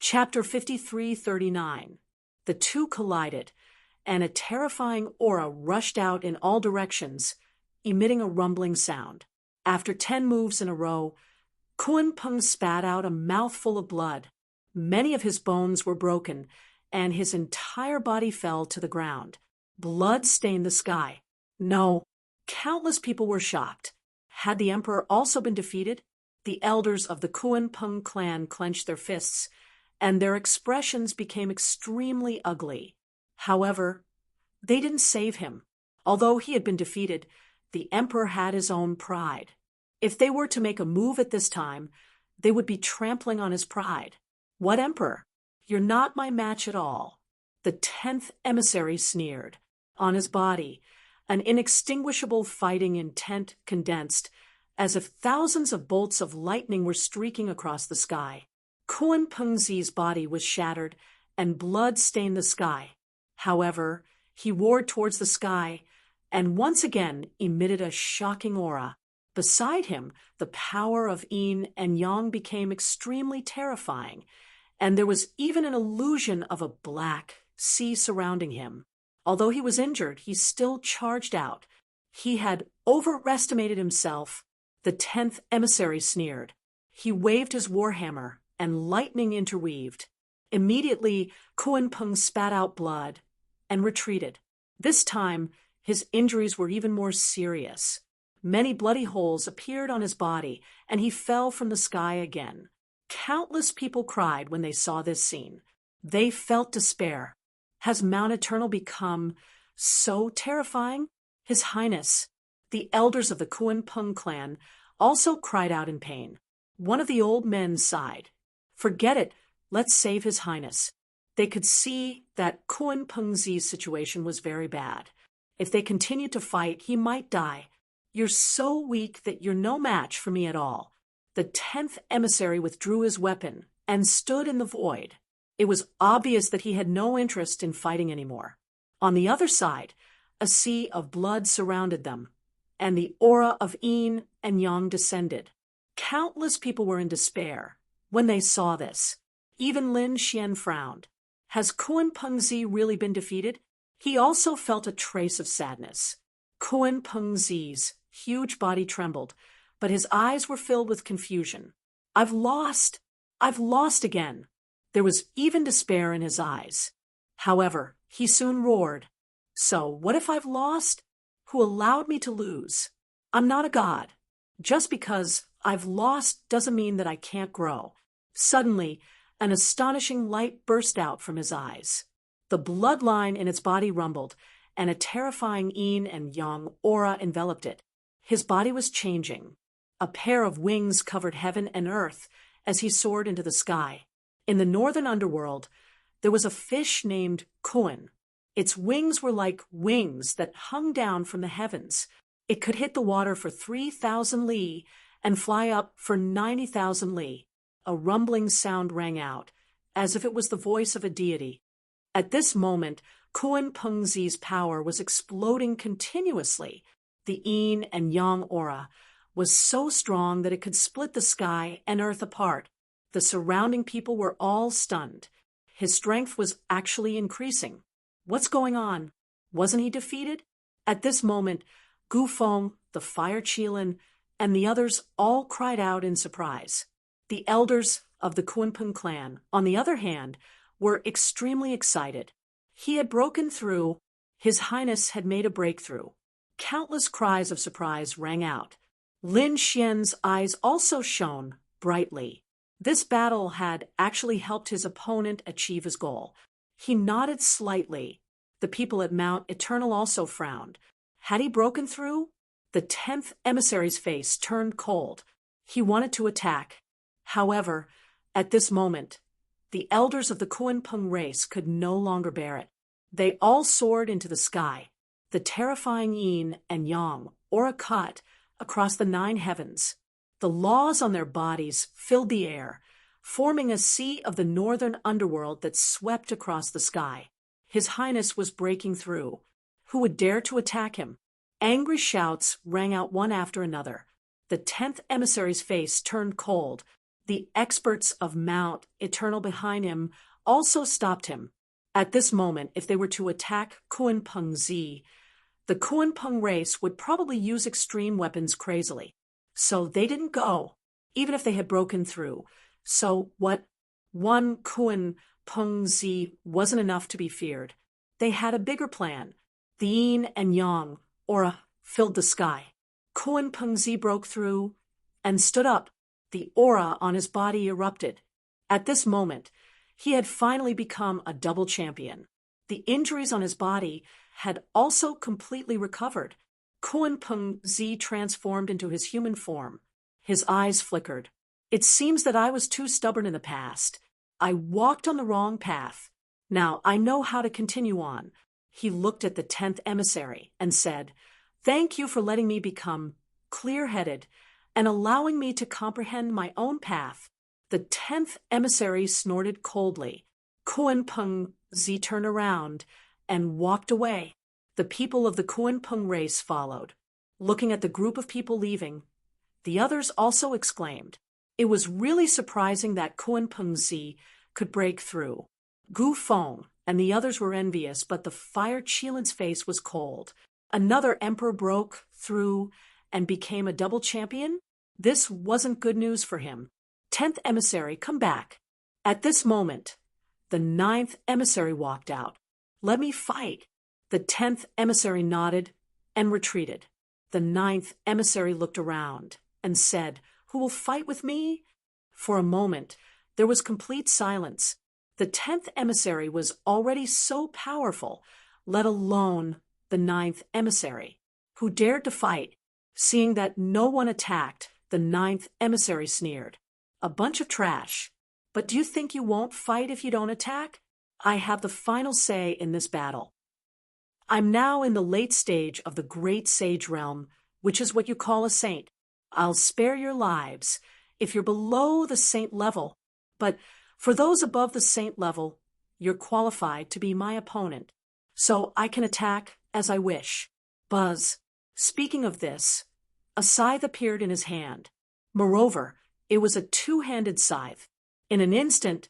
Chapter 53:39. The two collided, and a terrifying aura rushed out in all directions, emitting a rumbling sound. After 10 moves in a row, Kunpeng spat out a mouthful of blood. Many of his bones were broken, and his entire body fell to the ground. Blood stained the sky. No, countless people were shocked. Had the emperor also been defeated? The elders of the Kunpeng clan clenched their fists, and their expressions became extremely ugly. However, they didn't save him. Although he had been defeated, the emperor had his own pride. If they were to make a move at this time, they would be trampling on his pride. What emperor? You're not my match at all. The 10th emissary sneered. On his body, an inextinguishable fighting intent condensed, as if thousands of bolts of lightning were streaking across the sky. Kunpeng's body was shattered, and blood stained the sky. However, he roared towards the sky, and once again emitted a shocking aura. Beside him, the power of yin and yang became extremely terrifying, and there was even an illusion of a black sea surrounding him. Although he was injured, he still charged out. He had overestimated himself. The 10th emissary sneered. He waved his warhammer, and lightning interweaved. Immediately, Kunpeng spat out blood and retreated. This time, his injuries were even more serious. Many bloody holes appeared on his body, and he fell from the sky again. Countless people cried when they saw this scene. They felt despair. Has Mount Eternal become so terrifying? His Highness, the elders of the Kunpeng clan, also cried out in pain. One of the old men sighed. Forget it, let's save His Highness. They could see that Kunpeng's situation was very bad. If they continued to fight, he might die. You're so weak that you're no match for me at all. The 10th emissary withdrew his weapon and stood in the void. It was obvious that he had no interest in fighting anymore. On the other side, a sea of blood surrounded them, and the aura of yin and yang descended. Countless people were in despair when they saw this. Even Lin Xian frowned. Has Kunpeng's really been defeated? He also felt a trace of sadness. Kunpeng's huge body trembled, but his eyes were filled with confusion. I've lost again. There was even despair in his eyes. However, he soon roared. So, what if I've lost? Who allowed me to lose? I'm not a god. Just because I've lost doesn't mean that I can't grow. Suddenly, an astonishing light burst out from his eyes. The bloodline in its body rumbled, and a terrifying yin and yang aura enveloped it. His body was changing. A pair of wings covered heaven and earth as he soared into the sky. In the northern underworld, there was a fish named Kun. Its wings were like wings that hung down from the heavens. It could hit the water for 3,000 li and fly up for 90,000 li. A rumbling sound rang out, as if it was the voice of a deity. At this moment, Kunpeng's power was exploding continuously. The yin and yang aura was so strong that it could split the sky and earth apart. The surrounding people were all stunned. His strength was actually increasing. What's going on? Wasn't he defeated? At this moment, Gufeng, the Fire Qilin, and the others all cried out in surprise. The elders of the Kunpeng clan, on the other hand, were extremely excited. He had broken through. His Highness had made a breakthrough. Countless cries of surprise rang out. Lin Xian's eyes also shone brightly. This battle had actually helped his opponent achieve his goal. He nodded slightly. The people at Mount Eternal also frowned. Had he broken through? The 10th emissary's face turned cold. He wanted to attack. However, at this moment, the elders of the Kunpeng race could no longer bear it. They all soared into the sky. The terrifying yin and yang aura cut across the 9 heavens. The laws on their bodies filled the air, forming a sea of the northern underworld that swept across the sky. His Highness was breaking through. Who would dare to attack him? Angry shouts rang out one after another. The 10th emissary's face turned cold. The experts of Mount Eternal behind him also stopped him. At this moment, if they were to attack Kunpeng Zi, the Kunpeng race would probably use extreme weapons crazily. So they didn't go, even if they had broken through. So what one Kunpeng Zi wasn't enough to be feared. They had a bigger plan. The yin and yang aura filled the sky. Kunpeng Zi broke through and stood up. The aura on his body erupted. At this moment, he had finally become a double champion. The injuries on his body had also completely recovered. Kunpeng Zi transformed into his human form. His eyes flickered. It seems that I was too stubborn in the past. I walked on the wrong path. Now I know how to continue on. He looked at the 10th emissary and said, "Thank you for letting me become clear-headed and allowing me to comprehend my own path." The 10th emissary snorted coldly. Kunpeng Zi turned around and walked away. The people of the Kunpeng race followed. Looking at the group of people leaving, the others also exclaimed. It was really surprising that Kunpeng Zi could break through. Gu Feng and the others were envious, but the Fire Qilin's face was cold. Another emperor broke through and became a double champion? This wasn't good news for him. 10th emissary, come back. At this moment, the 9th emissary walked out. Let me fight. The 10th emissary nodded and retreated. The 9th emissary looked around and said, "Who will fight with me?" For a moment, there was complete silence. The 10th emissary was already so powerful, let alone the 9th emissary, who dared to fight. Seeing that no one attacked, the 9th emissary sneered. "A bunch of trash. But do you think you won't fight if you don't attack? I have the final say in this battle. I'm now in the late stage of the great sage realm, which is what you call a saint. I'll spare your lives if you're below the saint level, but for those above the saint level, you're qualified to be my opponent, so I can attack as I wish." Buzz. Speaking of this, a scythe appeared in his hand. Moreover, it was a two-handed scythe. In an instant,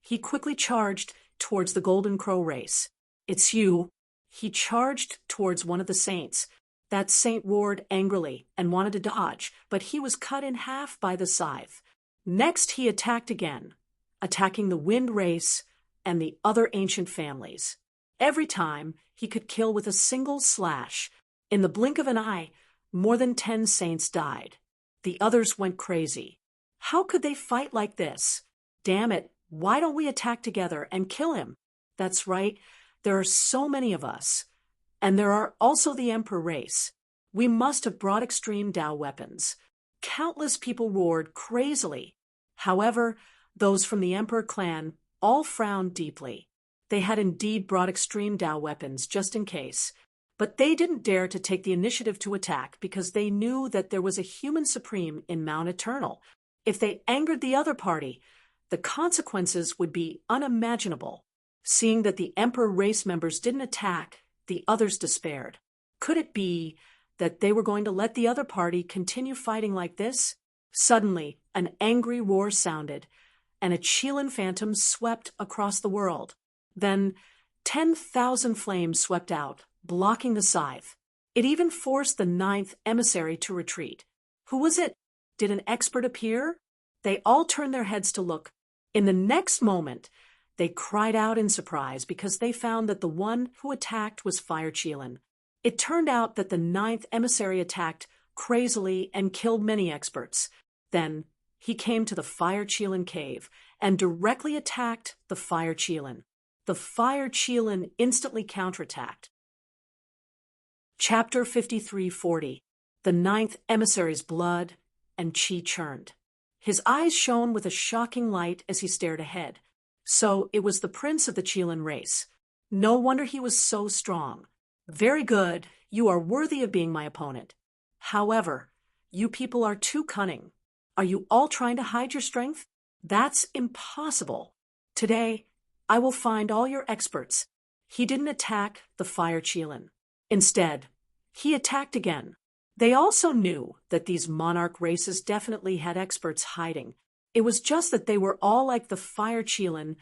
he quickly charged towards the Golden Crow race. "It's you." He charged towards one of the saints. That saint roared angrily and wanted to dodge, but he was cut in half by the scythe. Next, he attacked again, attacking the Wind race and the other ancient families. Every time, he could kill with a single slash. In the blink of an eye, more than 10 saints died. The others went crazy. How could they fight like this? Damn it, why don't we attack together and kill him? That's right, there are so many of us. And there are also the Emperor race. We must have brought extreme Dao weapons. Countless people roared crazily. However, those from the Emperor clan all frowned deeply. They had indeed brought extreme Dao weapons just in case. But they didn't dare to take the initiative to attack because they knew that there was a human supreme in Mount Eternal. If they angered the other party, the consequences would be unimaginable. Seeing that the Emperor race members didn't attack, the others despaired. Could it be that they were going to let the other party continue fighting like this? Suddenly, an angry roar sounded, and a Qilin phantom swept across the world. Then, 10,000 flames swept out, blocking the scythe. It even forced the 9th emissary to retreat. Who was it? Did an expert appear? They all turned their heads to look. In the next moment, they cried out in surprise because they found that the one who attacked was Fire Qilin. It turned out that the 9th emissary attacked crazily and killed many experts. Then he came to the Fire Qilin cave and directly attacked the Fire Qilin. The Fire Qilin instantly counterattacked. Chapter 5340. The 9th emissary's blood and qi churned. His eyes shone with a shocking light as he stared ahead. So it was the prince of the Qilin race. No wonder he was so strong. Very good, you are worthy of being my opponent. However, you people are too cunning. Are you all trying to hide your strength? That's impossible. Today, I will find all your experts. He didn't attack the Fire Qilin. Instead, he attacked again. They also knew that these monarch races definitely had experts hiding. It was just that they were all like the fire Qilin,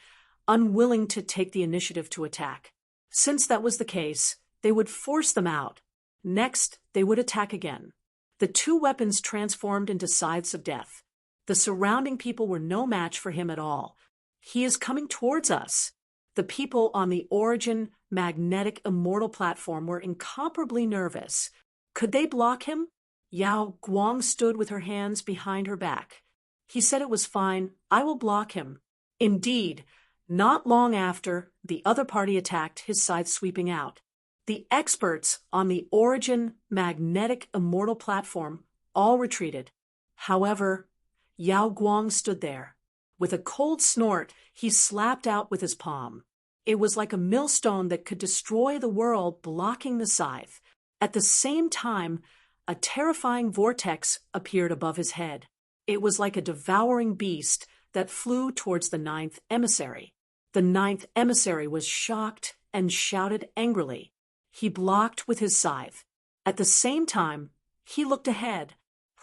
unwilling to take the initiative to attack. Since that was the case, they would force them out. Next, they would attack again. The two weapons transformed into scythes of death. The surrounding people were no match for him at all. He is coming towards us. The people on the Origin magnetic immortal platform were incomparably nervous. Could they block him? Yao Guang stood with her hands behind her back. He said it was fine. I will block him. Indeed, not long after, the other party attacked, his scythe sweeping out. The experts on the Origin magnetic immortal platform all retreated. However, Yao Guang stood there. With a cold snort, he slapped out with his palm. It was like a millstone that could destroy the world, blocking the scythe. At the same time, a terrifying vortex appeared above his head. It was like a devouring beast that flew towards the ninth emissary. The ninth emissary was shocked and shouted angrily. He blocked with his scythe. At the same time, he looked ahead.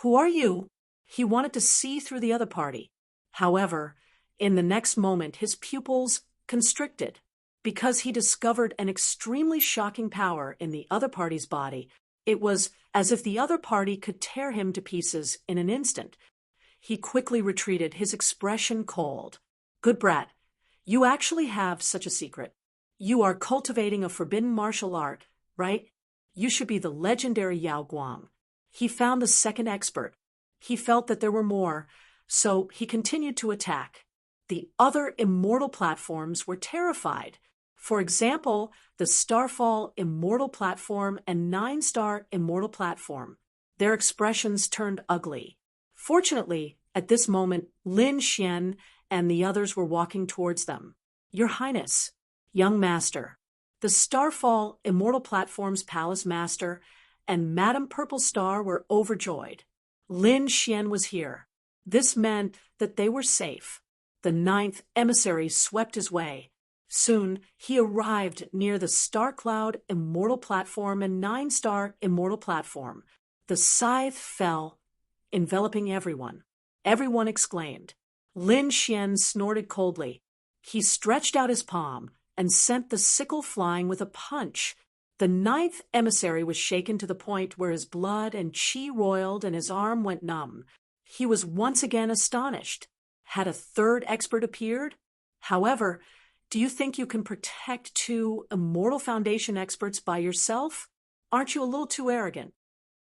Who are you? He wanted to see through the other party. However, in the next moment, his pupils constricted because he discovered an extremely shocking power in the other party's body. It was as if the other party could tear him to pieces in an instant. He quickly retreated, his expression cold. Good brat, you actually have such a secret. You are cultivating a forbidden martial art, right? You should be the legendary Yao Guang. He found the second expert. He felt that there were more, so he continued to attack. The other immortal platforms were terrified. For example, the Starfall Immortal Platform and 9-Star Immortal Platform. Their expressions turned ugly. Fortunately, at this moment, Lin Xian and the others were walking towards them. Your Highness, young master, the Starfall Immortal Platform's Palace Master and Madame Purple Star were overjoyed. Lin Xian was here. This meant that they were safe. The ninth emissary swept his way. Soon, he arrived near the Star Cloud Immortal Platform and 9-Star Immortal Platform. The scythe fell, enveloping everyone. Everyone exclaimed. Lin Xian snorted coldly. He stretched out his palm and sent the sickle flying with a punch. The ninth emissary was shaken to the point where his blood and qi roiled and his arm went numb. He was once again astonished. Had a third expert appeared? However, do you think you can protect two Immortal Foundation experts by yourself? Aren't you a little too arrogant?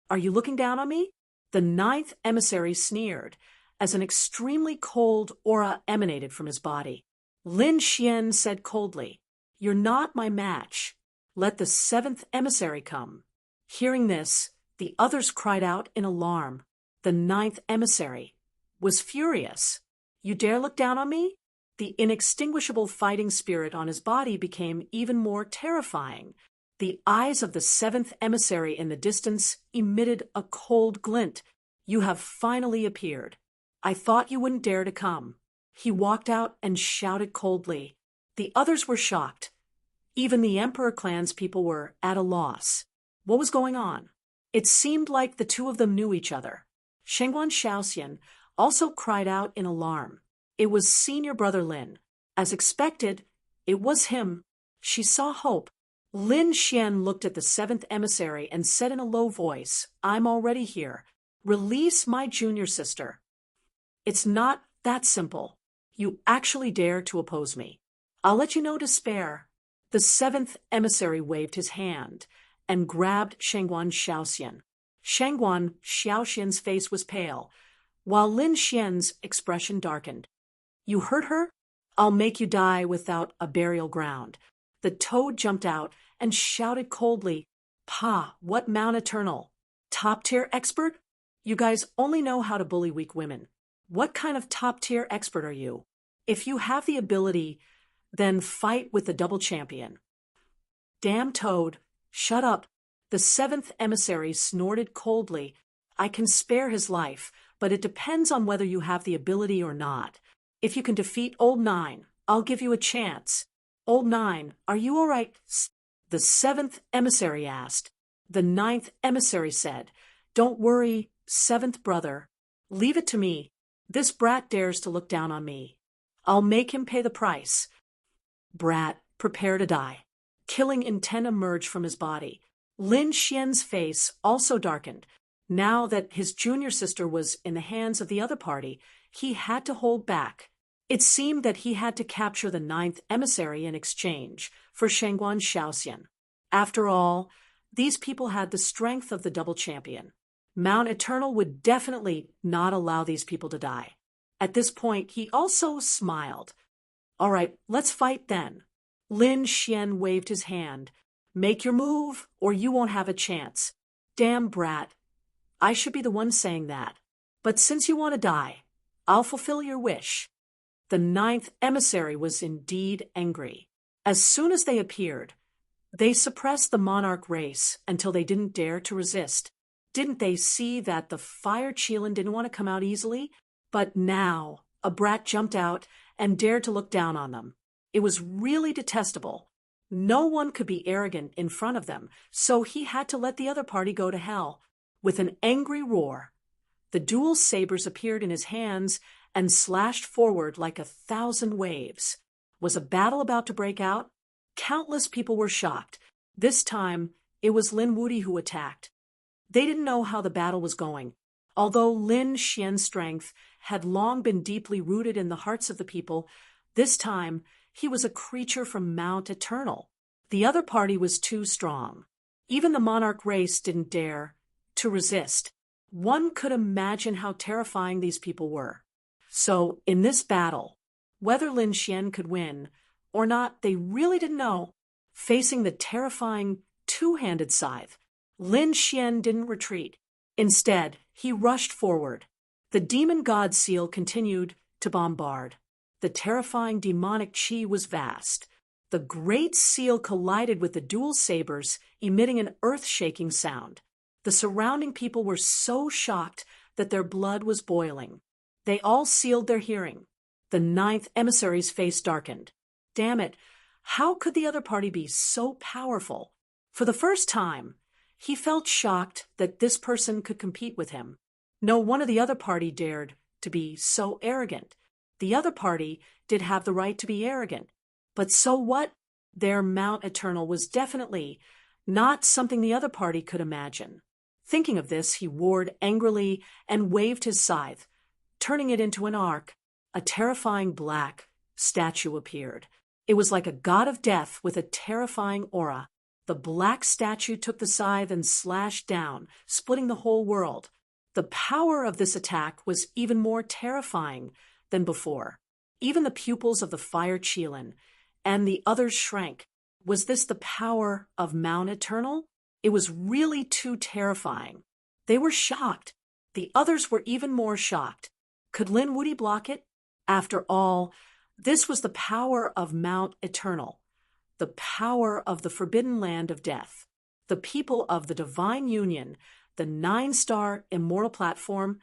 Are you looking down on me? The ninth emissary sneered, as an extremely cold aura emanated from his body. Lin Xian said coldly, You're not my match. Let the seventh emissary come. Hearing this, the others cried out in alarm. The ninth emissary was furious. You dare look down on me? The inextinguishable fighting spirit on his body became even more terrifying. The eyes of the seventh emissary in the distance emitted a cold glint. You have finally appeared. I thought you wouldn't dare to come. He walked out and shouted coldly. The others were shocked. Even the Emperor clan's people were at a loss. What was going on? It seemed like the two of them knew each other. Shengguan Shaoxian also cried out in alarm. It was senior brother Lin. As expected, it was him. She saw hope. Lin Xian looked at the seventh emissary and said in a low voice, I'm already here. Release my junior sister. It's not that simple. You actually dare to oppose me. I'll let you know to spare. The seventh emissary waved his hand and grabbed Shengguan Shaoxian. Shengguan Shaoxian's face was pale, while Lin Xian's expression darkened. You hurt her? I'll make you die without a burial ground. The toad jumped out and shouted coldly, Pa, what Mount Eternal? Top-tier expert? You guys only know how to bully weak women. What kind of top-tier expert are you? If you have the ability, then fight with the double champion. Damn toad, shut up. The seventh emissary snorted coldly. I can spare his life, but it depends on whether you have the ability or not. If you can defeat Old Nine, I'll give you a chance. Old Nine, are you all right? The seventh emissary asked. The ninth emissary said, Don't worry, seventh brother. Leave it to me. This brat dares to look down on me. I'll make him pay the price. Brat, prepare to die. Killing intent emerged from his body. Lin Xian's face also darkened. Now that his junior sister was in the hands of the other party, he had to hold back. It seemed that he had to capture the 9th emissary in exchange for Shangguan Shaoxian. After all, these people had the strength of the double champion. Mount Eternal would definitely not allow these people to die. At this point, he also smiled. All right, let's fight then. Lin Xian waved his hand. Make your move, or you won't have a chance. Damn brat. I should be the one saying that. But since you want to die, I'll fulfill your wish. The 9th emissary was indeed angry. As soon as they appeared, they suppressed the monarch race until they didn't dare to resist. Didn't they see that the fire Qilin didn't want to come out easily? But now, a brat jumped out and dared to look down on them. It was really detestable. No one could be arrogant in front of them, so he had to let the other party go to hell. With an angry roar, the dual sabers appeared in his hands and slashed forward like 1,000 waves. Was a battle about to break out? Countless people were shocked. This time, it was Lin Wuti who attacked. They didn't know how the battle was going. Although Lin Xian's strength had long been deeply rooted in the hearts of the people, this time he was a creature from Mount Eternal. The other party was too strong. Even the monarch race didn't dare to resist. One could imagine how terrifying these people were. So, in this battle, whether Lin Xian could win or not, they really didn't know. Facing the terrifying two-handed scythe, Lin Xian didn't retreat. Instead, he rushed forward. The demon god seal continued to bombard. The terrifying demonic chi was vast. The great seal collided with the dual sabers, emitting an earth-shaking sound. The surrounding people were so shocked that their blood was boiling. They all sealed their hearing. The 9th emissary's face darkened. Damn it, how could the other party be so powerful? For the first time, he felt shocked that this person could compete with him. No one of the other party dared to be so arrogant. The other party did have the right to be arrogant. But so what? Their Mount Eternal was definitely not something the other party could imagine. Thinking of this, he roared angrily and waved his scythe. Turning it into an arc, a terrifying black statue appeared. It was like a god of death with a terrifying aura. The black statue took the scythe and slashed down, splitting the whole world. The power of this attack was even more terrifying than before. Even the pupils of the fire Qilin and the others shrank. Was this the power of Mount Eternal? It was really too terrifying. They were shocked. The others were even more shocked. Could Lin Wuti block it? After all, this was the power of Mount Eternal, the power of the forbidden land of death. The people of the Divine Union, the 9-star immortal platform,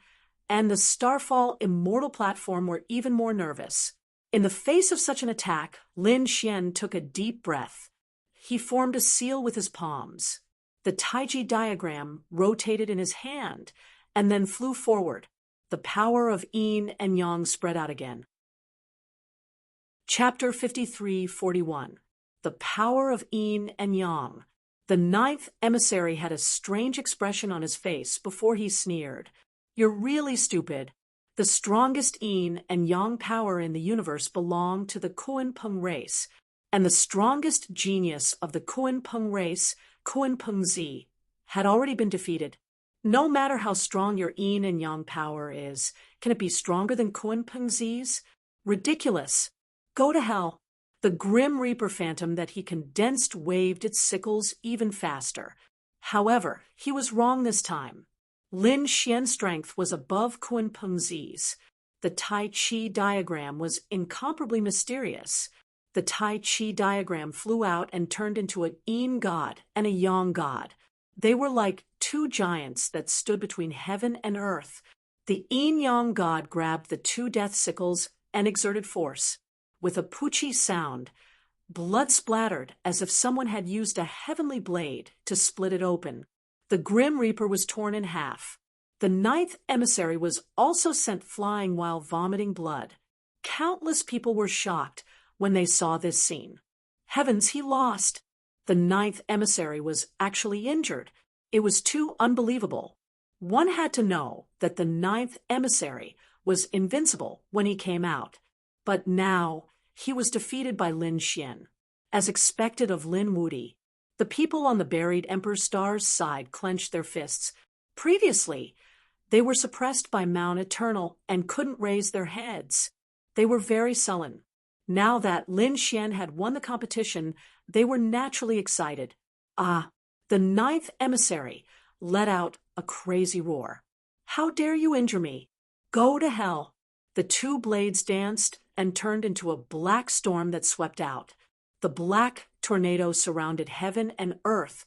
and the Starfall immortal platform were even more nervous. In the face of such an attack, Lin Xian took a deep breath. He formed a seal with his palms. The Taiji diagram rotated in his hand and then flew forward. The power of yin and yang spread out again. Chapter 53:41. The power of yin and yang. The 9th emissary had a strange expression on his face before he sneered. You're really stupid. The strongest yin and yang power in the universe belong to the Kunpeng race, and the strongest genius of the Kunpeng race, Kunpeng Z, had already been defeated. No matter how strong your yin and yang power is, can it be stronger than Kunpeng Z's? Ridiculous. Go to hell. The Grim Reaper phantom that he condensed waved its sickles even faster. However, he was wrong this time. Lin Xian's strength was above Kunpeng Z's. The Tai Chi diagram was incomparably mysterious. The Tai Chi diagram flew out and turned into a yin god and a yang god. They were like two giants that stood between heaven and earth. The yin-yang god grabbed the two death sickles and exerted force. With a poochie sound, blood splattered as if someone had used a heavenly blade to split it open. The Grim Reaper was torn in half. The ninth emissary was also sent flying while vomiting blood. Countless people were shocked when they saw this scene. Heavens, he lost! The ninth emissary was actually injured. It was too unbelievable. One had to know that the ninth emissary was invincible when he came out. But now he was defeated by Lin Xian. As expected of Lin Wuti, the people on the buried Emperor Star's side clenched their fists. Previously, they were suppressed by Mount Eternal and couldn't raise their heads. They were very sullen. Now that Lin Xian had won the competition, they were naturally excited. The ninth emissary let out a crazy roar. How dare you injure me? Go to hell! The two blades danced and turned into a black storm that swept out. The black tornado surrounded heaven and earth,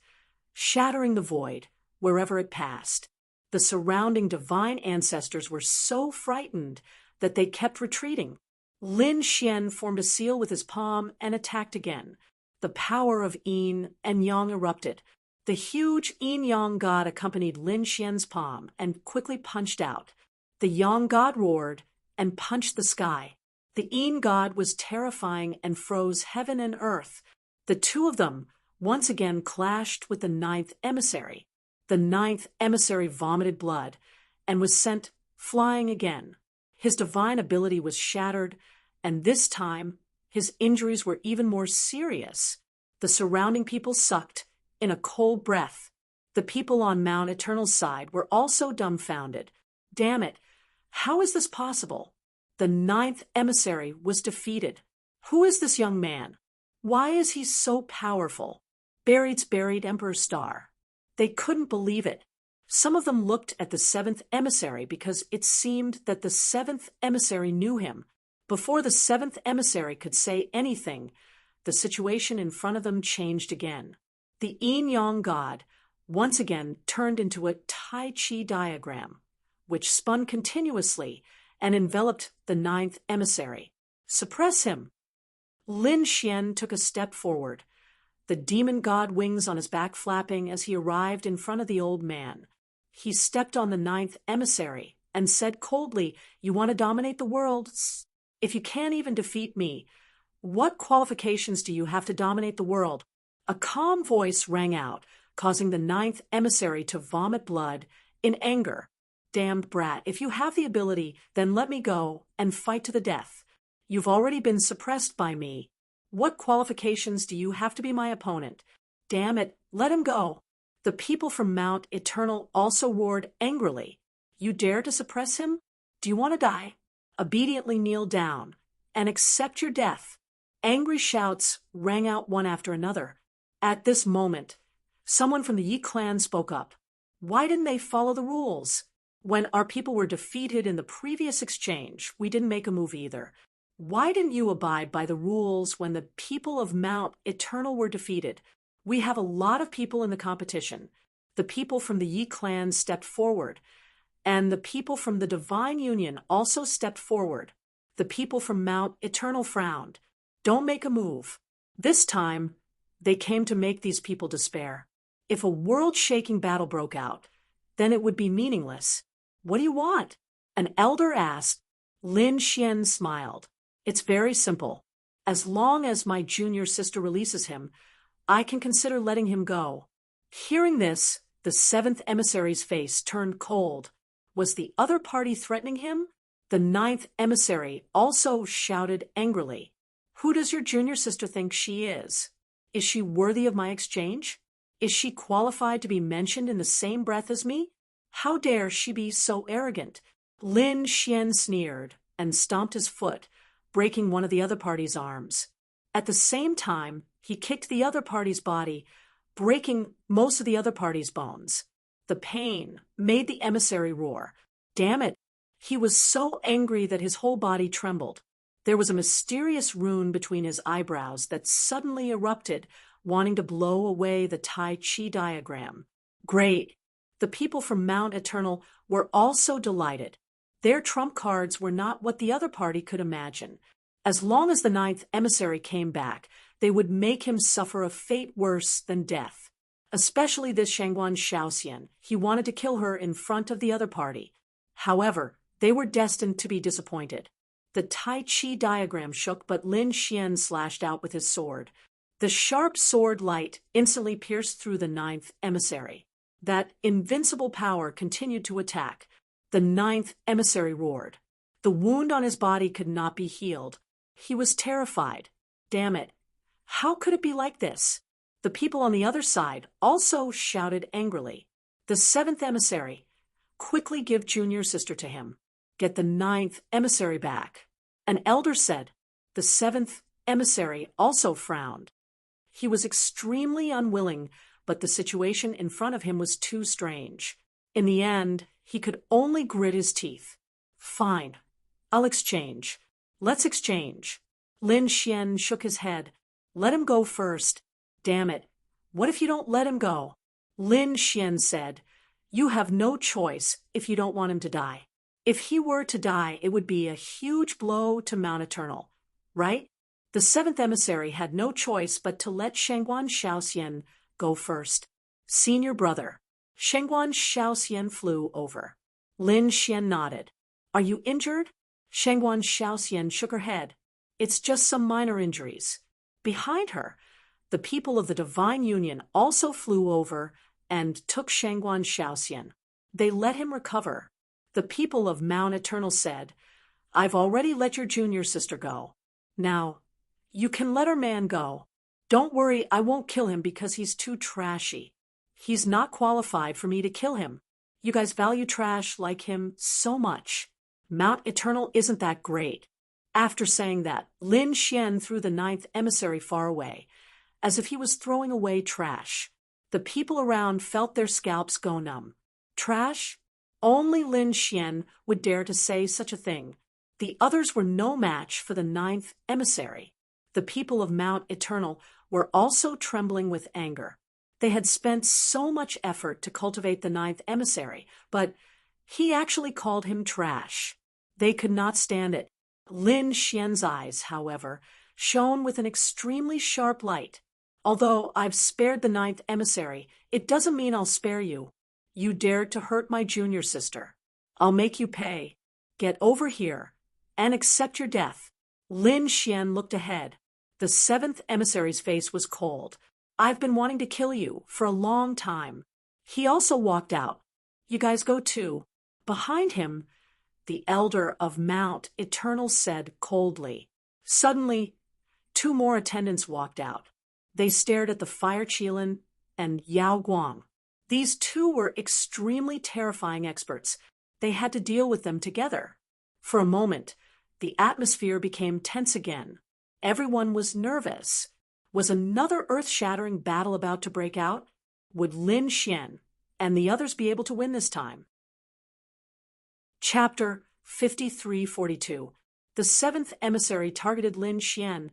shattering the void wherever it passed. The surrounding divine ancestors were so frightened that they kept retreating. Lin Xian formed a seal with his palm and attacked again. The power of yin and yang erupted. The huge yin-yang god accompanied Lin Xian's palm and quickly punched out. The yang god roared and punched the sky. The yin god was terrifying and froze heaven and earth. The two of them once again clashed with the ninth emissary. The ninth emissary vomited blood and was sent flying again. His divine ability was shattered, and this time his injuries were even more serious. The surrounding people sucked in a cold breath. The people on Mount Eternal's side were also dumbfounded. Damn it! How is this possible? The ninth emissary was defeated. Who is this young man? Why is he so powerful? Buried Emperor Star. They couldn't believe it. Some of them looked at the seventh emissary because it seemed that the seventh emissary knew him. Before the seventh emissary could say anything, the situation in front of them changed again. The yin-yang god once again turned into a Tai Chi diagram, which spun continuously and enveloped the ninth emissary. Suppress him! Lin Xian took a step forward, the demon god wings on his back flapping as he arrived in front of the old man. He stepped on the ninth emissary and said coldly, "You want to dominate the world? If you can't even defeat me, what qualifications do you have to dominate the world?" A calm voice rang out, causing the ninth emissary to vomit blood in anger. "Damned brat, if you have the ability, then let me go and fight to the death. You've already been suppressed by me. What qualifications do you have to be my opponent? Damn it, let him go." The people from Mount Eternal also roared angrily. "You dare to suppress him? Do you want to die? Obediently kneel down and accept your death." Angry shouts rang out one after another. At this moment, someone from the Yi clan spoke up. "Why didn't they follow the rules? When our people were defeated in the previous exchange, we didn't make a move either. Why didn't you abide by the rules when the people of Mount Eternal were defeated? We have a lot of people in the competition." The people from the Yi clan stepped forward, and the people from the Divine Union also stepped forward. The people from Mount Eternal frowned. "Don't make a move." This time, they came to make these people despair. If a world-shaking battle broke out, then it would be meaningless. "What do you want?" an elder asked. Lin Xian smiled. "It's very simple. As long as my junior sister releases him, I can consider letting him go." Hearing this, the seventh emissary's face turned cold. Was the other party threatening him? The ninth emissary also shouted angrily. "Who does your junior sister think she is? Is she worthy of my exchange? Is she qualified to be mentioned in the same breath as me? How dare she be so arrogant?" Lin Xian sneered and stomped his foot, breaking one of the other party's arms. At the same time, he kicked the other party's body, breaking most of the other party's bones. The pain made the emissary roar. Damn it! He was so angry that his whole body trembled. There was a mysterious rune between his eyebrows that suddenly erupted, wanting to blow away the Tai Chi diagram. Great! The people from Mount Eternal were also delighted. Their trump cards were not what the other party could imagine. As long as the ninth emissary came back, they would make him suffer a fate worse than death. especially this Shangguan Shaoxian. He wanted to kill her in front of the other party. However, they were destined to be disappointed. The Tai Chi diagram shook, but Lin Xian slashed out with his sword. The sharp sword light instantly pierced through the ninth emissary. That invincible power continued to attack. The ninth emissary roared. The wound on his body could not be healed. He was terrified. Damn it. How could it be like this? The people on the other side also shouted angrily. The seventh emissary, quickly give junior sister to him. Get the ninth emissary back. An elder said. The seventh emissary also frowned. He was extremely unwilling, but the situation in front of him was too strange. In the end, he could only grit his teeth. Fine. I'll exchange. Let's exchange. Lin Xian shook his head. Let him go first. Damn it. What if you don't let him go? Lin Xian said. You have no choice if you don't want him to die. If he were to die, it would be a huge blow to Mount Eternal, right? The seventh emissary had no choice but to let Shangguan Shaoxian go first. Senior brother. Shangguan Shaoxian flew over. Lin Xian nodded. Are you injured? Shangguan Shaoxian shook her head. It's just some minor injuries. Behind her, the people of the Divine Union also flew over and took Shangguan Shaoxian. They let him recover. The people of Mount Eternal said, I've already let your junior sister go. Now, you can let our man go. Don't worry, I won't kill him because he's too trashy. He's not qualified for me to kill him. You guys value trash like him so much. Mount Eternal isn't that great. After saying that, Lin Xian threw the ninth emissary far away, as if he was throwing away trash. The people around felt their scalps go numb. Trash? Only Lin Xian would dare to say such a thing. The others were no match for the ninth emissary. The people of Mount Eternal were also trembling with anger. They had spent so much effort to cultivate the ninth emissary, but he actually called him trash. They could not stand it. Lin Xian's eyes, however, shone with an extremely sharp light. Although I've spared the ninth emissary, it doesn't mean I'll spare you. You dared to hurt my junior sister. I'll make you pay. Get over here and accept your death. Lin Xian looked ahead. The seventh emissary's face was cold. I've been wanting to kill you for a long time. He also walked out. You guys go too. Behind him, the elder of Mount Eternal said coldly. Suddenly, two more attendants walked out. They stared at the Fire Qilin and Yao Guang. These two were extremely terrifying experts. They had to deal with them together. For a moment, the atmosphere became tense again. Everyone was nervous. Was another earth-shattering battle about to break out? Would Lin Xian and the others be able to win this time? Chapter 5342. The seventh emissary targeted Lin Xian,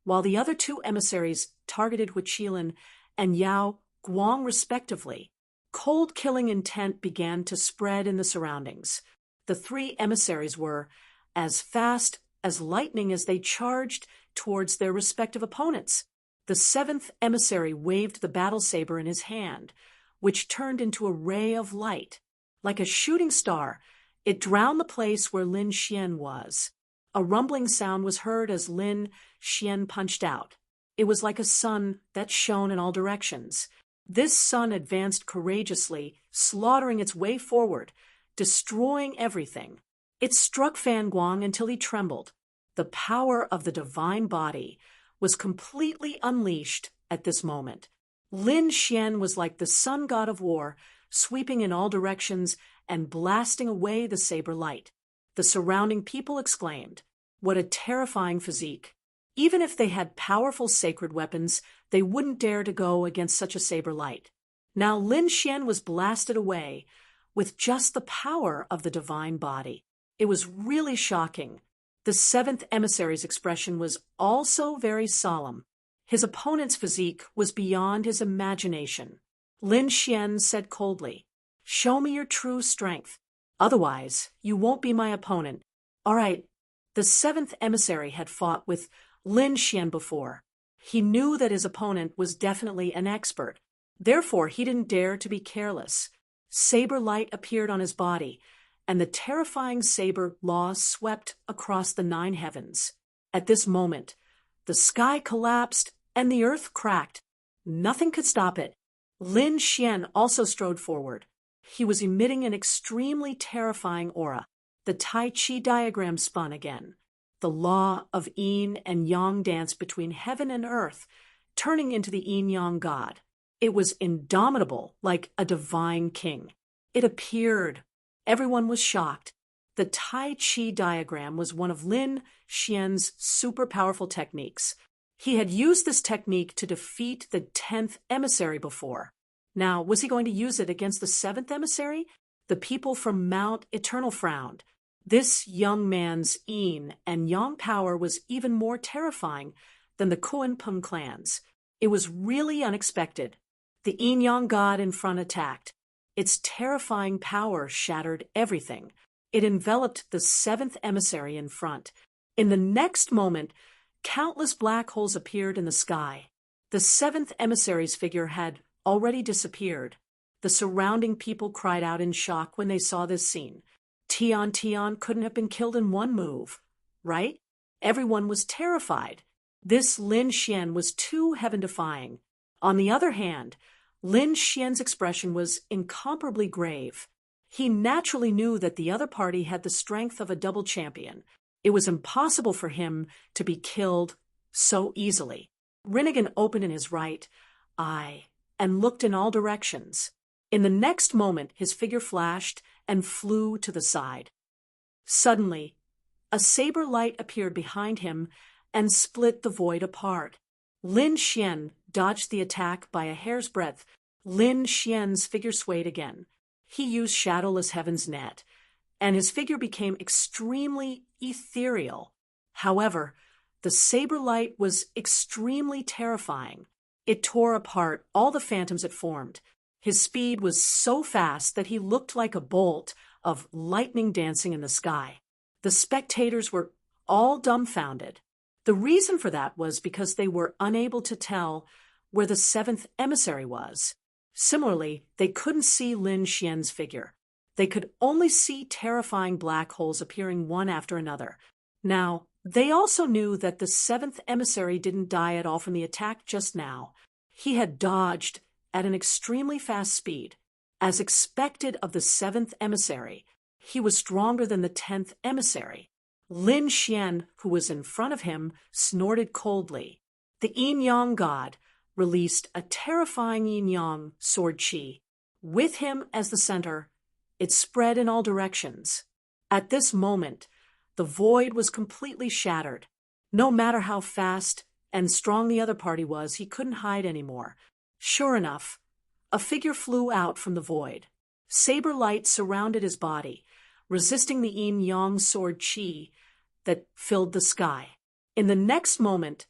while the other two emissaries targeted Huiqilin and Yao Guang respectively. Cold killing intent began to spread in the surroundings. The three emissaries were as fast as lightning as they charged towards their respective opponents. The seventh emissary waved the battle saber in his hand, which turned into a ray of light. Like a shooting star, it drowned the place where Lin Xian was. A rumbling sound was heard as Lin Xian punched out. It was like a sun that shone in all directions. This sun advanced courageously, slaughtering its way forward, destroying everything. It struck Fan Guang until he trembled. The power of the divine body was completely unleashed at this moment. Lin Xian was like the sun god of war, sweeping in all directions and blasting away the saber light. The surrounding people exclaimed, "What a terrifying physique!" Even if they had powerful sacred weapons, they wouldn't dare to go against such a saber light. Now Lin Xian was blasted away with just the power of the divine body. It was really shocking. The seventh emissary's expression was also very solemn. His opponent's physique was beyond his imagination. Lin Xian said coldly, "Show me your true strength. Otherwise, you won't be my opponent." All right. The seventh emissary had fought with Lin Xian before. He knew that his opponent was definitely an expert. Therefore, he didn't dare to be careless. Saber light appeared on his body, and the terrifying saber law swept across the 9 heavens. At this moment, the sky collapsed and the earth cracked. Nothing could stop it. Lin Xian also strode forward. He was emitting an extremely terrifying aura. The Tai Chi diagram spun again. The law of yin and yang danced between heaven and earth, turning into the yin-yang god. It was indomitable, like a divine king. It appeared. Everyone was shocked. The Tai Chi diagram was one of Lin Xian's super powerful techniques. He had used this technique to defeat the 10th emissary before. Now, was he going to use it against the 7th emissary? The people from Mount Eternal frowned. This young man's yin and yang power was even more terrifying than the Kuan-Pung clans. It was really unexpected. The yin-yang god in front attacked. Its terrifying power shattered everything. It enveloped the 7th emissary in front. In the next moment, countless black holes appeared in the sky. The 7th emissary's figure had already disappeared. The surrounding people cried out in shock when they saw this scene. Tian couldn't have been killed in one move, right? Everyone was terrified. This Lin Xian was too heaven-defying. On the other hand, Lin Xian's expression was incomparably grave. He naturally knew that the other party had the strength of a double champion. It was impossible for him to be killed so easily. Rinnegan opened in his right eye and looked in all directions. In the next moment, his figure flashed and flew to the side. Suddenly, a saber light appeared behind him and split the void apart. Lin Xian dodged the attack by a hair's breadth. Lin Xian's figure swayed again. He used Shadowless Heaven's net, and his figure became extremely ethereal. However, the saber light was extremely terrifying. It tore apart all the phantoms it formed. His speed was so fast that he looked like a bolt of lightning dancing in the sky. The spectators were all dumbfounded. The reason for that was because they were unable to tell where the 7th emissary was. Similarly, they couldn't see Lin Xian's figure. They could only see terrifying black holes appearing one after another. Now, they also knew that the 7th emissary didn't die at all from the attack just now. He had dodged at an extremely fast speed. As expected of the 7th emissary, he was stronger than the 10th emissary. Lin Xian, who was in front of him, snorted coldly. The yin-yang god released a terrifying yin-yang sword chi. With him as the center, it spread in all directions. At this moment, the void was completely shattered. No matter how fast and strong the other party was, he couldn't hide anymore. Sure enough, a figure flew out from the void. Saber light surrounded his body, resisting the yin-yang sword chi that filled the sky. In the next moment,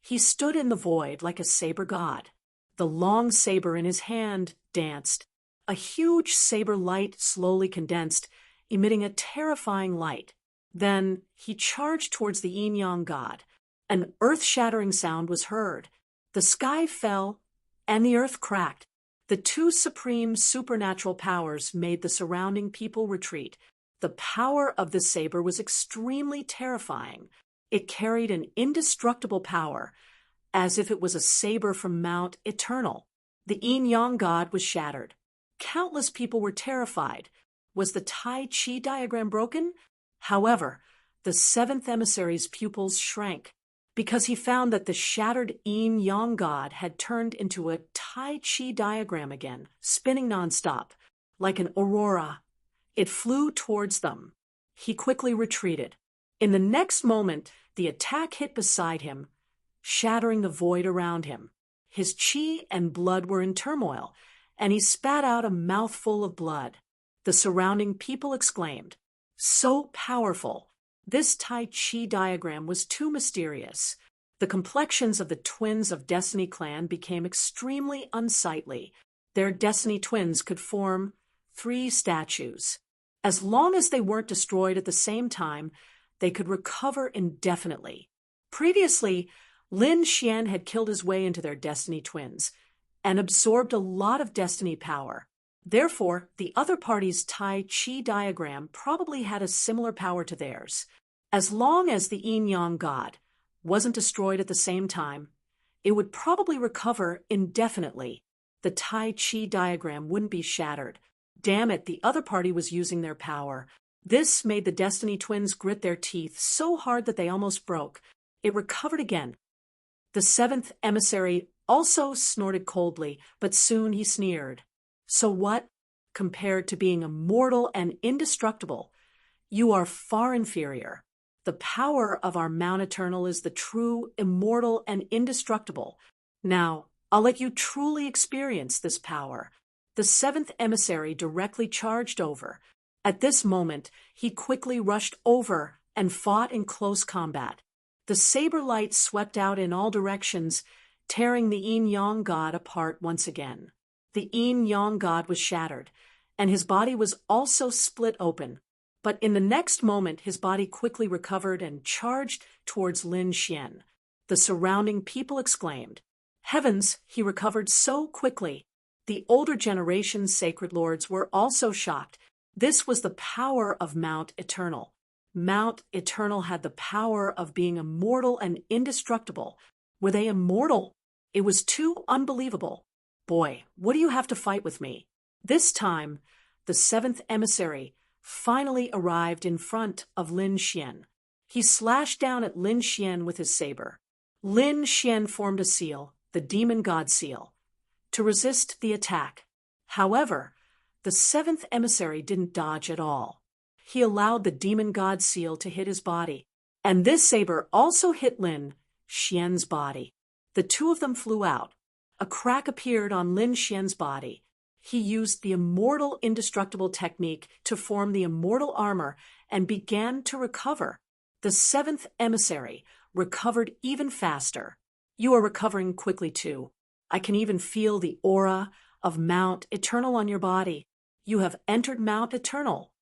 he stood in the void like a saber god. The long saber in his hand danced. A huge saber light slowly condensed, emitting a terrifying light. Then he charged towards the yin-yang god. An earth-shattering sound was heard. The sky fell, and the earth cracked. The two supreme supernatural powers made the surrounding people retreat. The power of the saber was extremely terrifying. It carried an indestructible power, as if it was a saber from Mount Eternal. The yin-yang god was shattered. Countless people were terrified. Was the Tai Chi diagram broken? However, the 7th emissary's pupils shrank, because he found that the shattered yin-yang god had turned into a Tai Chi diagram again, spinning nonstop, like an aurora. It flew towards them. He quickly retreated. In the next moment, the attack hit beside him, shattering the void around him. His chi and blood were in turmoil, and he spat out a mouthful of blood. The surrounding people exclaimed, "So powerful!" This Tai Chi diagram was too mysterious. The complexions of the twins of Destiny clan became extremely unsightly. Their Destiny twins could form 3 statues. As long as they weren't destroyed at the same time, they could recover indefinitely. Previously, Lin Xian had killed his way into their Destiny twins. and absorbed a lot of destiny power. Therefore, the other party's Tai Chi diagram probably had a similar power to theirs. As long as the yin-yang god wasn't destroyed at the same time, it would probably recover indefinitely. The Tai Chi diagram wouldn't be shattered. Damn it, the other party was using their power. This made the Destiny twins grit their teeth so hard that they almost broke. It recovered again. The seventh emissary also snorted coldly, but soon he sneered. So what? Compared to being immortal and indestructible, you are far inferior. The power of our Mount Eternal is the true, immortal, and indestructible. Now, I'll let you truly experience this power. The seventh emissary directly charged over. At this moment, he quickly rushed over and fought in close combat. The saber light swept out in all directions, tearing the yin-yang god apart once again. The yin-yang god was shattered, and his body was also split open. But in the next moment, his body quickly recovered and charged towards Lin Xian. The surrounding people exclaimed, "Heavens, he recovered so quickly!" The older generation's sacred lords were also shocked. This was the power of Mount Eternal. Mount Eternal had the power of being immortal and indestructible. Were they immortal? It was too unbelievable. Boy, what do you have to fight with me? This time, the seventh emissary finally arrived in front of Lin Xian. He slashed down at Lin Xian with his saber. Lin Xian formed a seal, the demon god seal, to resist the attack. However, the seventh emissary didn't dodge at all. He allowed the demon god seal to hit his body, and this saber also hit Lin Xian's body. The two of them flew out. A crack appeared on Lin Xian's body. He used the immortal indestructible technique to form the immortal armor and began to recover. The seventh emissary recovered even faster. You are recovering quickly too. I can even feel the aura of Mount Eternal on your body. You have entered Mount Eternal.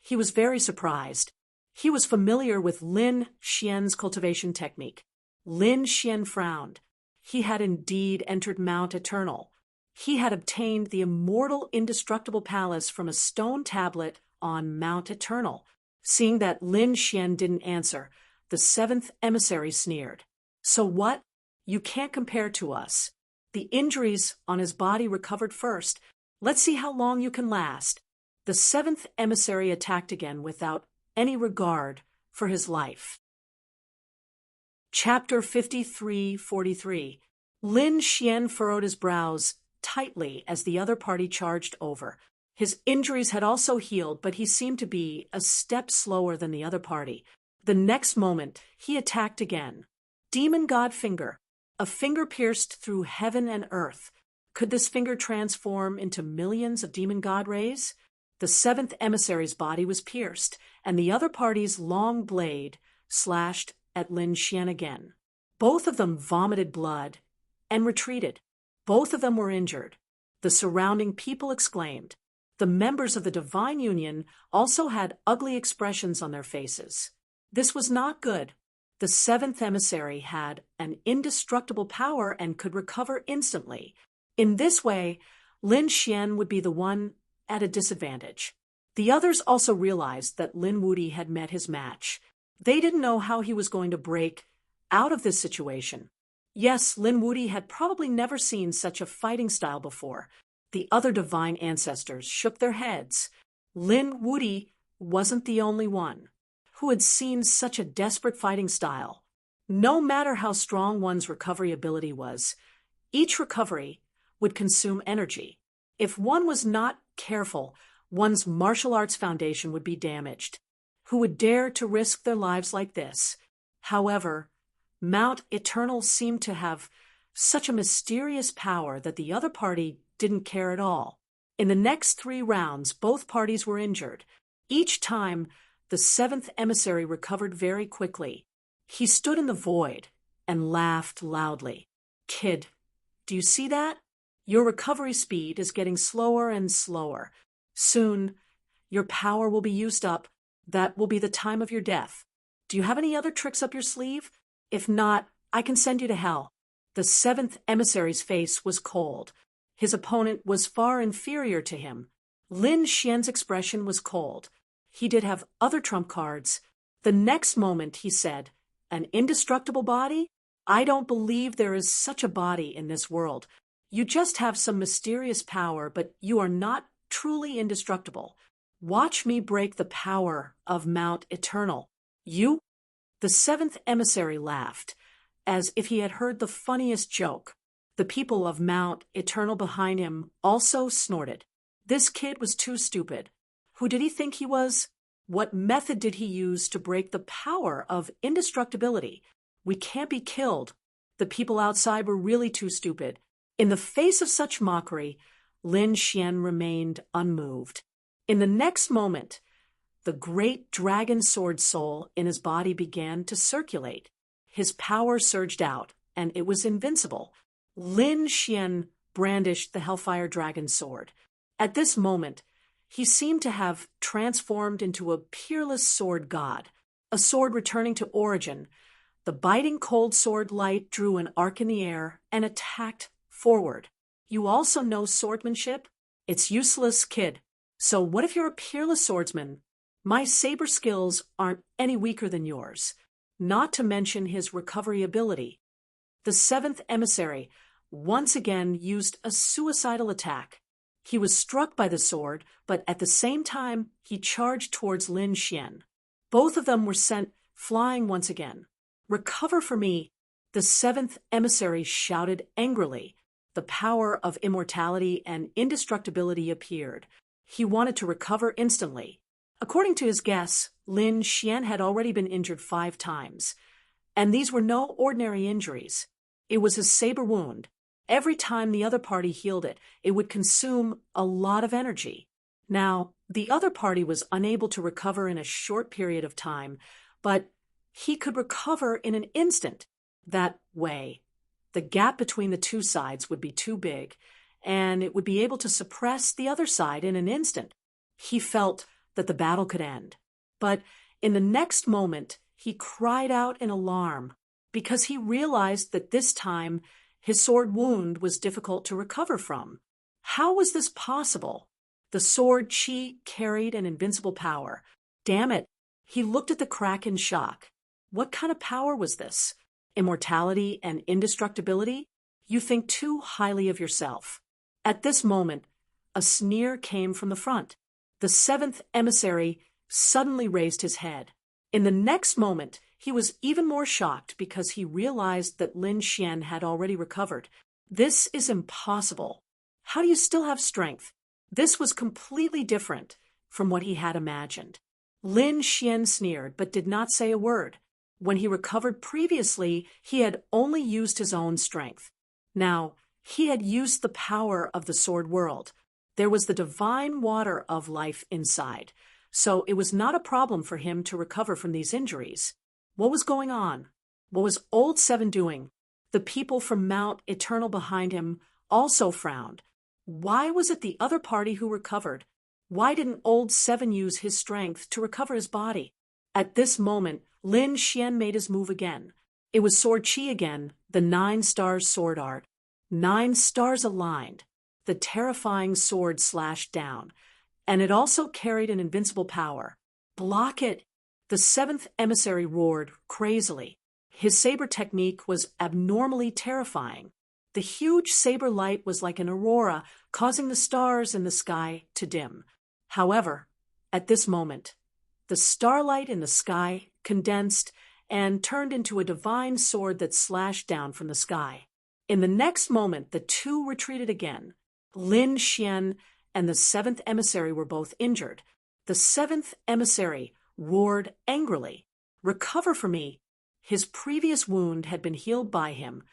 He was very surprised. He was familiar with Lin Xian's cultivation technique. Lin Xian frowned. He had indeed entered Mount Eternal. He had obtained the immortal indestructible palace from a stone tablet on Mount Eternal. Seeing that Lin Xian didn't answer, the seventh emissary sneered. So what? You can't compare to us. The injuries on his body recovered first. Let's see how long you can last. The seventh emissary attacked again without any regard for his life. Chapter 53:43. Lin Xian furrowed his brows tightly as the other party charged over. His injuries had also healed, but he seemed to be a step slower than the other party. The next moment, he attacked again. Demon God Finger. A finger pierced through heaven and earth. Could this finger transform into millions of demon god rays? The seventh emissary's body was pierced, and the other party's long blade slashed at Lin Xian again. Both of them vomited blood and retreated. Both of them were injured. The surrounding people exclaimed. The members of the Divine Union also had ugly expressions on their faces. This was not good. The seventh emissary had an indestructible power and could recover instantly. In this way, Lin Xian would be the one at a disadvantage. The others also realized that Lin Wuti had met his match. They didn't know how he was going to break out of this situation. Yes, Lin Wuti had probably never seen such a fighting style before. The other divine ancestors shook their heads. Lin Wuti wasn't the only one who had seen such a desperate fighting style. No matter how strong one's recovery ability was, each recovery would consume energy. If one was not careful, one's martial arts foundation would be damaged. Who would dare to risk their lives like this? However, Mount Eternal seemed to have such a mysterious power that the other party didn't care at all. In the next 3 rounds, both parties were injured. Each time, the seventh emissary recovered very quickly. He stood in the void and laughed loudly. Kid, do you see that? Your recovery speed is getting slower and slower. Soon, your power will be used up. That will be the time of your death. Do you have any other tricks up your sleeve? If not, I can send you to hell. The seventh emissary's face was cold. His opponent was far inferior to him. Lin Xian's expression was cold. He did have other trump cards. The next moment he said, "An indestructible body? I don't believe there is such a body in this world. You just have some mysterious power, but you are not truly indestructible. Watch me break the power of Mount Eternal." "You?" The seventh emissary laughed, as if he had heard the funniest joke. The people of Mount Eternal behind him also snorted. This kid was too stupid. Who did he think he was? What method did he use to break the power of indestructibility? "We can't be killed." The people outside were really too stupid. In the face of such mockery, Lin Xian remained unmoved. In the next moment, the great dragon sword soul in his body began to circulate. His power surged out, and it was invincible. Lin Xian brandished the Hellfire Dragon sword. At this moment, he seemed to have transformed into a peerless sword god, a sword returning to origin. The biting cold sword light drew an arc in the air and attacked forward. "You also know swordsmanship? It's useless, kid. So what if you're a peerless swordsman? My saber skills aren't any weaker than yours." Not to mention his recovery ability. The seventh emissary once again used a suicidal attack. He was struck by the sword, but at the same time he charged towards Lin Xian. Both of them were sent flying once again. "Recover for me!" The seventh emissary shouted angrily. The power of immortality and indestructibility appeared. He wanted to recover instantly. According to his guess, Lin Xian had already been injured 5 times. And these were no ordinary injuries. It was a saber wound. Every time the other party healed it, it would consume a lot of energy. Now, the other party was unable to recover in a short period of time, but he could recover in an instant. That way, the gap between the two sides would be too big, and it would be able to suppress the other side in an instant. He felt that the battle could end. But in the next moment, he cried out in alarm, because he realized that this time his sword wound was difficult to recover from. How was this possible? The sword chi carried an invincible power. Damn it! He looked at the crack in shock. What kind of power was this? Immortality and indestructibility? You think too highly of yourself. At this moment, a sneer came from the front. The seventh emissary suddenly raised his head. In the next moment, he was even more shocked because he realized that Lin Xian had already recovered. "This is impossible. How do you still have strength?" This was completely different from what he had imagined. Lin Xian sneered but did not say a word. When he recovered previously, he had only used his own strength. Now, he had used the power of the sword world. There was the divine water of life inside, so it was not a problem for him to recover from these injuries. What was going on? What was Old Seven doing? The people from Mount Eternal behind him also frowned. Why was it the other party who recovered? Why didn't Old Seven use his strength to recover his body? At this moment, Lin Xian made his move again. It was sword chi again, the 9 stars sword art. 9 stars aligned. The terrifying sword slashed down, and it also carried an invincible power. "Block it!" The seventh emissary roared crazily. His saber technique was abnormally terrifying. The huge saber light was like an aurora, causing the stars in the sky to dim. However, at this moment, the starlight in the sky condensed and turned into a divine sword that slashed down from the sky. In the next moment, the two retreated again. Lin Xian and the seventh emissary were both injured. The seventh emissary roared angrily, "Recover for me!" His previous wound had been healed by him,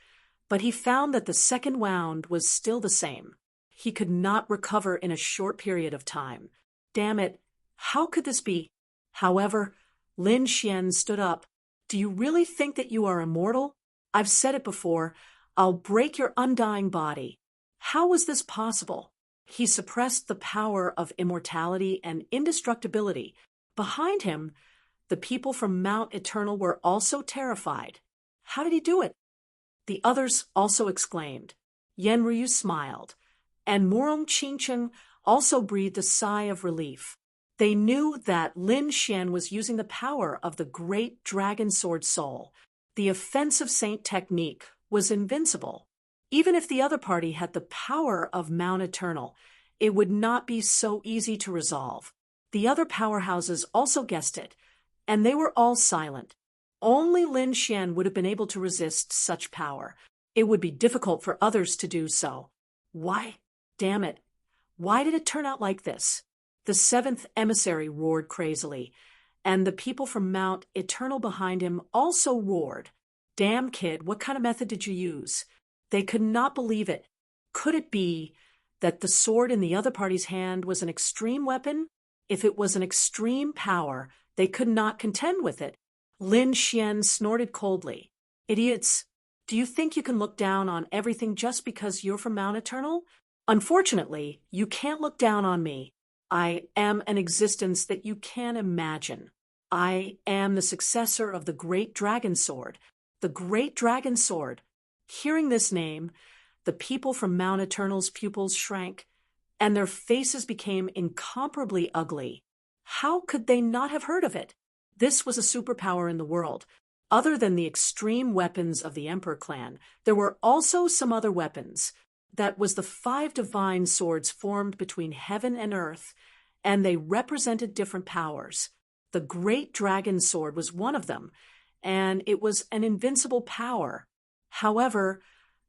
but he found that the second wound was still the same. He could not recover in a short period of time. Damn it, how could this be? However, Lin Xian stood up. "Do you really think that you are immortal? I've said it before, I'll break your undying body." How was this possible? He suppressed the power of immortality and indestructibility. Behind him, the people from Mount Eternal were also terrified. How did he do it? The others also exclaimed. Yen Ryu smiled. and Murong Qingcheng also breathed a sigh of relief. They knew that Lin Xian was using the power of the great dragon sword soul. The offensive saint technique was invincible. Even if the other party had the power of Mount Eternal, it would not be so easy to resolve. The other powerhouses also guessed it, and they were all silent. Only Lin Xian would have been able to resist such power. It would be difficult for others to do so. Why? Damn it. Why did it turn out like this? The seventh emissary roared crazily, and the people from Mount Eternal behind him also roared. Damn, kid, what kind of method did you use? They could not believe it. Could it be that the sword in the other party's hand was an extreme weapon? If it was an extreme power, they could not contend with it. Lin Xian snorted coldly. Idiots! Do you think you can look down on everything just because you're from Mount Eternal? Unfortunately, you can't look down on me. I am an existence that you can't imagine. I am the successor of the Great Dragon Sword. The Great Dragon Sword. Hearing this name, the people from Mount Eternal's pupils shrank, and their faces became incomparably ugly. How could they not have heard of it? This was a superpower in the world. Other than the extreme weapons of the Emperor clan, there were also some other weapons. That was the 5 divine swords formed between heaven and earth, and they represented different powers. The Great Dragon Sword was one of them, and it was an invincible power. However,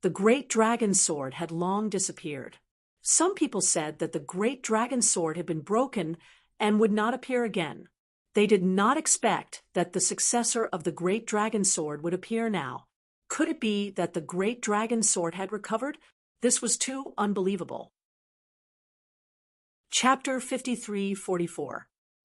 the Great Dragon Sword had long disappeared. Some people said that the Great Dragon Sword had been broken and would not appear again. They did not expect that the successor of the Great Dragon Sword would appear now. Could it be that the Great Dragon Sword had recovered? This was too unbelievable. Chapter 53-44.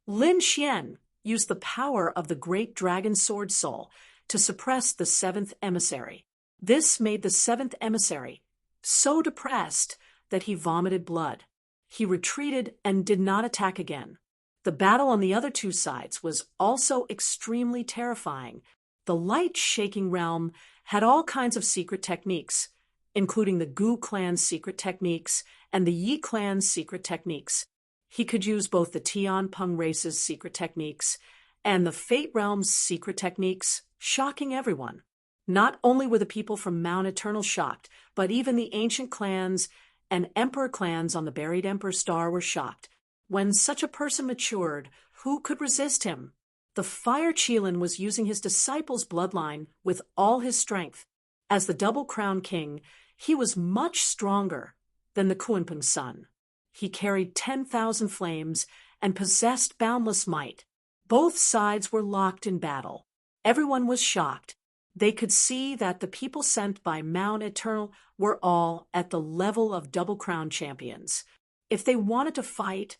Lin Xian used the power of the Great Dragon Sword Soul to suppress the seventh emissary. This made the seventh emissary so depressed that he vomited blood. He retreated and did not attack again. The battle on the other two sides was also extremely terrifying. The light-shaking realm had all kinds of secret techniques, including the Gu clan's secret techniques and the Yi clan's secret techniques. He could use both the Tian Peng race's secret techniques and the Fate realm's secret techniques, shocking everyone. Not only were the people from Mount Eternal shocked, but even the ancient clans and emperor clans on the buried Emperor Star were shocked. When such a person matured, who could resist him? The Fire Qilin was using his disciple's bloodline with all his strength. As the Double Crown King, he was much stronger than the Kunpeng son. He carried 10,000 flames and possessed boundless might. Both sides were locked in battle. Everyone was shocked. They could see that the people sent by Mount Eternal were all at the level of Double Crown champions. If they wanted to fight,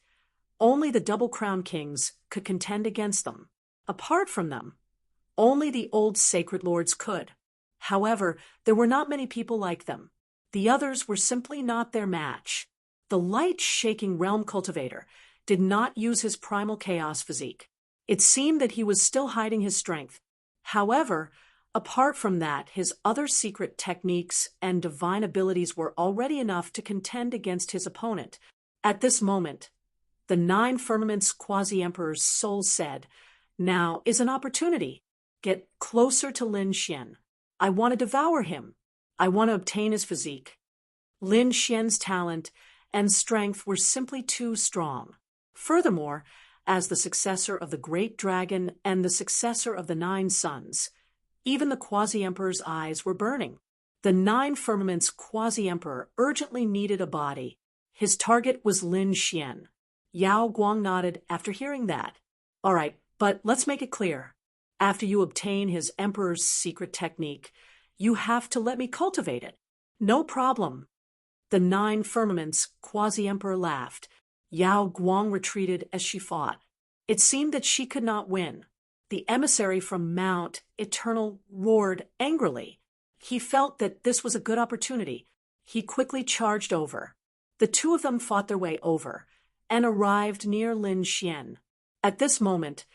only the Double Crown Kings could contend against them. Apart from them, only the old Sacred Lords could. However, there were not many people like them. The others were simply not their match. The light-shaking realm cultivator did not use his primal chaos physique. It seemed that he was still hiding his strength. However, apart from that, his other secret techniques and divine abilities were already enough to contend against his opponent. At this moment, the 9 Firmaments Quasi-Emperor's soul said, "Now is an opportunity. Get closer to Lin Xian. I want to devour him. I want to obtain his physique." Lin Xian's talent and strength were simply too strong. Furthermore, as the successor of the Great Dragon and the successor of the 9 Sons, even the Quasi-Emperor's eyes were burning. The 9 Firmaments Quasi-Emperor urgently needed a body. His target was Lin Xian. Yao Guang nodded after hearing that. "All right, but let's make it clear. After you obtain his Emperor's secret technique, you have to let me cultivate it." "No problem." The 9 Firmaments Quasi-Emperor laughed. Yao Guang retreated as she fought. It seemed that she could not win. The emissary from Mount Eternal roared angrily. He felt that this was a good opportunity. He quickly charged over. The two of them fought their way over and arrived near Lin Xian. At this moment,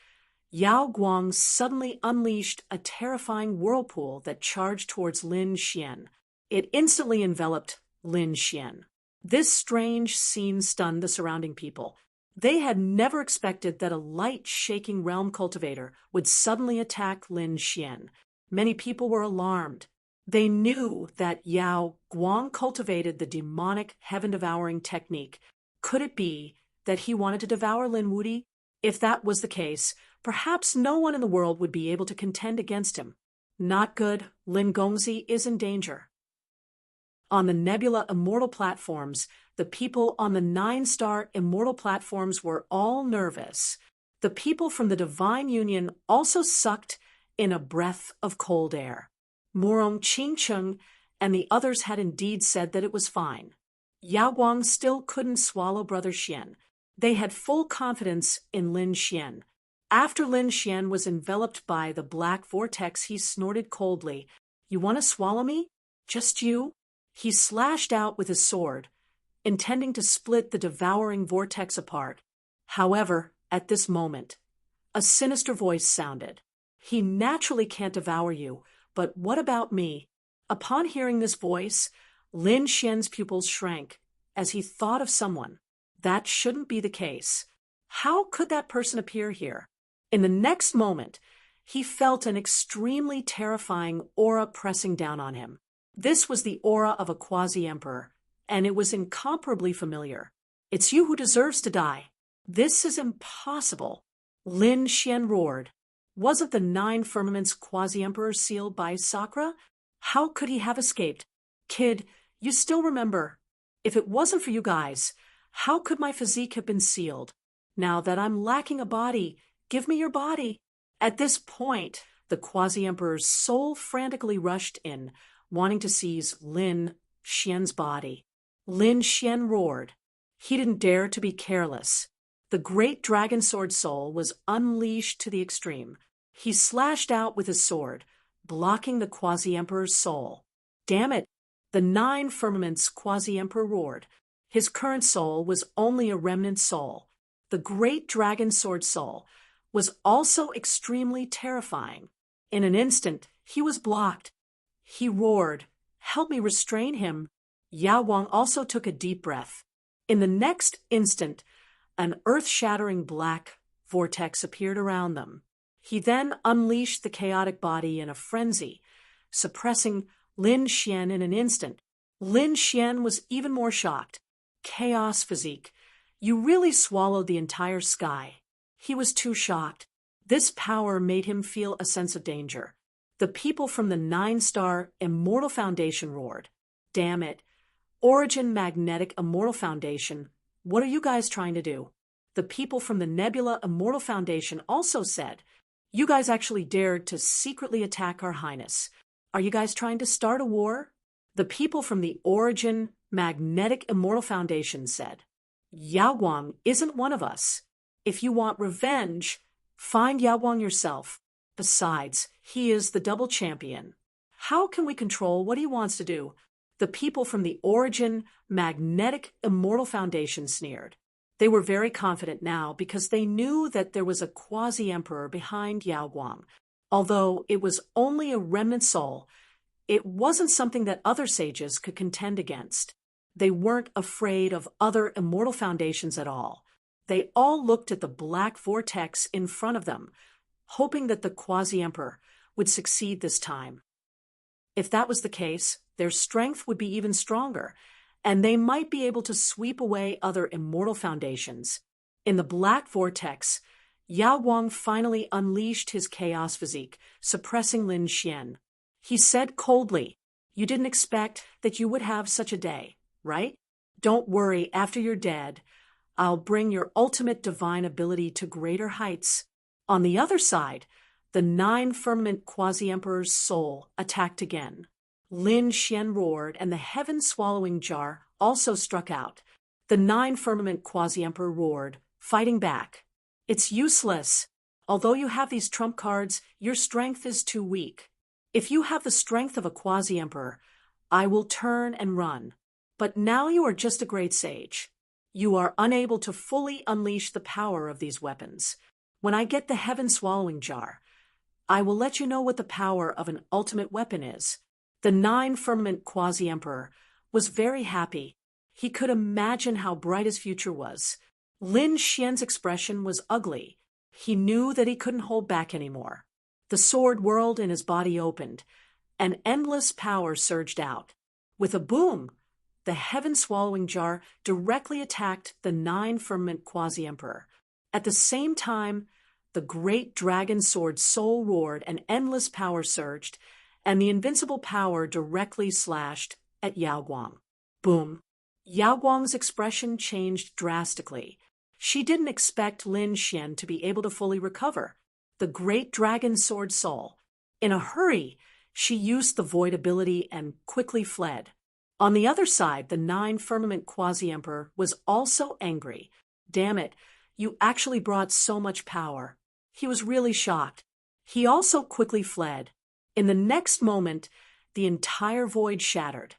Yao Guang suddenly unleashed a terrifying whirlpool that charged towards Lin Xian. It instantly enveloped Lin Xian. This strange scene stunned the surrounding people. They had never expected that a light-shaking realm cultivator would suddenly attack Lin Xian. Many people were alarmed. They knew that Yao Guang cultivated the demonic heaven-devouring technique. Could it be that he wanted to devour Lin Wudi? If that was the case, perhaps no one in the world would be able to contend against him. Not good. Lin Gongzi is in danger. On the Nebula Immortal platforms, the people on the 9-star Immortal platforms were all nervous. The people from the Divine Union also sucked in a breath of cold air. Murong Qingcheng and the others had indeed said that it was fine. Yao Guang still couldn't swallow Brother Xian. They had full confidence in Lin Xian. After Lin Xian was enveloped by the black vortex, he snorted coldly. "You want to swallow me? Just you?" He slashed out with his sword, intending to split the devouring vortex apart. However, at this moment, a sinister voice sounded. "He naturally can't devour you, but what about me?" Upon hearing this voice, Lin Xian's pupils shrank as he thought of someone. That shouldn't be the case. How could that person appear here? In the next moment, he felt an extremely terrifying aura pressing down on him. This was the aura of a quasi-emperor, and it was incomparably familiar. "It's you who deserves to die." "This is impossible," Lin Xian roared. Wasn't the 9 firmaments quasi-emperor sealed by Sakra? How could he have escaped? "Kid, you still remember. If it wasn't for you guys, how could my physique have been sealed? Now that I'm lacking a body, give me your body." At this point, the quasi-emperor's soul frantically rushed in, wanting to seize Lin Xian's body. Lin Xian roared. He didn't dare to be careless. The great dragon sword soul was unleashed to the extreme. He slashed out with his sword, blocking the quasi-emperor's soul. "Damn it!" The 9 firmaments quasi-emperor roared. His current soul was only a remnant soul. The great dragon sword soul was also extremely terrifying. In an instant, he was blocked. He roared, "Help me restrain him." Yao Guang also took a deep breath. In the next instant, an earth-shattering black vortex appeared around them. He then unleashed the chaotic body in a frenzy, suppressing Lin Xian in an instant. Lin Xian was even more shocked. "Chaos physique. You really swallowed the entire sky." He was too shocked. This power made him feel a sense of danger. The people from the 9-star Immortal Foundation roared. "Damn it. Origin Magnetic Immortal Foundation, what are you guys trying to do?" The people from the Nebula Immortal Foundation also said, "You guys actually dared to secretly attack Our Highness. Are you guys trying to start a war?" The people from the Origin Magnetic Immortal Foundation said, "Yao Guang isn't one of us. If you want revenge, find Yao Guang yourself. Besides, he is the double champion. How can we control what he wants to do?" The people from the Origin Magnetic Immortal Foundation sneered. They were very confident now because they knew that there was a quasi-emperor behind Yao Guang. Although it was only a remnant soul, it wasn't something that other sages could contend against. They weren't afraid of other immortal foundations at all. They all looked at the black vortex in front of them, hoping that the quasi-emperor would succeed this time. If that was the case, their strength would be even stronger, and they might be able to sweep away other immortal foundations. In the black vortex, Yao Guang finally unleashed his chaos physique, suppressing Lin Xian. He said coldly, "You didn't expect that you would have such a day, right? Don't worry, after you're dead, I'll bring your ultimate divine ability to greater heights." On the other side, the 9 firmament quasi-emperor's soul attacked again. Lin Xian roared, and the heaven-swallowing jar also struck out. The 9 firmament quasi-emperor roared, fighting back. "It's useless. Although you have these trump cards, your strength is too weak. If you have the strength of a quasi-emperor, I will turn and run. But now you are just a great sage. You are unable to fully unleash the power of these weapons. When I get the heaven-swallowing jar, I will let you know what the power of an ultimate weapon is." The 9 firmament quasi-emperor was very happy. He could imagine how bright his future was. Lin Xian's expression was ugly. He knew that he couldn't hold back anymore. The sword whirled and his body opened. An endless power surged out. With a boom, the heaven-swallowing jar directly attacked the 9-firmament quasi-emperor. At the same time, the great dragon sword soul roared and endless power surged, and the invincible power directly slashed at Yao Guang. Boom. Yao Guang's expression changed drastically. She didn't expect Lin Xian to be able to fully recover the great dragon sword soul. In a hurry, she used the void ability and quickly fled. On the other side, the 9-firmament quasi-emperor was also angry. Damn it, you actually brought so much power. He was really shocked. He also quickly fled. In the next moment, the entire void shattered,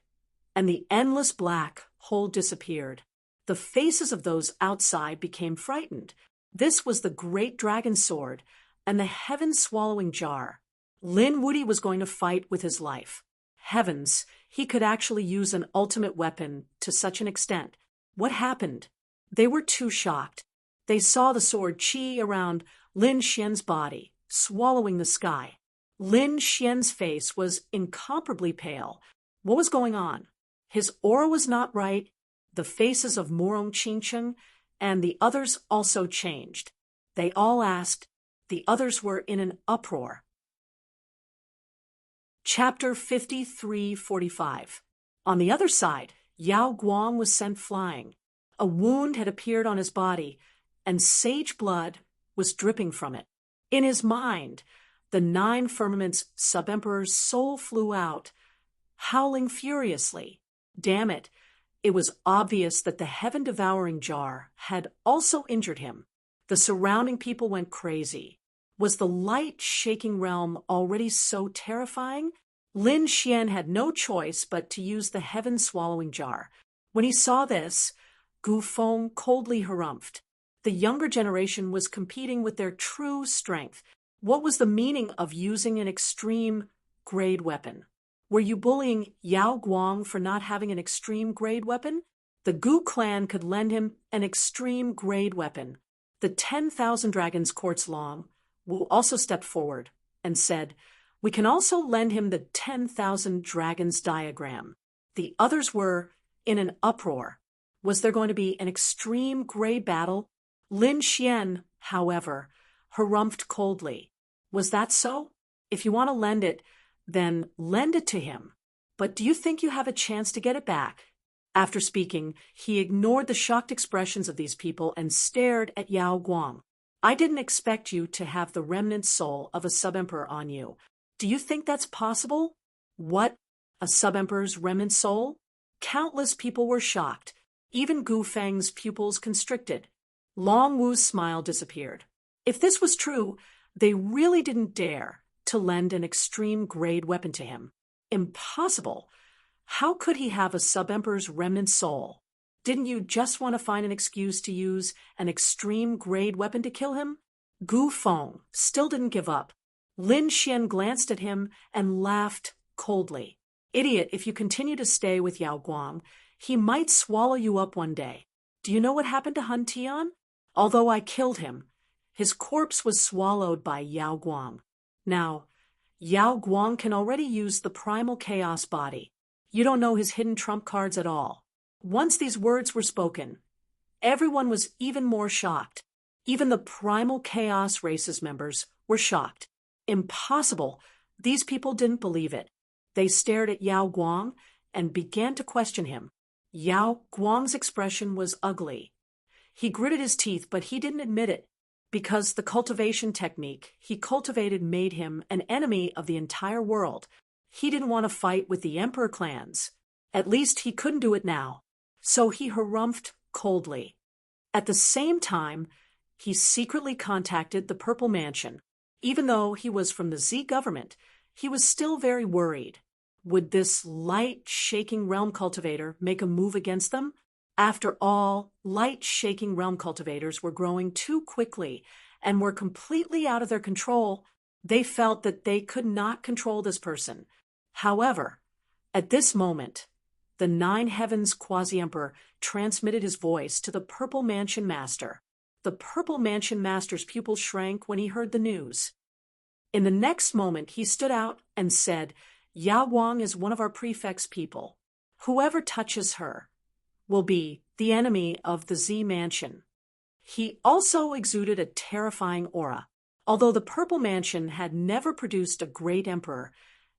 and the endless black hole disappeared. The faces of those outside became frightened. This was the great dragon sword and the heaven-swallowing jar. Lin Wuyi was going to fight with his life. Heavens, he could actually use an ultimate weapon to such an extent. What happened? They were too shocked. They saw the sword chi around Lin Xian's body, swallowing the sky. Lin Xian's face was incomparably pale. What was going on? His aura was not right. The faces of Morong Qingcheng and the others also changed. They all asked. The others were in an uproar. Chapter 53:45. On the other side, Yao Guang was sent flying. A wound had appeared on his body, and sage blood was dripping from it. In his mind, the 9-firmament's sub-emperor's soul flew out, howling furiously. Damn it! It was obvious that the heaven-devouring jar had also injured him. The surrounding people went crazy. Was the light-shaking realm already so terrifying? Lin Xian had no choice but to use the heaven-swallowing jar. When he saw this, Gu Feng coldly harumphed. The younger generation was competing with their true strength. What was the meaning of using an extreme-grade weapon? Were you bullying Yao Guang for not having an extreme-grade weapon? The Gu clan could lend him an extreme-grade weapon. The 10,000 dragons quartz long Wu also stepped forward and said, "We can also lend him the 10,000 dragons diagram." The others were in an uproar. Was there going to be an extreme-grade battle? Lin Xian, however, harumphed coldly. Was that so? If you want to lend it, then lend it to him. But do you think you have a chance to get it back? After speaking, he ignored the shocked expressions of these people and stared at Yao Guang. I didn't expect you to have the remnant soul of a sub-emperor on you. Do you think that's possible? What? A sub-emperor's remnant soul? Countless people were shocked. Even Gu Feng's pupils constricted. Long Wu's smile disappeared. If this was true, they really didn't dare to lend an extreme-grade weapon to him. Impossible. How could he have a sub-emperor's remnant soul? Didn't you just want to find an excuse to use an extreme-grade weapon to kill him? Gu Feng still didn't give up. Lin Xian glanced at him and laughed coldly. Idiot, if you continue to stay with Yao Guang, he might swallow you up one day. Do you know what happened to Han Tian? Although I killed him, his corpse was swallowed by Yao Guang. Now, Yao Guang can already use the primal chaos body. You don't know his hidden trump cards at all. Once these words were spoken, everyone was even more shocked. Even the primal chaos race's members were shocked. Impossible. These people didn't believe it. They stared at Yao Guang and began to question him. Yao Guang's expression was ugly. He gritted his teeth, but he didn't admit it, because the cultivation technique he cultivated made him an enemy of the entire world. He didn't want to fight with the emperor clans. At least he couldn't do it now. So he harumphed coldly. At the same time, he secretly contacted the Purple Mansion. Even though he was from the Z government, he was still very worried. Would this light-shaking realm cultivator make a move against them? After all, light-shaking realm cultivators were growing too quickly and were completely out of their control. They felt that they could not control this person. However, at this moment, the Nine Heavens Quasi-Emperor transmitted his voice to the Purple Mansion Master. The Purple Mansion Master's pupils shrank when he heard the news. In the next moment, he stood out and said, "Yao Guang is one of our prefect's people. Whoever touches her will be the enemy of the Z Mansion." He also exuded a terrifying aura. Although the Purple Mansion had never produced a great emperor,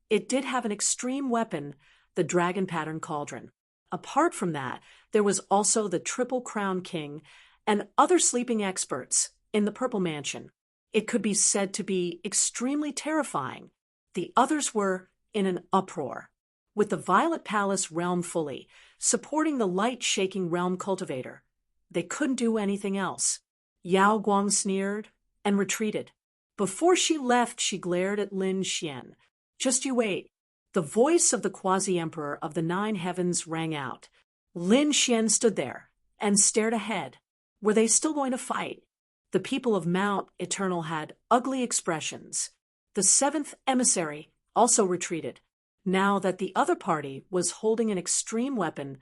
it did have an extreme weapon, the dragon pattern cauldron. Apart from that, there was also the Triple Crown King and other sleeping experts in the Purple Mansion. It could be said to be extremely terrifying. The others were in an uproar. With the Violet Palace realm fully, supporting the light-shaking realm cultivator, they couldn't do anything else. Yao Guang sneered and retreated. Before she left, she glared at Lin Xian. "Just you wait." The voice of the quasi-emperor of the Nine Heavens rang out. Lin Xian stood there and stared ahead. Were they still going to fight? The people of Mount Eternal had ugly expressions. The seventh emissary also retreated. Now that the other party was holding an extreme weapon,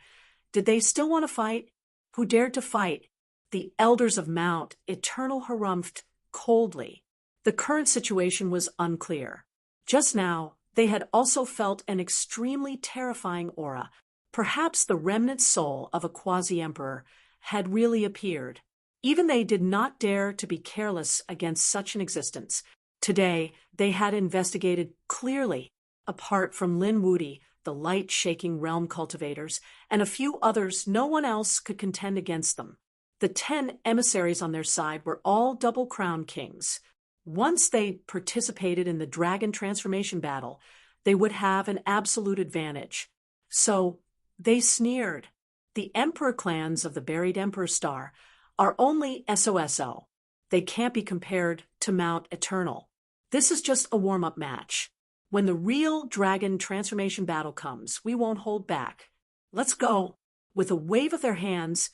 did they still want to fight? Who dared to fight? The elders of Mount Eternal harumphed coldly. The current situation was unclear. Just now, they had also felt an extremely terrifying aura. Perhaps the remnant soul of a quasi-emperor had really appeared. Even they did not dare to be careless against such an existence. Today, they had investigated clearly. Apart from Lin Wudi, the light-shaking realm cultivators, and a few others, no one else could contend against them. The 10 emissaries on their side were all Double Crown Kings. Once they participated in the dragon transformation battle, they would have an absolute advantage. So, they sneered. The Emperor clans of the Buried Emperor Star are only SOSO. They can't be compared to Mount Eternal. This is just a warm-up match. When the real dragon transformation battle comes, we won't hold back. Let's go. With a wave of their hands,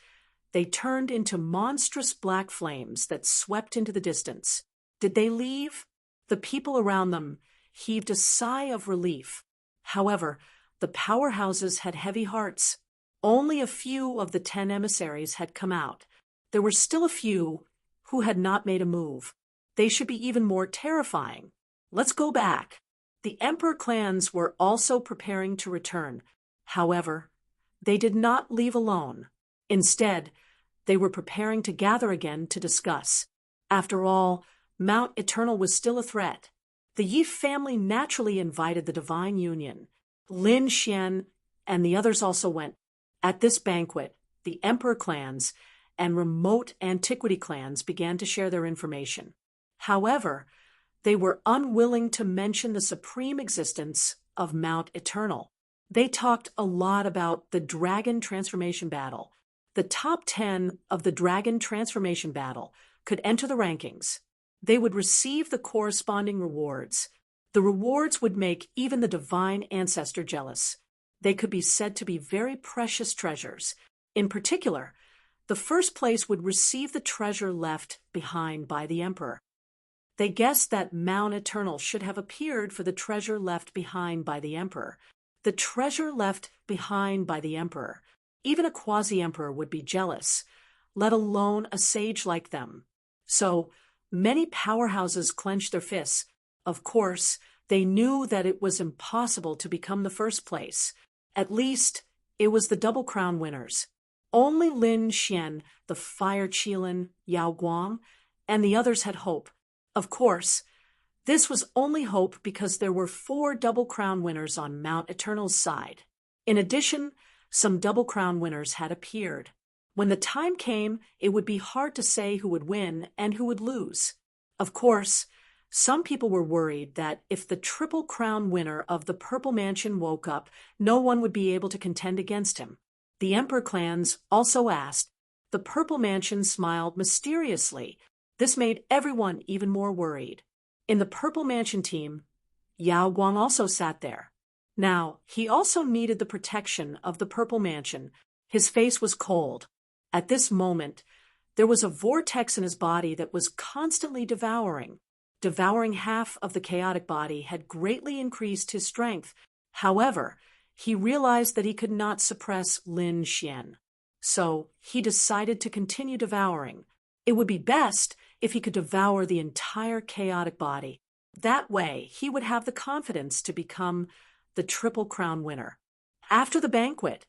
they turned into monstrous black flames that swept into the distance. Did they leave? The people around them heaved a sigh of relief. However, the powerhouses had heavy hearts. Only a few of the 10 emissaries had come out. There were still a few who had not made a move. They should be even more terrifying. Let's go back. The Emperor clans were also preparing to return. However, they did not leave alone. Instead, they were preparing to gather again to discuss. After all, Mount Eternal was still a threat. The Yi family naturally invited the Divine Union. Lin Xian and the others also went. At this banquet, the Emperor clans and remote antiquity clans began to share their information. However, they were unwilling to mention the supreme existence of Mount Eternal. They talked a lot about the Dragon Transformation Battle. The top 10 of the Dragon Transformation Battle could enter the rankings. They would receive the corresponding rewards. The rewards would make even the divine ancestor jealous. They could be said to be very precious treasures. In particular, the first place would receive the treasure left behind by the emperor. They guessed that Mount Eternal should have appeared for the treasure left behind by the emperor. The treasure left behind by the emperor. Even a quasi-emperor would be jealous, let alone a sage like them. So, many powerhouses clenched their fists. Of course, they knew that it was impossible to become the first place. At least, it was the Double Crown winners. Only Lin Xian, the Fire Qilin, Yao Guang, and the others had hope. Of course, this was only hope because there were 4 Double Crown winners on Mount Eternal's side. In addition, some Double Crown winners had appeared. When the time came, it would be hard to say who would win and who would lose. Of course, some people were worried that if the Triple Crown winner of the Purple Mansion woke up, no one would be able to contend against him. The Emperor clans also asked. The Purple Mansion smiled mysteriously. This made everyone even more worried. In the Purple Mansion team, Yao Guang also sat there. Now, he also needed the protection of the Purple Mansion. His face was cold. At this moment, there was a vortex in his body that was constantly devouring. Devouring half of the chaotic body had greatly increased his strength. However, He realized that he could not suppress Lin Xian. So he decided to continue devouring. It would be best if he could devour the entire chaotic body. That way, he would have the confidence to become the Triple Crown winner. After the banquet,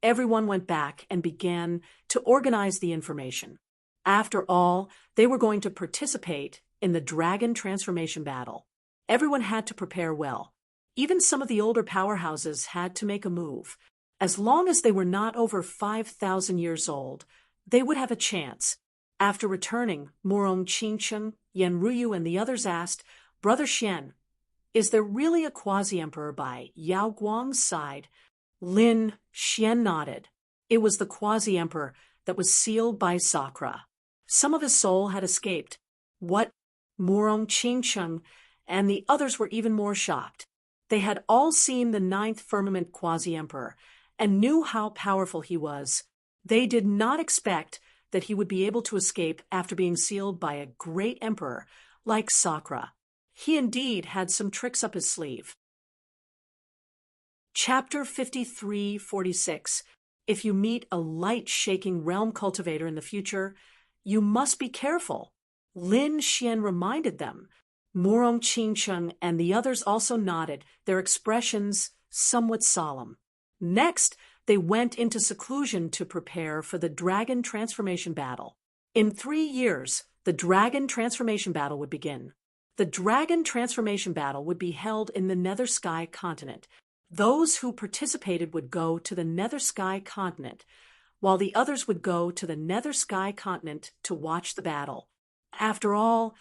everyone went back and began to organize the information. After all, they were going to participate in the dragon transformation battle. Everyone had to prepare well. Even some of the older powerhouses had to make a move. As long as they were not over 5,000 years old, they would have a chance. After returning, Murong Qingcheng, Yan Ruyu, and the others asked, "Brother Xian, is there really a quasi-emperor by Yao Guang's side?" Lin Xian nodded. It was the quasi-emperor that was sealed by Sakra. Some of his soul had escaped. What? Murong Qingcheng and the others were even more shocked. They had all seen the 9th firmament quasi-emperor and knew how powerful he was. They did not expect that he would be able to escape after being sealed by a great emperor like Sakra. He indeed had some tricks up his sleeve. Chapter 53-46. If you meet a light-shaking realm cultivator in the future, you must be careful. Lin Xian reminded them. Murong Qingcheng and the others also nodded, their expressions somewhat solemn. Next, they went into seclusion to prepare for the dragon transformation battle. In 3 years, the dragon transformation battle would begin. The dragon transformation battle would be held in the Nether Sky continent. Those who participated would go to the Nether Sky continent, while the others would go to the Nether Sky continent to watch the battle. After all,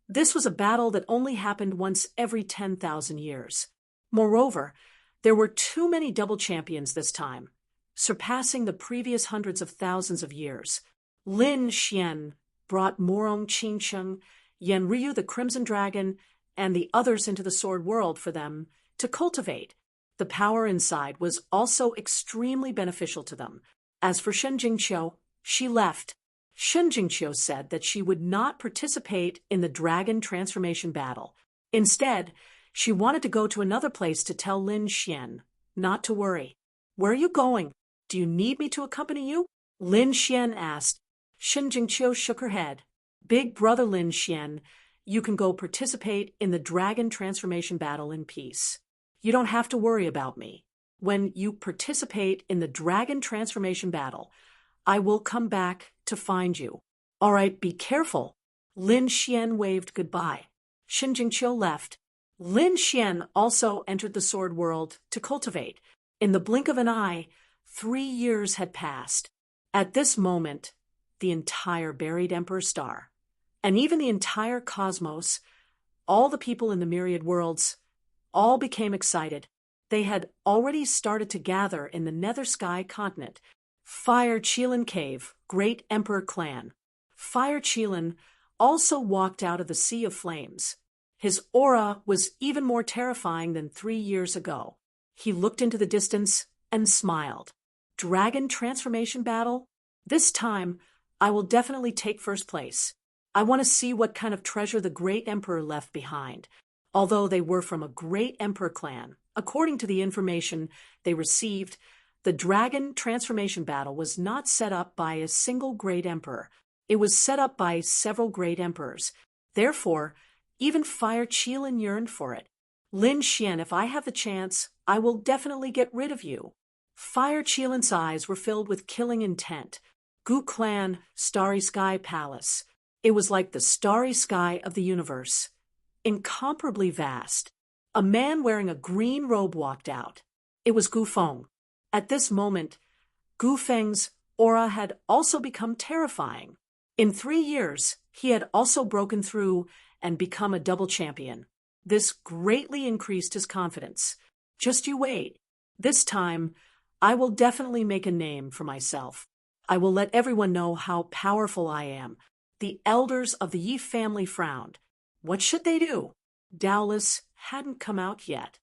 this was a battle that only happened once every 10,000 years. Moreover, there were too many double champions this time, surpassing the previous hundreds of thousands of years. Lin Xian brought Murong Qingcheng, Yan Ryu the Crimson Dragon, and the others into the Sword World for them to cultivate. The power inside was also extremely beneficial to them. As for Shen Jingqiu, she left. Shen Jingqiu said that she would not participate in the dragon transformation battle. Instead, she wanted to go to another place to tell Lin Xian not to worry. "Where are you going? Do you need me to accompany you?" Lin Xian asked. Shen Jingqiu shook her head. "Big brother Lin Xian, you can go participate in the dragon transformation battle in peace. You don't have to worry about me. When you participate in the dragon transformation battle, I will come back to find you. All right, be careful." Lin Xian waved goodbye. Shen Jingqiu left. Lin Xian also entered the Sword World to cultivate. In the blink of an eye, 3 years had passed. At this moment, the entire buried Emperor Star, and even the entire cosmos, all the people in the myriad worlds, all became excited. They had already started to gather in the Nether Sky continent. Fire Qilin Cave, Great Emperor Clan. Fire Qilin also walked out of the Sea of Flames. His aura was even more terrifying than 3 years ago. He looked into the distance and smiled. Dragon transformation battle? This time, I will definitely take first place. I want to see what kind of treasure the Great Emperor left behind. Although they were from a Great Emperor clan, according to the information they received, the dragon transformation battle was not set up by a single great emperor. It was set up by several great emperors. Therefore, even Fire Qilin yearned for it. "Lin Xian, if I have the chance, I will definitely get rid of you." Fire Qilin's eyes were filled with killing intent. Gu Clan, Starry Sky Palace. It was like the starry sky of the universe. Incomparably vast. A man wearing a green robe walked out. It was Gu Feng. At this moment, Gu Feng's aura had also become terrifying. In 3 years, he had also broken through and become a double champion. This greatly increased his confidence. Just you wait. This time, I will definitely make a name for myself. I will let everyone know how powerful I am. The elders of the Yi family frowned. What should they do? Doubtless hadn't come out yet.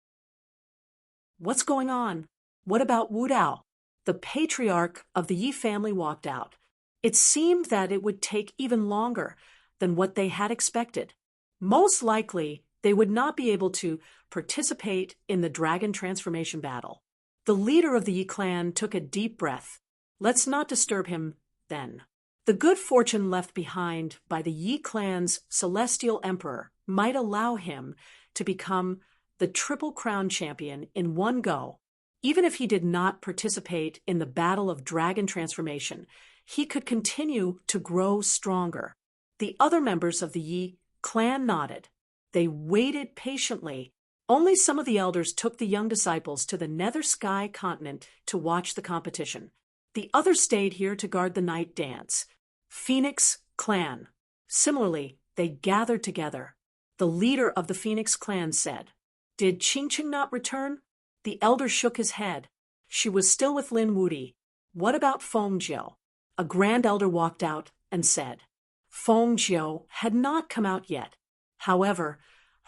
What's going on? What about Wu Dao? The patriarch of the Yi family walked out. It seemed that it would take even longer than what they had expected. Most likely, they would not be able to participate in the dragon transformation battle. The leader of the Yi clan took a deep breath. Let's not disturb him, then. The good fortune left behind by the Yi clan's celestial emperor might allow him to become the Triple Crown champion in one go. Even if he did not participate in the Battle of Dragon Transformation, he could continue to grow stronger. The other members of the Yi clan nodded. They waited patiently. Only some of the elders took the young disciples to the Nether Sky continent to watch the competition. The others stayed here to guard the night dance. Phoenix Clan. Similarly, they gathered together. The leader of the Phoenix Clan said, "Did Qingqing not return?" The elder shook his head. She was still with Lin Wudi. What about Fengjiu? A grand elder walked out and said, Fengjiu had not come out yet. However,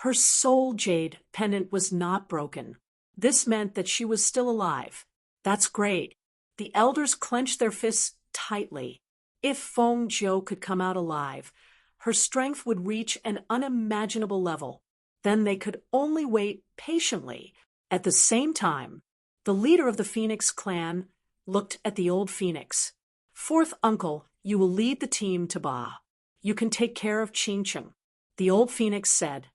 her soul jade pendant was not broken. This meant that she was still alive. That's great. The elders clenched their fists tightly. If Fengjiu could come out alive, her strength would reach an unimaginable level. Then they could only wait patiently. At the same time, the leader of the Phoenix clan looked at the old Phoenix. Fourth uncle, you will lead the team to Ba. You can take care of Qingqing. The old Phoenix said,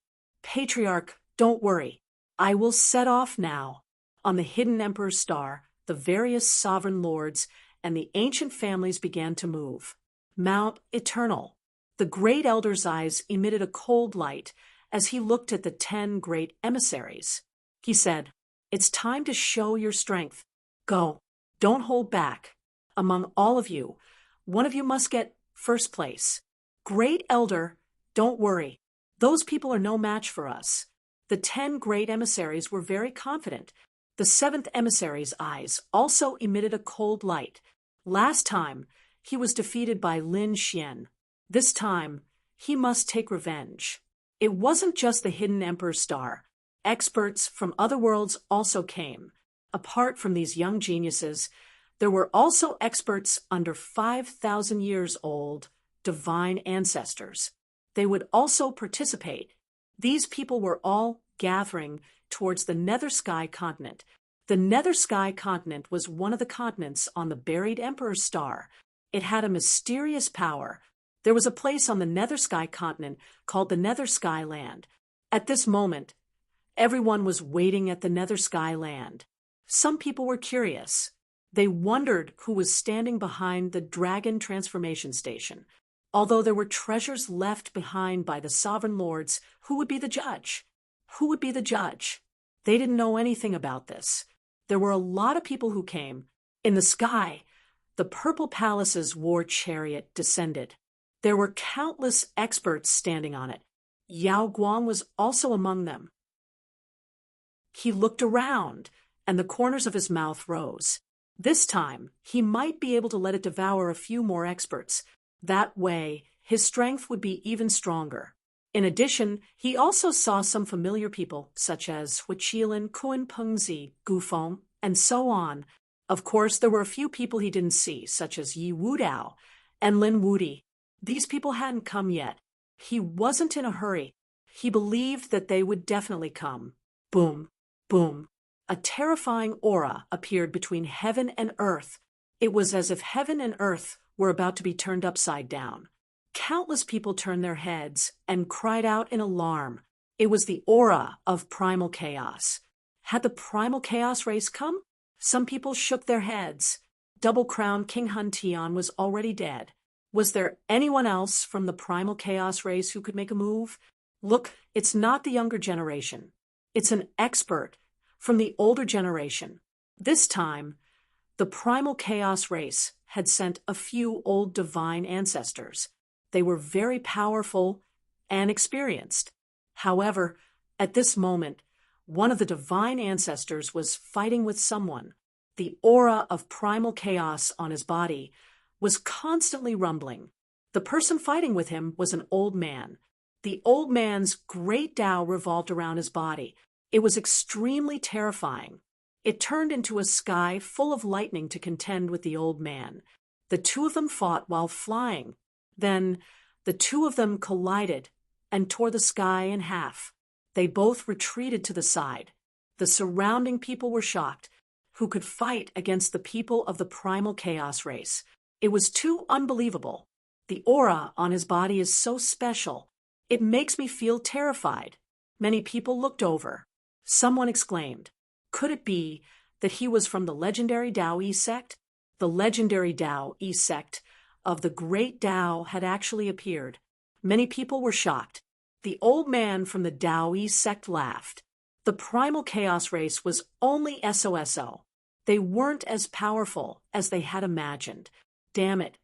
Patriarch, don't worry. I will set off now. On the hidden Emperor's star, the various sovereign lords and the ancient families began to move. Mount Eternal. The great elder's eyes emitted a cold light as he looked at the 10 great emissaries. He said, It's time to show your strength. Go. Don't hold back. Among all of you, one of you must get first place. Great elder, don't worry. Those people are no match for us. The 10 great emissaries were very confident. The 7th emissary's eyes also emitted a cold light. Last time, he was defeated by Lin Xian. This time, he must take revenge. It wasn't just the hidden Emperor's star. Experts from other worlds also came. Apart from these young geniuses, there were also experts under 5,000 years old, divine ancestors. They would also participate. These people were all gathering towards the Nether Sky continent. The Nether Sky continent was one of the continents on the buried Emperor's star. It had a mysterious power. There was a place on the Nether Sky continent called the Nether Sky Land. At this moment, everyone was waiting at the Nether Sky Land. Some people were curious. They wondered who was standing behind the Dragon Transformation Station. Although there were treasures left behind by the sovereign lords, who would be the judge? Who would be the judge? They didn't know anything about this. There were a lot of people who came. In the sky, the Purple Palace's war chariot descended. There were countless experts standing on it. Yao Guang was also among them. He looked around, and the corners of his mouth rose. This time, he might be able to let it devour a few more experts. That way, his strength would be even stronger. In addition, he also saw some familiar people, such as Huiqilin, Kun Pengzi, Gufeng, and so on. Of course, there were a few people he didn't see, such as Yi Wudao and Lin Wudi. These people hadn't come yet. He wasn't in a hurry. He believed that they would definitely come. Boom, boom. A terrifying aura appeared between heaven and earth. It was as if heaven and earth were about to be turned upside down. Countless people turned their heads and cried out in alarm. It was the aura of primal chaos. Had the primal chaos race come? Some people shook their heads. Double-crowned King Hun Tian was already dead. Was there anyone else from the primal chaos race who could make a move? Look, it's not the younger generation. It's an expert from the older generation. This time, the primal chaos race had sent a few old divine ancestors. They were very powerful and experienced. However, at this moment, one of the divine ancestors was fighting with someone. The aura of primal chaos on his body was constantly rumbling. The person fighting with him was an old man. The old man's great Tao revolved around his body. It was extremely terrifying. It turned into a sky full of lightning to contend with the old man. The two of them fought while flying. Then the two of them collided and tore the sky in half. They both retreated to the side. The surrounding people were shocked. who could fight against the people of the primal chaos race. It was too unbelievable. The aura on his body is so special. It makes me feel terrified. Many people looked over. Someone exclaimed, could it be that he was from the legendary Dao sect? The legendary Dao sect of the great Dao had actually appeared. Many people were shocked. The old man from the Dao sect laughed. The primal chaos race was only SOSO. They weren't as powerful as they had imagined. Damn it.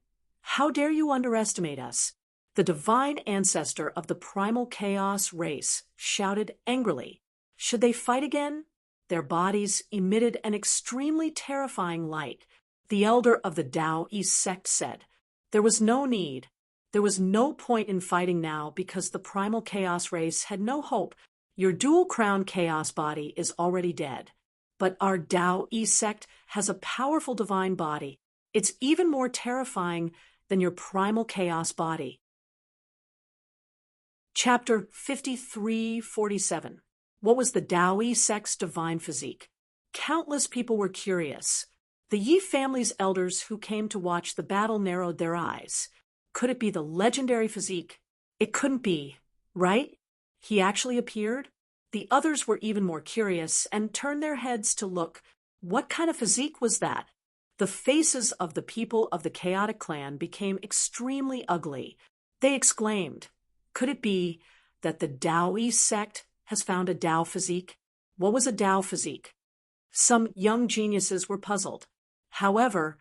How dare you underestimate us? The divine ancestor of the primal chaos race shouted angrily. Should they fight again? Their bodies emitted an extremely terrifying light. The elder of the Dao sect said, there was no need. There was no point in fighting now because the primal chaos race had no hope. Your dual-crowned chaos body is already dead. But our Dao sect has a powerful divine body. It's even more terrifying than your primal chaos body. Chapter 5347. What was the Dao sect's divine physique? Countless people were curious. The Yi family's elders who came to watch the battle narrowed their eyes. Could it be the legendary physique? It couldn't be, right? He actually appeared? The others were even more curious and turned their heads to look. What kind of physique was that? The faces of the people of the chaotic clan became extremely ugly. They exclaimed, could it be that the Dao sect has found a Dao physique? What was a Dao physique? Some young geniuses were puzzled. However,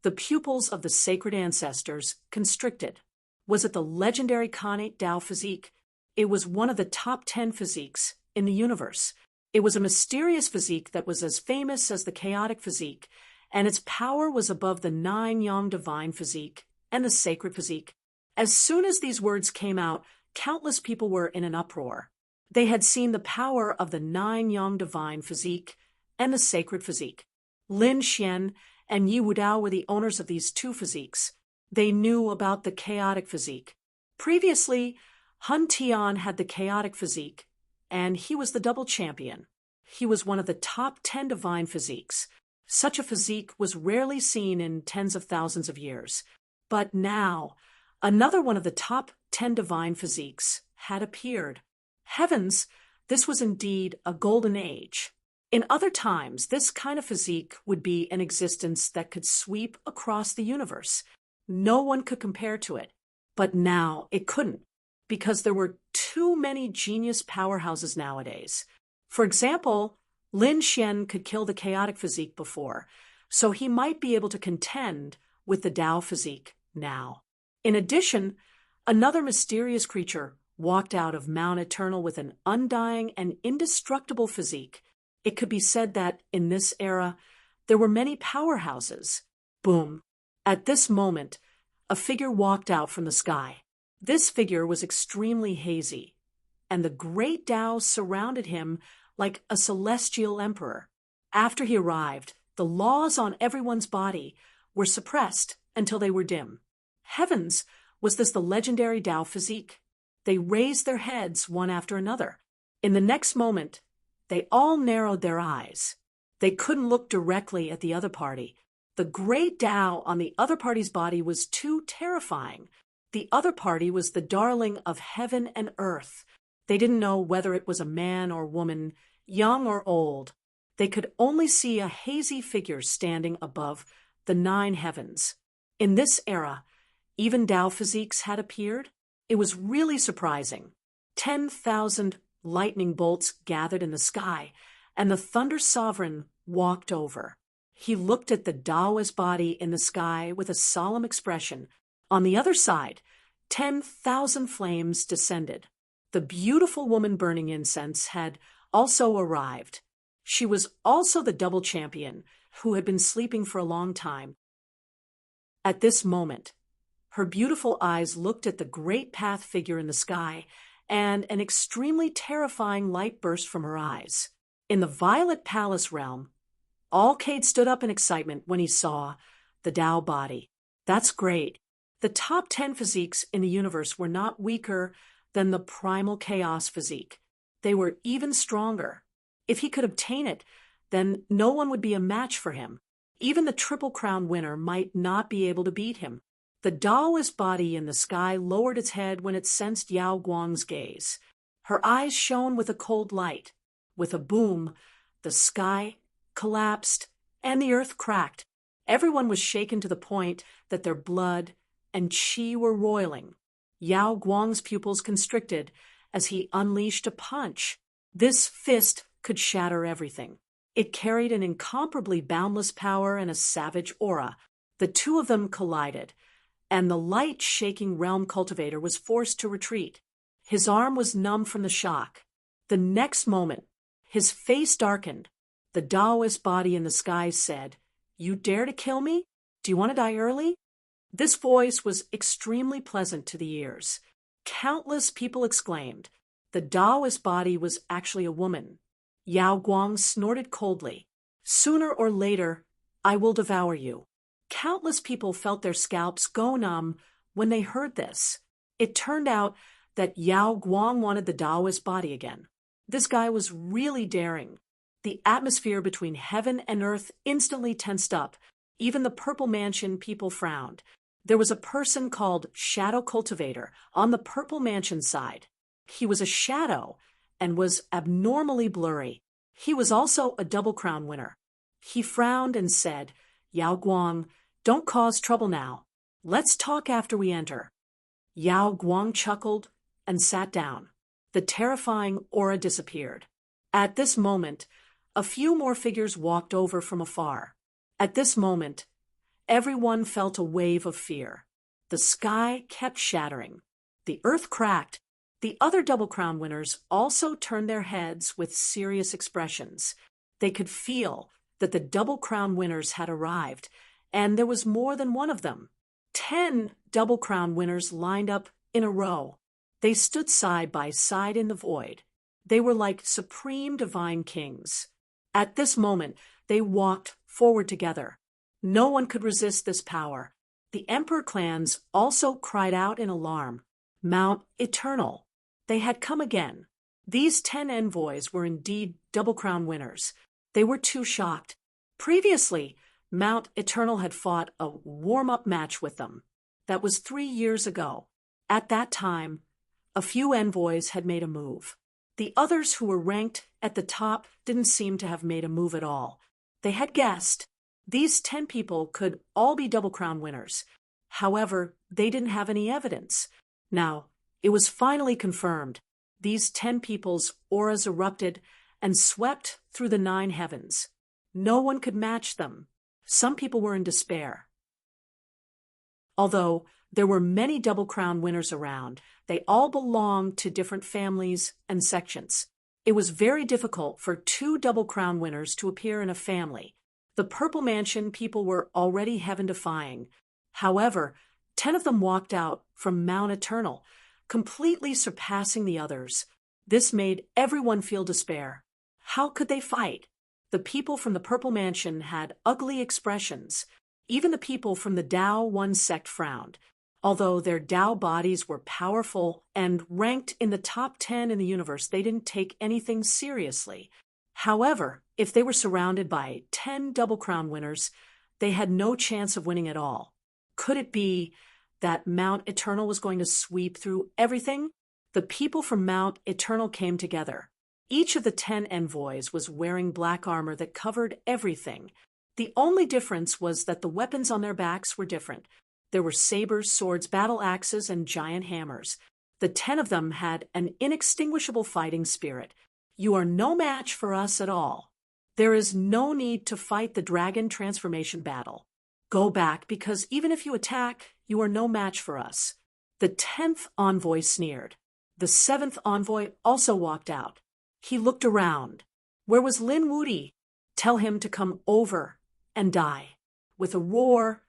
the pupils of the sacred ancestors constricted. Was it the legendary Khanate Dao physique? It was one of the top 10 physiques in the universe. It was a mysterious physique that was as famous as the chaotic physique, and its power was above the 9 Yang divine physique and the sacred physique. As soon as these words came out, countless people were in an uproar. They had seen the power of the 9 Yang divine physique and the sacred physique. Lin Xian and Yi Wudao were the owners of these two physiques. They knew about the chaotic physique. Previously, Hun Tian had the chaotic physique, and he was the double champion. He was one of the top 10 divine physiques. Such a physique was rarely seen in tens of thousands of years. But now, another one of the top 10 divine physiques had appeared. Heavens, this was indeed a golden age. In other times, this kind of physique would be an existence that could sweep across the universe. No one could compare to it. But now it couldn't, because there were too many genius powerhouses nowadays. For example, Lin Xian could kill the chaotic physique before, so he might be able to contend with the Dao physique now. In addition, another mysterious creature walked out of Mount Eternal with an undying and indestructible physique. It could be said that, in this era, there were many powerhouses. Boom. At this moment, a figure walked out from the sky. This figure was extremely hazy, and the great Dao surrounded him like a celestial emperor. After he arrived, the laws on everyone's body were suppressed until they were dim. Heavens, was this the legendary Dao physique? They raised their heads one after another. In the next moment, they all narrowed their eyes. They couldn't look directly at the other party. The great Dao on the other party's body was too terrifying. The other party was the darling of heaven and earth. They didn't know whether it was a man or woman, young or old. They could only see a hazy figure standing above the 9 heavens. In this era, even Dao physiques had appeared. It was really surprising. 10,000 lightning bolts gathered in the sky, and the Thunder Sovereign walked over. He looked at the Daoist body in the sky with a solemn expression. On the other side, 10,000 flames descended. The beautiful woman burning incense had also arrived. She was also the double champion who had been sleeping for a long time. At this moment, her beautiful eyes looked at the great path figure in the sky, and an extremely terrifying light burst from her eyes. In the Violet Palace realm, Alcade stood up in excitement when he saw the Dao body. That's great. The top 10 physiques in the universe were not weaker than the primal chaos physique. They were even stronger. If he could obtain it, then no one would be a match for him. Even the Triple Crown winner might not be able to beat him. The Taoist body in the sky lowered its head when it sensed Yao Guang's gaze. Her eyes shone with a cold light. With a boom, the sky collapsed and the earth cracked. Everyone was shaken to the point that their blood and qi were roiling. Yao Guang's pupils constricted as he unleashed a punch. This fist could shatter everything. It carried an incomparably boundless power and a savage aura. The two of them collided, and the light-shaking realm cultivator was forced to retreat. His arm was numb from the shock. The next moment, his face darkened. The Taoist body in the sky said, "You dare to kill me? Do you want to die early?" This voice was extremely pleasant to the ears. Countless people exclaimed. The Taoist body was actually a woman. Yao Guang snorted coldly. "Sooner or later, I will devour you." Countless people felt their scalps go numb when they heard this. It turned out that Yao Guang wanted the Taoist body again. This guy was really daring. The atmosphere between heaven and earth instantly tensed up. Even the Purple Mansion people frowned. There was a person called Shadow Cultivator on the Purple Mansion side. He was a shadow and was abnormally blurry. He was also a Double Crown winner. He frowned and said, "Yao Guang, don't cause trouble now. Let's talk after we enter." Yao Guang chuckled and sat down. The terrifying aura disappeared. At this moment, a few more figures walked over from afar. At this moment, everyone felt a wave of fear. The sky kept shattering. The earth cracked. The other Double Crown winners also turned their heads with serious expressions. They could feel that the Double Crown winners had arrived, and there was more than one of them. 10 Double Crown winners lined up in a row. They stood side by side in the void. They were like supreme divine kings. At this moment, they walked forward together. No one could resist this power. The Emperor clans also cried out in alarm. Mount Eternal. They had come again. These 10 envoys were indeed Double Crown winners. They were too shocked. Previously, Mount Eternal had fought a warm-up match with them. That was 3 years ago. At that time, a few envoys had made a move. The others who were ranked at the top didn't seem to have made a move at all. They had guessed. These 10 people could all be Double Crown winners. However, they didn't have any evidence. Now, it was finally confirmed. These 10 people's auras erupted and swept through the 9 heavens. No one could match them. Some people were in despair. Although there were many Double Crown winners around, they all belonged to different families and sections. It was very difficult for 2 Double Crown winners to appear in a family. The Purple Mansion people were already heaven-defying. However, 10 of them walked out from Mount Eternal, completely surpassing the others. This made everyone feel despair. How could they fight? The people from the Purple Mansion had ugly expressions. Even the people from the Tao One sect frowned. Although their Tao bodies were powerful and ranked in the top 10 in the universe, they didn't take anything seriously. However, if they were surrounded by 10 Double Crown winners, they had no chance of winning at all. Could it be that Mount Eternal was going to sweep through everything? The people from Mount Eternal came together. Each of the 10 envoys was wearing black armor that covered everything. The only difference was that the weapons on their backs were different. There were sabers, swords, battle axes, and giant hammers. The 10 of them had an inextinguishable fighting spirit. "You are no match for us at all. There is no need to fight the dragon transformation battle. Go back, because even if you attack, you are no match for us." The 10th envoy sneered. The 7th envoy also walked out. He looked around. Where was Lin Wudi? Tell him to come over and die. With a roar,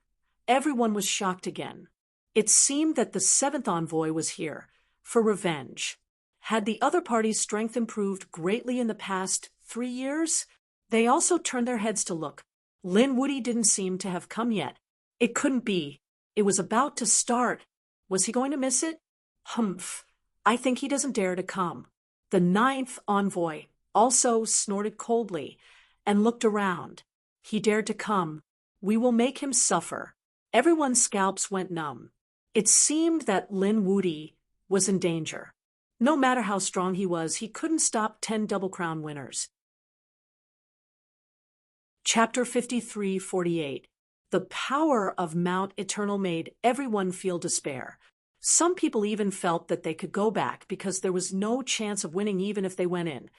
everyone was shocked again. It seemed that the 7th envoy was here for revenge. Had the other party's strength improved greatly in the past 3 years? They also turned their heads to look. Lin Wudi didn't seem to have come yet. It couldn't be. It was about to start. Was he going to miss it? Humph. I think he doesn't dare to come. The 9th envoy also snorted coldly, and looked around. He dared to come. We will make him suffer. Everyone's scalps went numb. It seemed that Lin Wudi was in danger. No matter how strong he was, he couldn't stop 10 Double Crown winners. Chapter 53:48. The power of Mount Eternal made everyone feel despair. Some people even felt that they could go back because there was no chance of winning even if they went in.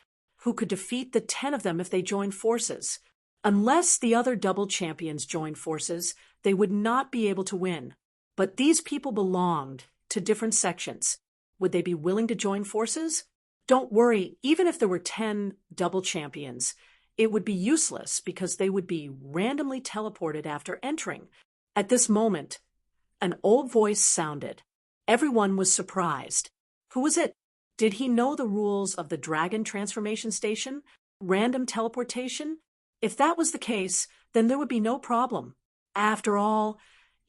Who could defeat the 10 of them if they joined forces? Unless the other double champions joined forces, they would not be able to win. But these people belonged to different sections. Would they be willing to join forces? Don't worry, even if there were 10 double champions, it would be useless because they would be randomly teleported after entering. At this moment, an old voice sounded. Everyone was surprised. Who was it? Did he know the rules of the Dragon Transformation Station? Random teleportation? If that was the case, then there would be no problem. After all,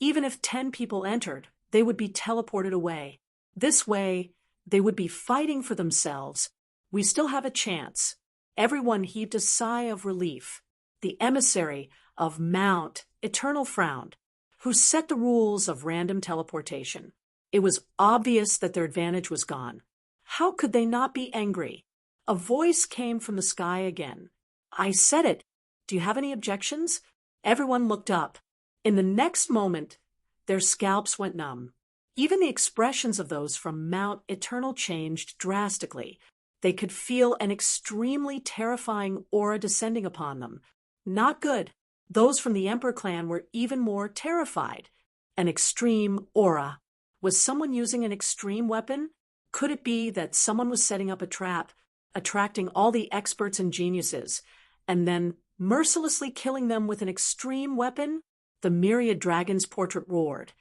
even if 10 people entered, they would be teleported away. This way, they would be fighting for themselves. We still have a chance. Everyone heaved a sigh of relief. The emissary of Mount Eternal frowned. Who set the rules of random teleportation? It was obvious that their advantage was gone. How could they not be angry? A voice came from the sky again. I said it. Do you have any objections? Everyone looked up. In the next moment, their scalps went numb. Even the expressions of those from Mount Eternal changed drastically. They could feel an extremely terrifying aura descending upon them. Not good. Those from the Emperor clan were even more terrified. An extreme aura. Was someone using an extreme weapon? Could it be that someone was setting up a trap, attracting all the experts and geniuses, and then mercilessly killing them with an extreme weapon? The myriad dragon's portrait roared,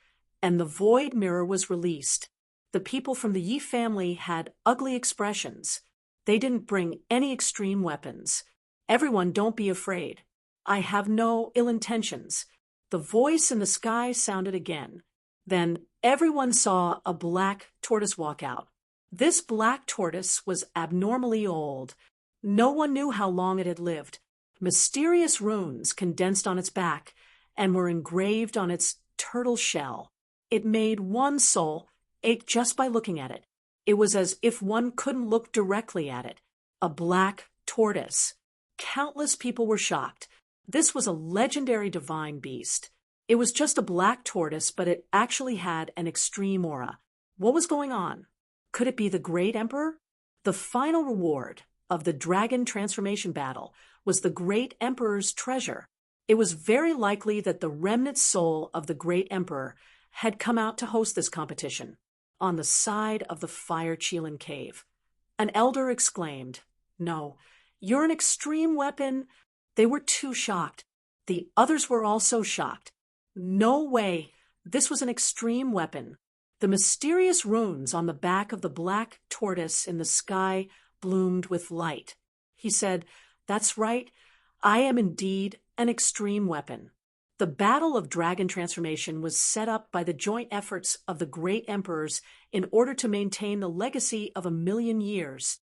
and the void mirror was released. The people from the Yi family had ugly expressions. They didn't bring any extreme weapons. Everyone, don't be afraid. I have no ill intentions. The voice in the sky sounded again. Then everyone saw a black tortoise walk out. This black tortoise was abnormally old. No one knew how long it had lived. Mysterious runes condensed on its back and were engraved on its turtle shell. It made one's soul ache just by looking at it. It was as if one couldn't look directly at it. A black tortoise. Countless people were shocked. This was a legendary divine beast. It was just a black tortoise, but it actually had an extreme aura. What was going on? Could it be the Great Emperor? The final reward of the Dragon Transformation Battle was the Great Emperor's treasure. It was very likely that the remnant soul of the Great Emperor had come out to host this competition on the side of the Fire Qilin cave. An elder exclaimed, "No, you're an extreme weapon." They were too shocked. The others were also shocked. No way. This was an extreme weapon. The mysterious runes on the back of the black tortoise in the sky bloomed with light. He said, "That's right. I am indeed an extreme weapon." The Battle of Dragon Transformation was set up by the joint efforts of the great emperors in order to maintain the legacy of 1,000,000 years.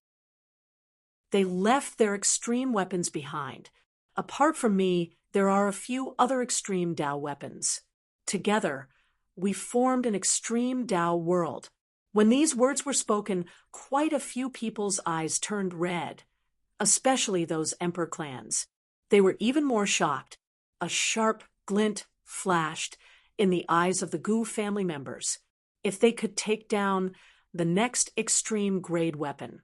They left their extreme weapons behind. Apart from me, there are a few other extreme Dao weapons. Together, we formed an extreme Dao world. When these words were spoken, quite a few people's eyes turned red, especially those Emperor clans. They were even more shocked. A sharp glint flashed in the eyes of the Gu family members. If they could take down the next extreme grade weapon,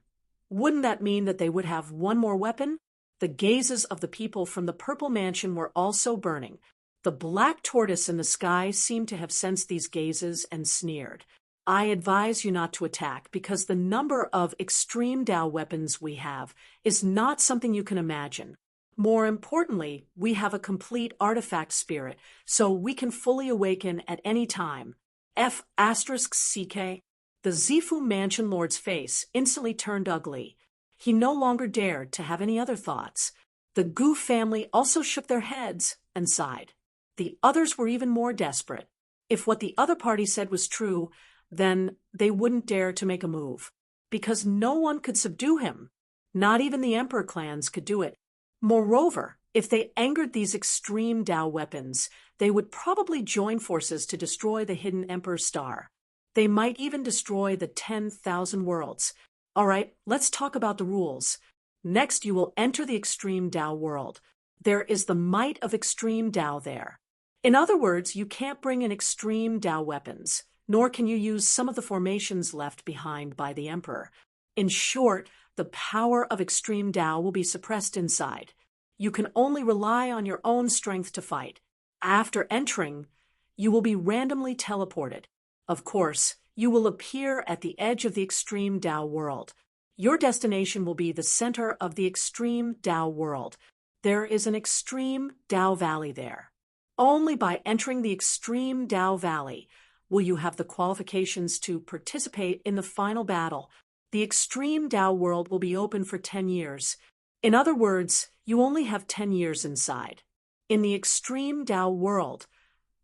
wouldn't that mean that they would have one more weapon? The gazes of the people from the Purple Mansion were also burning. The black tortoise in the sky seemed to have sensed these gazes and sneered. I advise you not to attack because the number of extreme Dao weapons we have is not something you can imagine. More importantly, we have a complete artifact spirit, so we can fully awaken at any time. F*CK. The Zifu Mansion Lord's face instantly turned ugly. He no longer dared to have any other thoughts. The Gu family also shook their heads and sighed. The others were even more desperate. If what the other party said was true, then they wouldn't dare to make a move, because no one could subdue him. Not even the Emperor clans could do it. Moreover, If they angered these extreme Tao weapons, they would probably join forces to destroy the hidden Emperor Star. They might even destroy the 10,000 worlds. All right, let's talk about the rules. Next, you will enter the extreme Tao world. There is the might of extreme Tao there. In other words, you can't bring in extreme Tao weapons, nor can you use some of the formations left behind by the Emperor. In short, the power of extreme Tao will be suppressed inside. You can only rely on your own strength to fight. After entering, you will be randomly teleported. Of course, you will appear at the edge of the extreme Tao world. Your destination will be the center of the extreme Tao world. There is an extreme Tao valley there. Only by entering the extreme Tao valley will you have the qualifications to participate in the final battle. The extreme Tao world will be open for 10 years. In other words, you only have 10 years inside. In the extreme Tao world,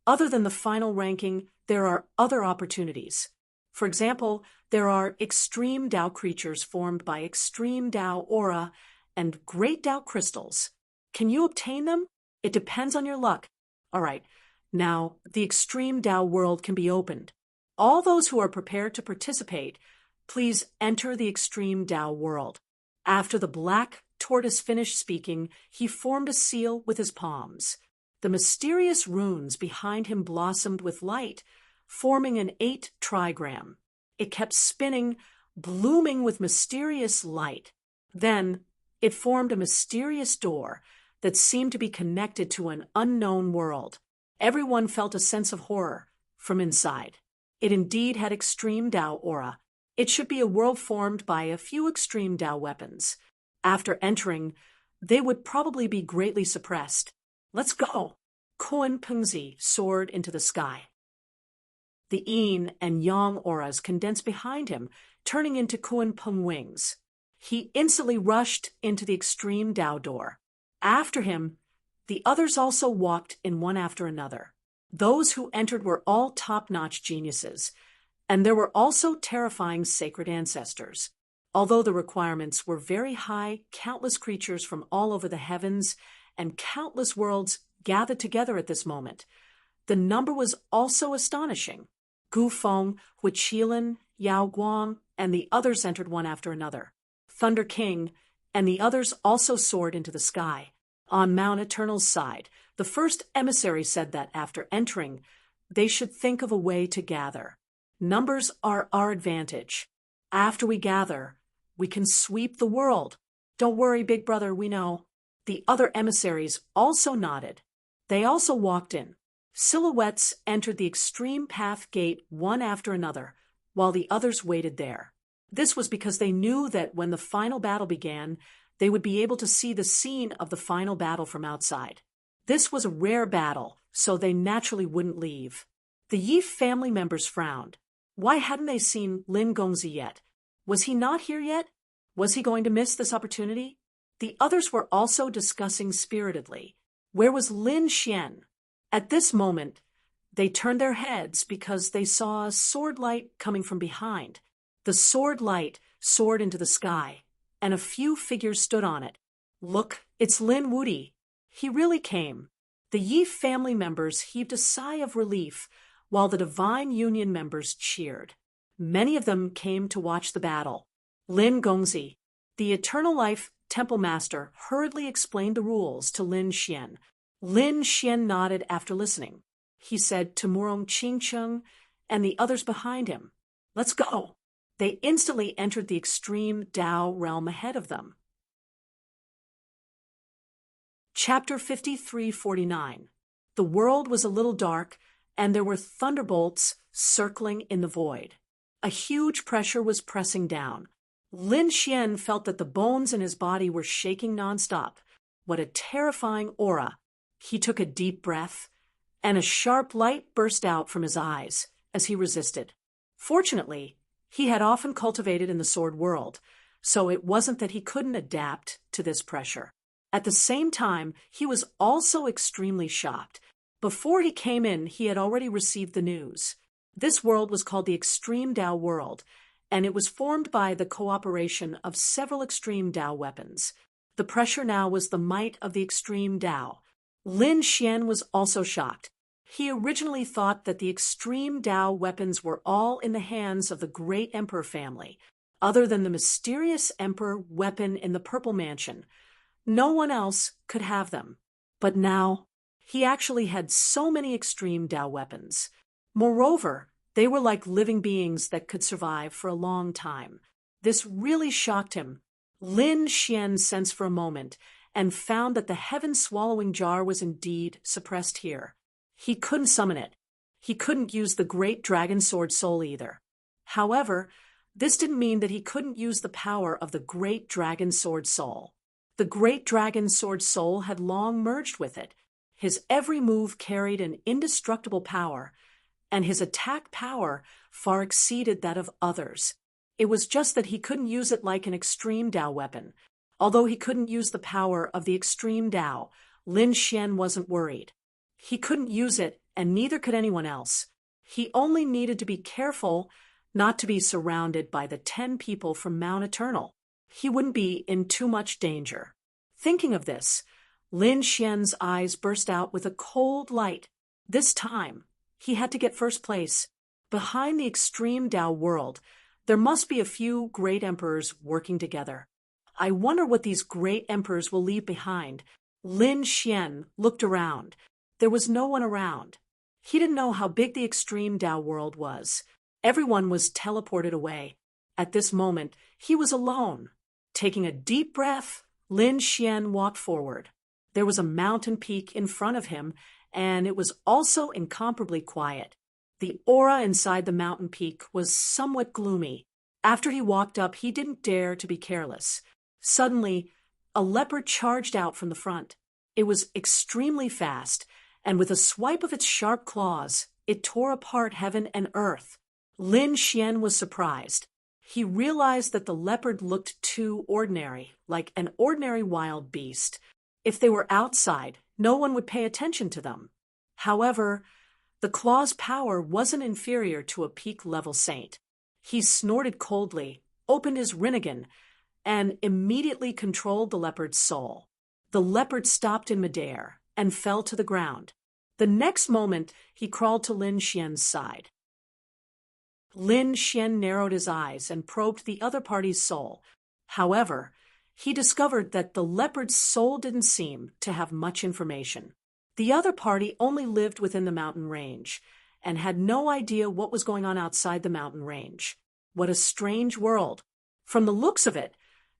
other than the final ranking, there are other opportunities. For example, there are extreme Tao creatures formed by extreme Tao aura and great Tao crystals. Can you obtain them? It depends on your luck. All right, now the extreme Tao world can be opened. All those who are prepared to participate, please enter the extreme Tao world. After the black tortoise finished speaking, he formed a seal with his palms. The mysterious runes behind him blossomed with light, forming an 8 trigram. It kept spinning, blooming with mysterious light. Then it formed a mysterious door that seemed to be connected to an unknown world. Everyone felt a sense of horror from inside. It indeed had extreme Tao aura. It should be a world formed by a few extreme Tao weapons. After entering, they would probably be greatly suppressed. Let's go! Koan Pengzi soared into the sky. The yin and yang auras condensed behind him, turning into Koan Peng wings. He instantly rushed into the extreme Tao door. After him, the others also walked in one after another. Those who entered were all top-notch geniuses, and there were also terrifying sacred ancestors. Although the requirements were very high, countless creatures from all over the heavens and countless worlds gathered together at this moment. The number was also astonishing. Gu Feng, Hui Qilin, Yao Guang, and the others entered one after another. Thunder King and the others also soared into the sky. On Mount Eternal's side, the first emissary said that after entering, they should think of a way to gather. Numbers are our advantage. After we gather, we can sweep the world. Don't worry, big brother, we know. The other emissaries also nodded. They also walked in. Silhouettes entered the extreme path gate one after another, while the others waited there. This was because they knew that when the final battle began, they would be able to see the scene of the final battle from outside. This was a rare battle, so they naturally wouldn't leave. The Yi family members frowned. Why hadn't they seen Lin Gongzi yet? Was he not here yet? Was he going to miss this opportunity? The others were also discussing spiritedly. Where was Lin Xian? At this moment, they turned their heads because they saw a sword light coming from behind. The sword light soared into the sky, and a few figures stood on it. Look, it's Lin Wudi. He really came. The Yi family members heaved a sigh of relief, while the Divine Union members cheered. Many of them came to watch the battle. Lin Gongzi, the Eternal Life Temple Master, hurriedly explained the rules to Lin Xian. Lin Xian nodded after listening. He said to Murong Qingcheng and the others behind him, "Let's go." They instantly entered the extreme Tao realm ahead of them. Chapter 5349. The world was a little dark, and there were thunderbolts circling in the void. A huge pressure was pressing down. Lin Xian felt that the bones in his body were shaking nonstop. What a terrifying aura! He took a deep breath, and a sharp light burst out from his eyes as he resisted. Fortunately, he had often cultivated in the sword world, so it wasn't that he couldn't adapt to this pressure. At the same time, he was also extremely shocked. Before he came in, he had already received the news. This world was called the Extreme Tao World, and it was formed by the cooperation of several extreme Tao weapons. The pressure now was the might of the extreme Tao. Lin Xian was also shocked. He originally thought that the extreme Tao weapons were all in the hands of the great emperor family, other than the mysterious emperor weapon in the Purple Mansion. No one else could have them. But now, he actually had so many extreme Tao weapons. Moreover, they were like living beings that could survive for a long time. This really shocked him. Lin Xian sensed for a moment and found that the heaven-swallowing jar was indeed suppressed here. He couldn't summon it. He couldn't use the great dragon sword soul either. However, this didn't mean that he couldn't use the power of the great dragon sword soul. The great dragon sword soul had long merged with it. His every move carried an indestructible power, and his attack power far exceeded that of others. It was just that he couldn't use it like an extreme Tao weapon. Although he couldn't use the power of the extreme Tao, Lin Xian wasn't worried. He couldn't use it, and neither could anyone else. He only needed to be careful not to be surrounded by the 10 people from Mount Eternal. He wouldn't be in too much danger. Thinking of this, Lin Xian's eyes burst out with a cold light. This time, he had to get first place. Behind the extreme Tao world, there must be a few great emperors working together. I wonder what these great emperors will leave behind. Lin Xian looked around. There was no one around. He didn't know how big the extreme Tao world was. Everyone was teleported away. At this moment, he was alone. Taking a deep breath, Lin Xian walked forward. There was a mountain peak in front of him, and it was also incomparably quiet. The aura inside the mountain peak was somewhat gloomy. After he walked up, he didn't dare to be careless. Suddenly, a leopard charged out from the front. It was extremely fast, and with a swipe of its sharp claws, it tore apart heaven and earth. Lin Xian was surprised. He realized that the leopard looked too ordinary, like an ordinary wild beast. If they were outside, no one would pay attention to them. However, the claw's power wasn't inferior to a peak-level saint. He snorted coldly, opened his rinnegan, and immediately controlled the leopard's soul. The leopard stopped in midair and fell to the ground. The next moment, he crawled to Lin Xian's side. Lin Xian narrowed his eyes and probed the other party's soul. However, he discovered that the leopard's soul didn't seem to have much information. The other party only lived within the mountain range and had no idea what was going on outside the mountain range. What a strange world. From the looks of it,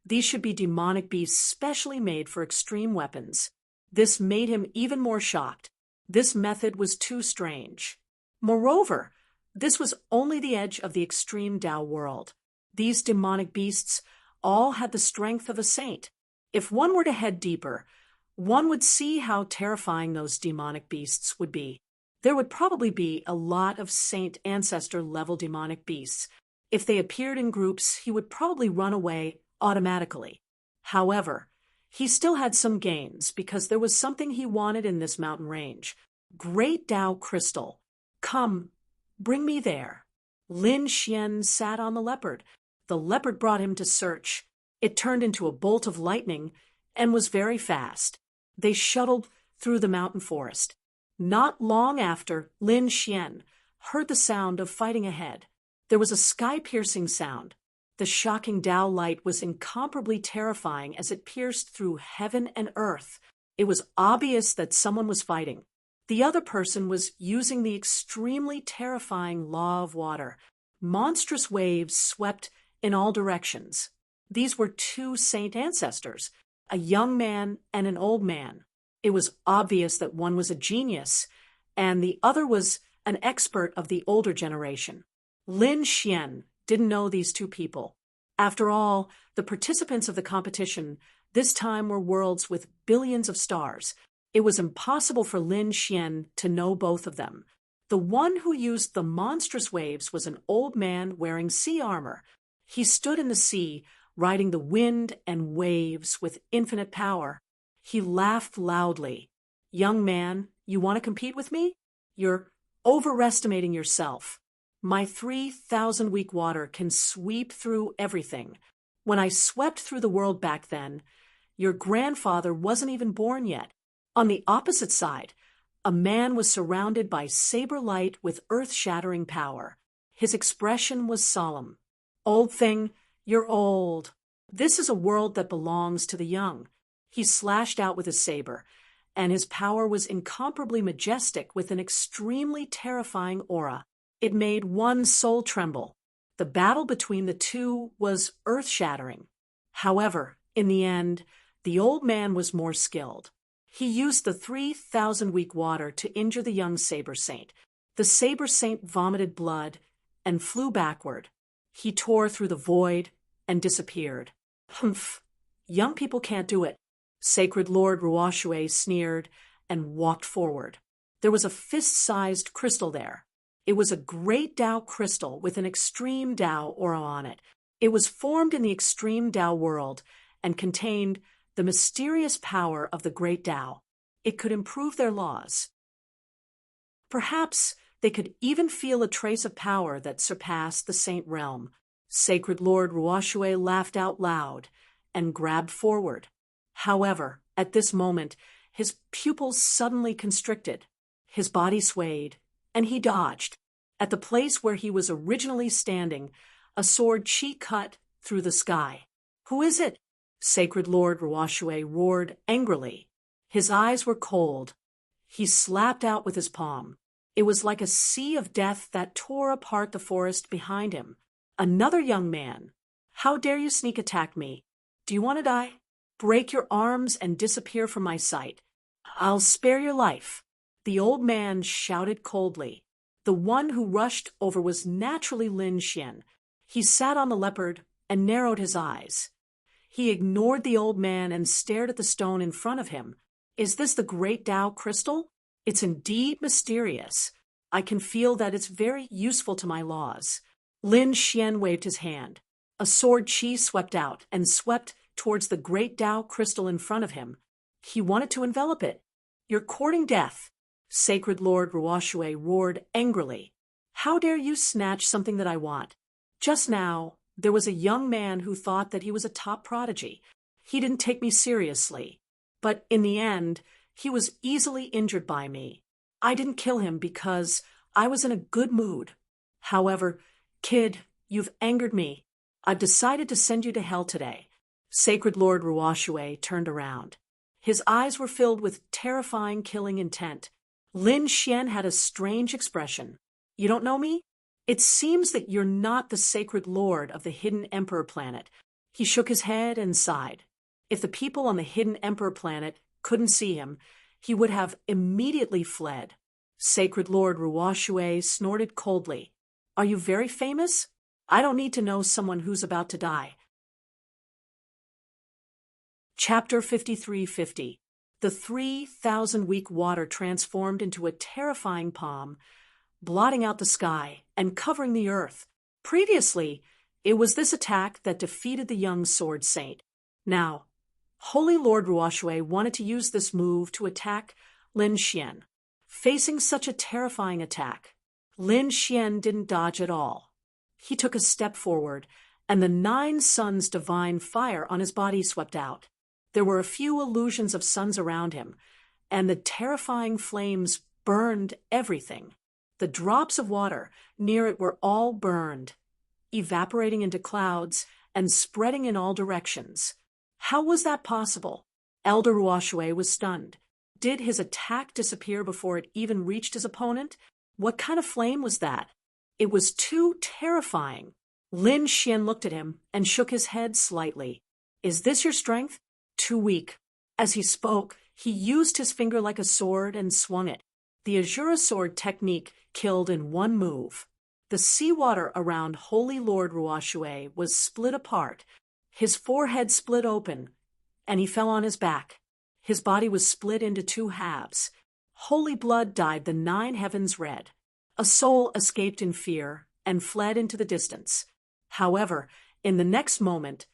these should be demonic beasts specially made for extreme weapons. This made him even more shocked. This method was too strange. Moreover, this was only the edge of the extreme Tao world. These demonic beasts all had the strength of a saint. If one were to head deeper, one would see how terrifying those demonic beasts would be. There would probably be a lot of saint ancestor-level demonic beasts. If they appeared in groups, he would probably run away automatically. However, he still had some gains because there was something he wanted in this mountain range. Great Tao crystal. Come, bring me there. Lin Xian sat on the leopard. The leopard brought him to search. It turned into a bolt of lightning and was very fast. They shuttled through the mountain forest. Not long after, Lin Xian heard the sound of fighting ahead. There was a sky-piercing sound. The shocking Tao light was incomparably terrifying as it pierced through heaven and earth. It was obvious that someone was fighting. The other person was using the extremely terrifying law of water. Monstrous waves swept in all directions. These were two saint ancestors, a young man and an old man. It was obvious that one was a genius, and the other was an expert of the older generation. Lin Xian didn't know these two people. After all, the participants of the competition this time were worlds with billions of stars. It was impossible for Lin Xian to know both of them. The one who used the monstrous waves was an old man wearing sea armor. He stood in the sea, riding the wind and waves with infinite power. He laughed loudly. "Young man, you want to compete with me? You're overestimating yourself. My 3,000 week water can sweep through everything. When I swept through the world back then, Your grandfather wasn't even born yet. On the opposite side, a man was surrounded by saber light with earth-shattering power. His expression was solemn. Old thing, you're old. This is a world that belongs to the young. He slashed out with his saber, and his power was incomparably majestic with an extremely terrifying aura. It made one's soul tremble. The battle between the two was earth-shattering. However, in the end, the old man was more skilled. He used the 3,000-week water to injure the young Saber Saint. The Saber Saint vomited blood and flew backward. He tore through the void and disappeared. Humph! Young people can't do it. Sacred Lord Ruoxue sneered and walked forward. There was a fist-sized crystal there. It was a great Tao crystal with an extreme Tao aura on it. It was formed in the extreme Tao world and contained the mysterious power of the great Tao. It could improve their laws. Perhaps they could even feel a trace of power that surpassed the saint realm. Sacred Lord Ruoxue laughed out loud and grabbed forward. However, at this moment, his pupils suddenly constricted. His body swayed, and he dodged. At the place where he was originally standing, a sword cut through the sky. Who is it? Sacred Lord Ruoxue roared angrily. His eyes were cold. He slapped out with his palm. It was like a sea of death that tore apart the forest behind him. Another young man. How dare you sneak attack me? Do you want to die? Break your arms and disappear from my sight. I'll spare your life. The old man shouted coldly. The one who rushed over was naturally Lin Xian. He sat on the leopard and narrowed his eyes. He ignored the old man and stared at the stone in front of him. Is this the great Tao crystal? It's indeed mysterious. I can feel that it's very useful to my laws. Lin Xian waved his hand. A sword chi swept out and swept towards the great Tao crystal in front of him. He wanted to envelop it. You're courting death. Sacred Lord Ruoxue roared angrily. How dare you snatch something that I want? Just now, there was a young man who thought that he was a top prodigy. He didn't take me seriously. But in the end, he was easily injured by me. I didn't kill him because I was in a good mood. However, kid, you've angered me. I've decided to send you to hell today. Sacred Lord Ruoxue turned around. His eyes were filled with terrifying killing intent. Lin Xian had a strange expression. You don't know me? It seems that you're not the sacred lord of the Hidden Emperor planet. He shook his head and sighed. If the people on the Hidden Emperor planet couldn't see him, he would have immediately fled. Sacred Lord Ruoxue snorted coldly. Are you very famous? I don't need to know someone who's about to die. Chapter 5350. The 3,000-week water transformed into a terrifying palm, blotting out the sky and covering the earth. Previously, it was this attack that defeated the young sword saint. Now, Holy Lord Ruoxue wanted to use this move to attack Lin Xian. Facing such a terrifying attack, Lin Xian didn't dodge at all. He took a step forward, and the 9 suns' divine fire on his body swept out. There were a few illusions of suns around him, and the terrifying flames burned everything. The drops of water near it were all burned, evaporating into clouds and spreading in all directions. How was that possible? Elder Ruoxue was stunned. Did his attack disappear before it even reached his opponent? What kind of flame was that? It was too terrifying. Lin Xian looked at him and shook his head slightly. Is this your strength? Too weak. As he spoke, he used his finger like a sword and swung it. The Azura sword technique killed in one move. The seawater around Holy Lord Ruoxue was split apart. His forehead split open, and he fell on his back. His body was split into 2 halves. Holy blood dyed the 9 heavens red. A soul escaped in fear and fled into the distance. However, in the next moment,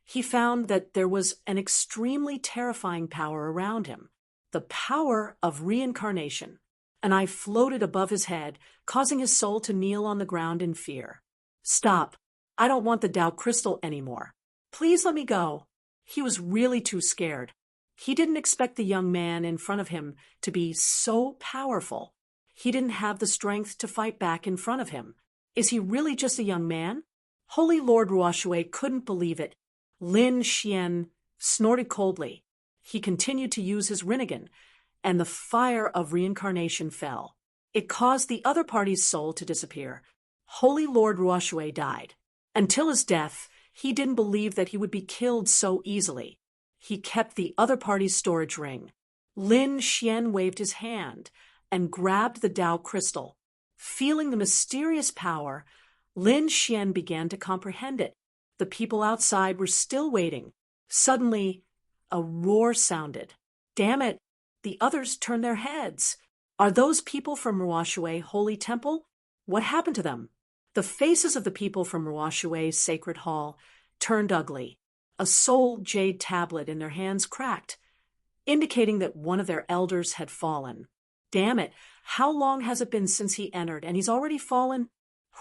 he found that there was an extremely terrifying power around him, the power of reincarnation. An eye floated above his head, causing his soul to kneel on the ground in fear. Stop. I don't want the Tao crystal anymore. Please let me go. He was really too scared. He didn't expect the young man in front of him to be so powerful. He didn't have the strength to fight back in front of him. Is he really just a young man? Holy Lord Ruoshui couldn't believe it. Lin Xian snorted coldly. He continued to use his Rinnegan, and the fire of reincarnation fell. It caused the other party's soul to disappear. Holy Lord Ruoshui died. Until his death, he didn't believe that he would be killed so easily. He kept the other party's storage ring. Lin Xian waved his hand and grabbed the Tao crystal. Feeling the mysterious power, Lin Xian began to comprehend it. The people outside were still waiting. Suddenly, a roar sounded. Damn it! The others turned their heads. Are those people from Ruoshui Holy Temple? What happened to them? The faces of the people from Ruoshui's sacred hall turned ugly. A soul jade tablet in their hands cracked, indicating that one of their elders had fallen. Damn it, how long has it been since he entered and he's already fallen?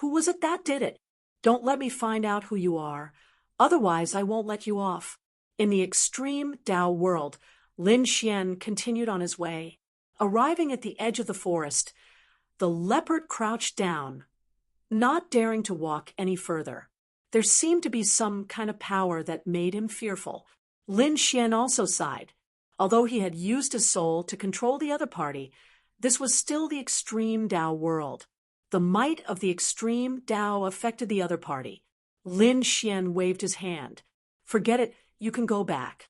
Who was it that did it? Don't let me find out who you are, otherwise I won't let you off. In the extreme Tao world, Lin Xian continued on his way. Arriving at the edge of the forest, the leopard crouched down, not daring to walk any further. There seemed to be some kind of power that made him fearful. Lin Xian also sighed. Although he had used his soul to control the other party, this was still the extreme Tao world. The might of the extreme Tao affected the other party. Lin Xian waved his hand. Forget it, you can go back.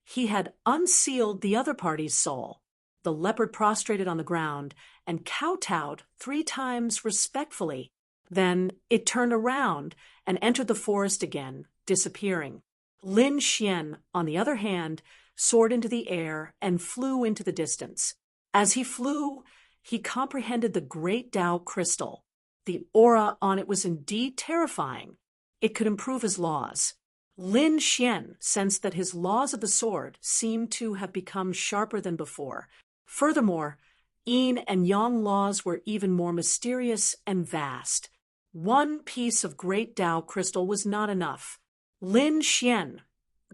He had unsealed the other party's soul. The leopard prostrated on the ground and kowtowed 3 times respectfully. Then it turned around and entered the forest again, disappearing. Lin Xian, on the other hand, soared into the air and flew into the distance. As he flew, he comprehended the great Tao crystal. The aura on it was indeed terrifying. It could improve his laws. Lin Xian sensed that his laws of the sword seemed to have become sharper than before. Furthermore, Yin and Yang laws were even more mysterious and vast. One piece of great Tao crystal was not enough. Lin Xian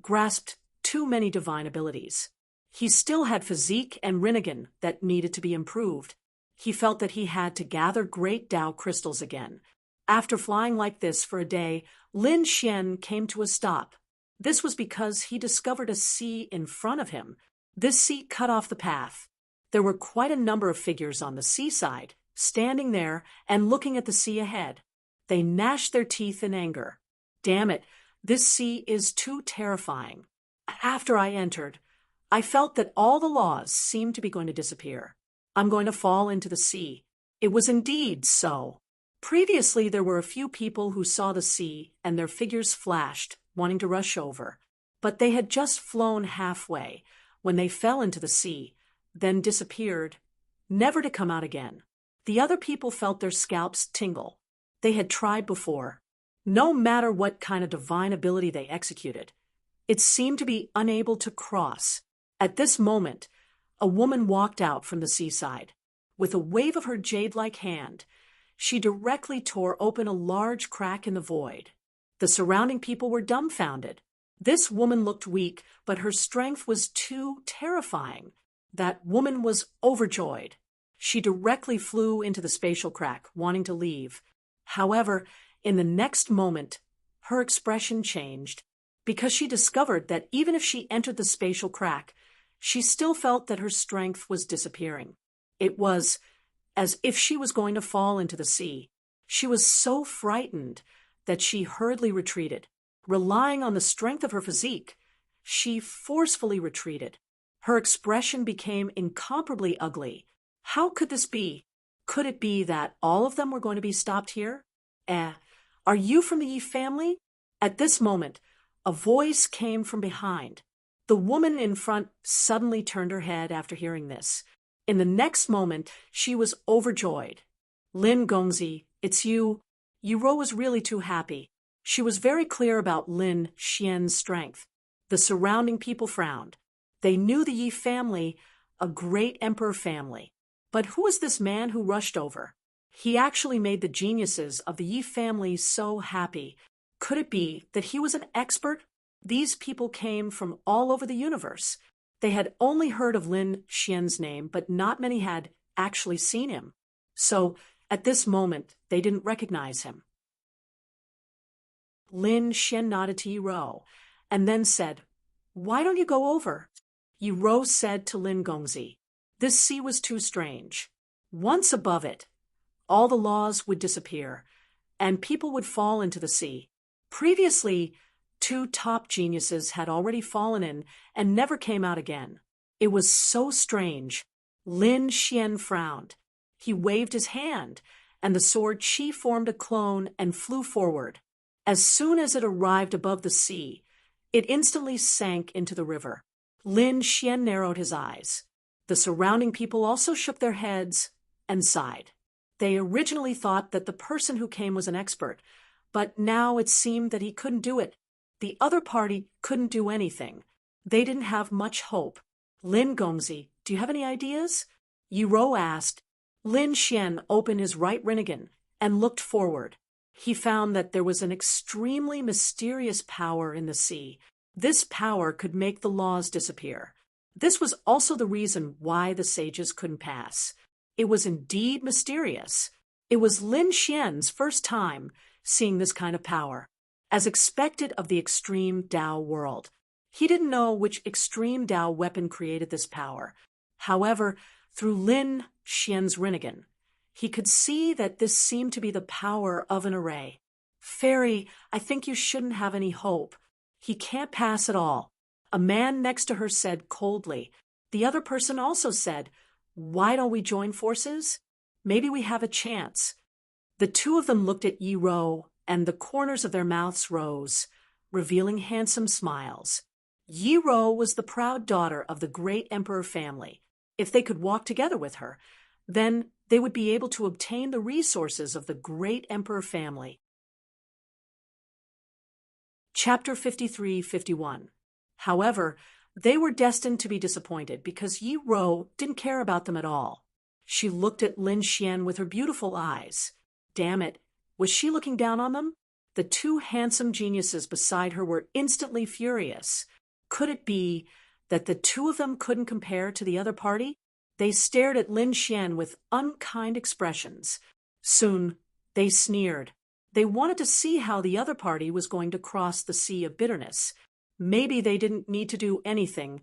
grasped too many divine abilities. He still had physique and Rinnegan that needed to be improved. He felt that he had to gather great Tao crystals again. After flying like this for a day, Lin Xian came to a stop. This was because he discovered a sea in front of him. This sea cut off the path. There were quite a number of figures on the seaside, standing there and looking at the sea ahead. They gnashed their teeth in anger. Damn it, this sea is too terrifying. After I entered, I felt that all the laws seemed to be going to disappear. I'm going to fall into the sea. It was indeed so. Previously, there were a few people who saw the sea and their figures flashed, wanting to rush over. But they had just flown halfway when they fell into the sea, then disappeared, never to come out again. The other people felt their scalps tingle. They had tried before. No matter what kind of divine ability they executed, it seemed to be unable to cross. At this moment, a woman walked out from the seaside. With a wave of her jade-like hand, she directly tore open a large crack in the void. The surrounding people were dumbfounded. This woman looked weak, but her strength was too terrifying. That woman was overjoyed. She directly flew into the spatial crack, wanting to leave. However, in the next moment, her expression changed, because she discovered that even if she entered the spatial crack, she still felt that her strength was disappearing. It was as if she was going to fall into the sea. She was so frightened that she hurriedly retreated. Relying on the strength of her physique, she forcefully retreated. Her expression became incomparably ugly. How could this be? Could it be that all of them were going to be stopped here? Are you from the Yi family? At this moment, a voice came from behind. The woman in front suddenly turned her head after hearing this. In the next moment, she was overjoyed. Lin Gongzi, it's you. Yuro was really too happy. She was very clear about Lin Xian's strength. The surrounding people frowned. They knew the Yi family, a great emperor family. But who was this man who rushed over? He actually made the geniuses of the Yi family so happy. Could it be that he was an expert? These people came from all over the universe. They had only heard of Lin Xian's name, but not many had actually seen him. So, at this moment, they didn't recognize him. Lin Xian nodded to Yi Rou, and then said, "Why don't you go over?" Yi Rou said to Lin Gongzi, "This sea was too strange. Once above it, all the laws would disappear, and people would fall into the sea. Previously, 2 top geniuses had already fallen in and never came out again. It was so strange." Lin Xian frowned. He waved his hand, and the sword Qi formed a clone and flew forward. As soon as it arrived above the sea, it instantly sank into the river. Lin Xian narrowed his eyes. The surrounding people also shook their heads and sighed. They originally thought that the person who came was an expert, but now it seemed that he couldn't do it. The other party couldn't do anything. They didn't have much hope. "Lin Gongzi, do you have any ideas?" Yi Rou asked. Lin Xian opened his right rinnegan and looked forward. He found that there was an extremely mysterious power in the sea. This power could make the laws disappear. This was also the reason why the sages couldn't pass. It was indeed mysterious. It was Lin Xian's first time seeing this kind of power, as expected of the extreme Tao world. He didn't know which extreme Tao weapon created this power. However, through Lin Xian's rinnegan, he could see that this seemed to be the power of an array. "Fairy, I think you shouldn't have any hope. He can't pass at all." A man next to her said coldly. The other person also said, "Why don't we join forces? Maybe we have a chance." The 2 of them looked at Yi Rou, and the corners of their mouths rose, revealing handsome smiles. Yi Rou was the proud daughter of the great emperor family. If they could walk together with her, then they would be able to obtain the resources of the great emperor family. Chapter 53-51. However, they were destined to be disappointed because Yi Rou didn't care about them at all. She looked at Lin Xian with her beautiful eyes. Damn it, was she looking down on them? The 2 handsome geniuses beside her were instantly furious. Could it be that the 2 of them couldn't compare to the other party? They stared at Lin Xian with unkind expressions. Soon, they sneered. They wanted to see how the other party was going to cross the sea of bitterness. Maybe they didn't need to do anything.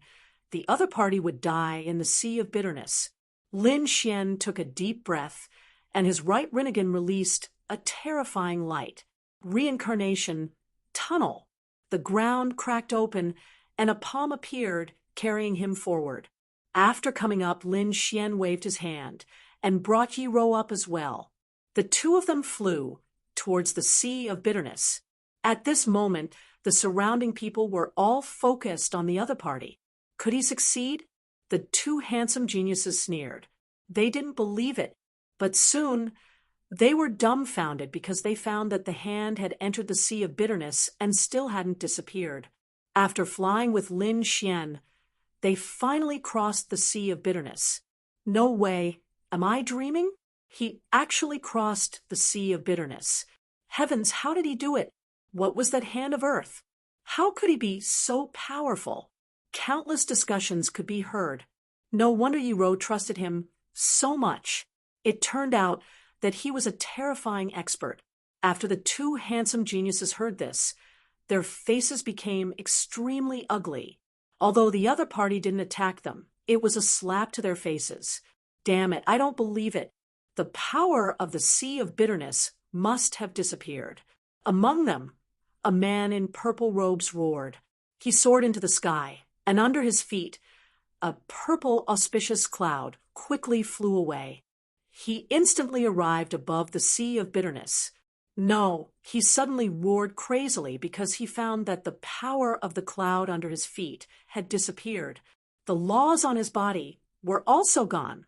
The other party would die in the sea of bitterness. Lin Xian took a deep breath, and his right rinnegan released a terrifying light. Reincarnation, tunnel. The ground cracked open, and a palm appeared, carrying him forward. After coming up, Lin Xian waved his hand and brought Yi Rou up as well. The 2 of them flew towards the sea of bitterness. At this moment, the surrounding people were all focused on the other party. Could he succeed? The 2 handsome geniuses sneered. They didn't believe it, but soon they were dumbfounded because they found that the hand had entered the sea of bitterness and still hadn't disappeared. After flying with Lin Xian, they finally crossed the sea of bitterness. No way. Am I dreaming? He actually crossed the sea of bitterness. Heavens, how did he do it? What was that hand of earth? How could he be so powerful? Countless discussions could be heard. No wonder Yi Rou trusted him so much. It turned out that he was a terrifying expert. After the 2 handsome geniuses heard this, their faces became extremely ugly. Although the other party didn't attack them, it was a slap to their faces. Damn it, I don't believe it. The power of the sea of bitterness must have disappeared. Among them, a man in purple robes roared. He soared into the sky, and under his feet, a purple auspicious cloud quickly flew away. He instantly arrived above the sea of bitterness. No, he suddenly roared crazily because he found that the power of the cloud under his feet had disappeared. The laws on his body were also gone.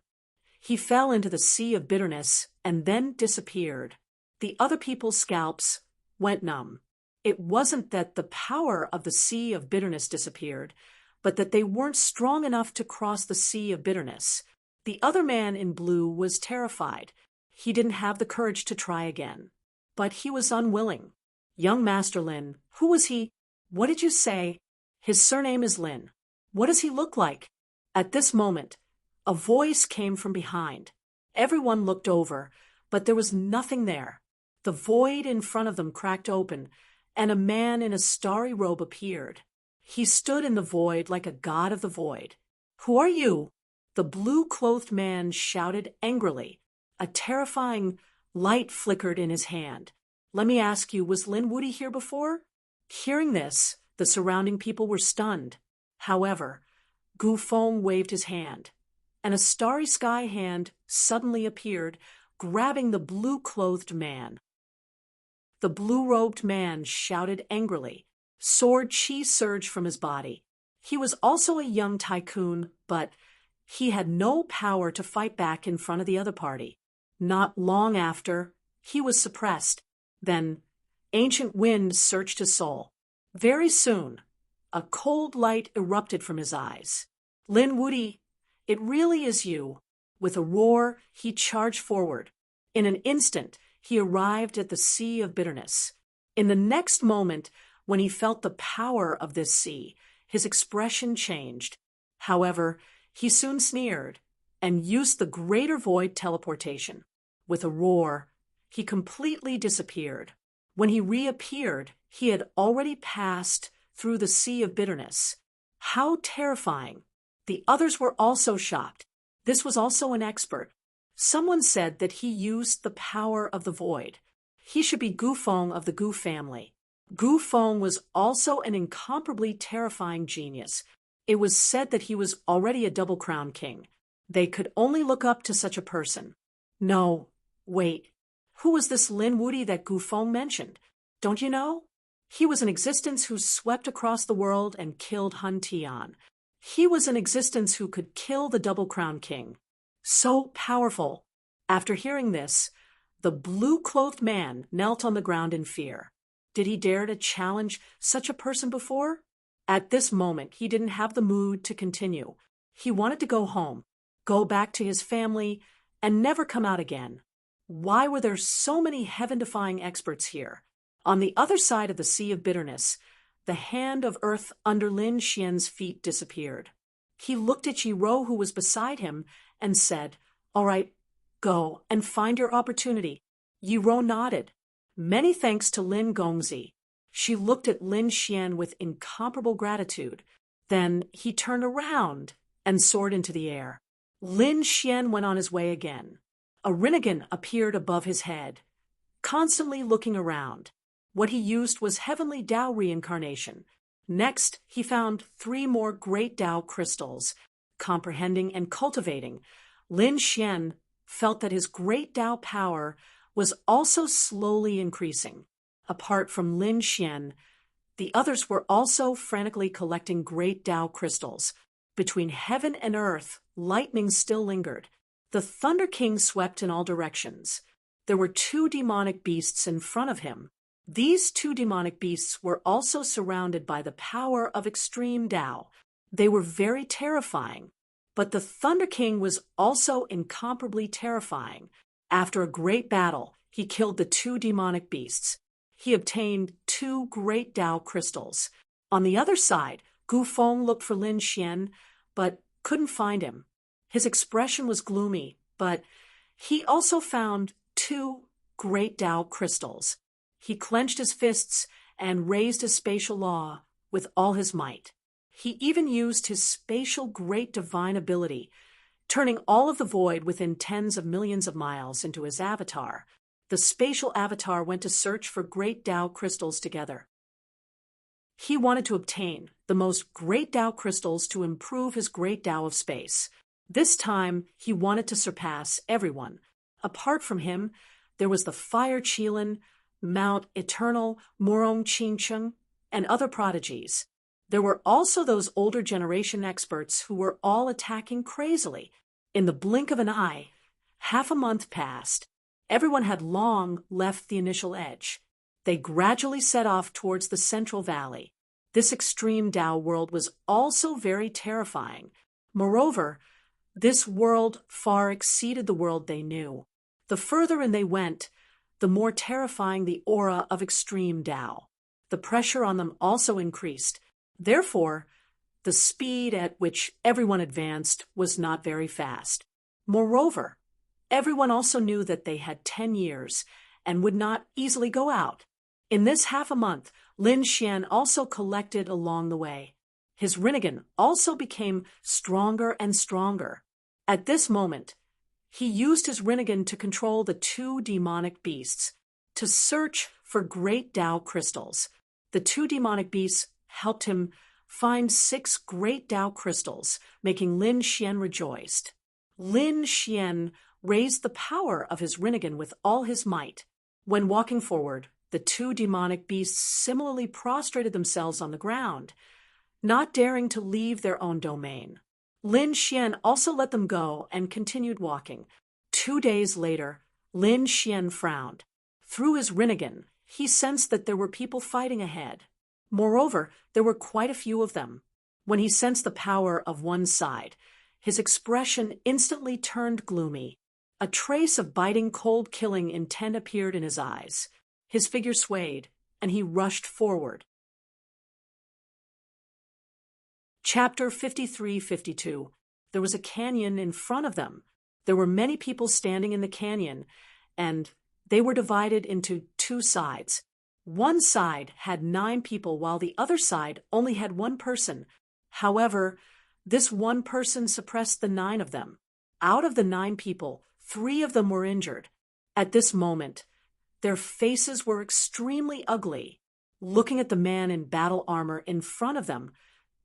He fell into the sea of bitterness and then disappeared. The other people's scalps went numb. It wasn't that the power of the sea of bitterness disappeared, but that they weren't strong enough to cross the sea of bitterness. The other man in blue was terrified. He didn't have the courage to try again. But he was unwilling. Young Master Lin, who was he? What did you say? His surname is Lin. What does he look like? At this moment, a voice came from behind. Everyone looked over, but there was nothing there. The void in front of them cracked open, and a man in a starry robe appeared. He stood in the void like a god of the void. Who are you? The blue-clothed man shouted angrily. A terrifying light flickered in his hand. Let me ask you, was Lin Woody here before? Hearing this, the surrounding people were stunned. However, Gu Feng waved his hand, and a starry sky hand suddenly appeared, grabbing the blue-clothed man. The blue-robed man shouted angrily. Sword chi surged from his body. He was also a young tycoon, but he had no power to fight back in front of the other party. Not long after, he was suppressed. Then, ancient wind searched his soul. Very soon, a cold light erupted from his eyes. Lin Woody, it really is you. With a roar, he charged forward. In an instant, he arrived at the Sea of Bitterness. In the next moment, when he felt the power of this sea, his expression changed. However, he soon sneered and used the greater void teleportation. With a roar, he completely disappeared. When he reappeared, he had already passed through the Sea of Bitterness. How terrifying! The others were also shocked. This was also an expert. Someone said that he used the power of the void. He should be Gu Feng of the Gu family. Gu Feng was also an incomparably terrifying genius. It was said that he was already a double-crown king. They could only look up to such a person. No, wait. Who was this Lin Woody that Gu Feng mentioned? Don't you know? He was an existence who swept across the world and killed Hun Tian. He was an existence who could kill the double-crown king. So powerful. After hearing this, the blue-clothed man knelt on the ground in fear. Did he dare to challenge such a person before? At this moment, he didn't have the mood to continue. He wanted to go home, go back to his family, and never come out again. Why were there so many heaven-defying experts here? On the other side of the Sea of Bitterness, the hand of earth under Lin Xian's feet disappeared. He looked at Yi Ro, who was beside him, and said, "All right, go and find your opportunity." Yi Ro nodded. Many thanks to Lin Gongzi. She looked at Lin Xian with incomparable gratitude. Then he turned around and soared into the air. Lin Xian went on his way again. A Rinnegan appeared above his head, constantly looking around. What he used was heavenly Tao reincarnation. Next, he found 3 more great Tao crystals. Comprehending and cultivating, Lin Xian felt that his great Tao power was also slowly increasing. Apart from Lin Xian, the others were also frantically collecting great Tao crystals. Between heaven and earth, lightning still lingered. The Thunder King swept in all directions. There were 2 demonic beasts in front of him. These 2 demonic beasts were also surrounded by the power of extreme Tao. They were very terrifying. But the Thunder King was also incomparably terrifying. After a great battle, he killed the 2 demonic beasts. He obtained 2 great Tao crystals. On the other side, Gu Feng looked for Lin Xian, but couldn't find him. His expression was gloomy, but he also found 2 great Tao crystals. He clenched his fists and raised his spatial law with all his might. He even used his spatial great divine ability, turning all of the void within tens of millions of miles into his avatar. The spatial avatar went to search for great Tao crystals together. He wanted to obtain the most great Tao crystals to improve his great Tao of space. This time, he wanted to surpass everyone. Apart from him, there was the Fire Qilin, Mount Eternal, Morong Qingcheng, and other prodigies. There were also those older generation experts who were all attacking crazily. In the blink of an eye, half a month passed. Everyone had long left the initial edge. They gradually set off towards the Central Valley. This extreme Tao world was also very terrifying. Moreover, this world far exceeded the world they knew. The further in they went, the more terrifying the aura of extreme Tao. The pressure on them also increased. Therefore, the speed at which everyone advanced was not very fast. Moreover, everyone also knew that they had 10 years and would not easily go out. In this half a month, Lin Xian also collected along the way. His Rinnegan also became stronger and stronger. At this moment, he used his Rinnegan to control the two demonic beasts, to search for great Tao crystals. The two demonic beasts helped him find 6 great Tao crystals, making Lin Xian rejoiced. Lin Xian raised the power of his Rinnegan with all his might. When walking forward, the two demonic beasts similarly prostrated themselves on the ground, not daring to leave their own domain. Lin Xian also let them go and continued walking. 2 days later, Lin Xian frowned. Through his Rinnegan, he sensed that there were people fighting ahead. Moreover, there were quite a few of them. When he sensed the power of one side, his expression instantly turned gloomy. A trace of biting, cold-killing intent appeared in his eyes. His figure swayed, and he rushed forward. Chapter 53-52. There was a canyon in front of them. There were many people standing in the canyon, and they were divided into 2 sides. One side had 9 people, while the other side only had 1 person. However, this one person suppressed the 9 of them. Out of the 9 people, 3 of them were injured. At this moment, their faces were extremely ugly. Looking at the man in battle armor in front of them,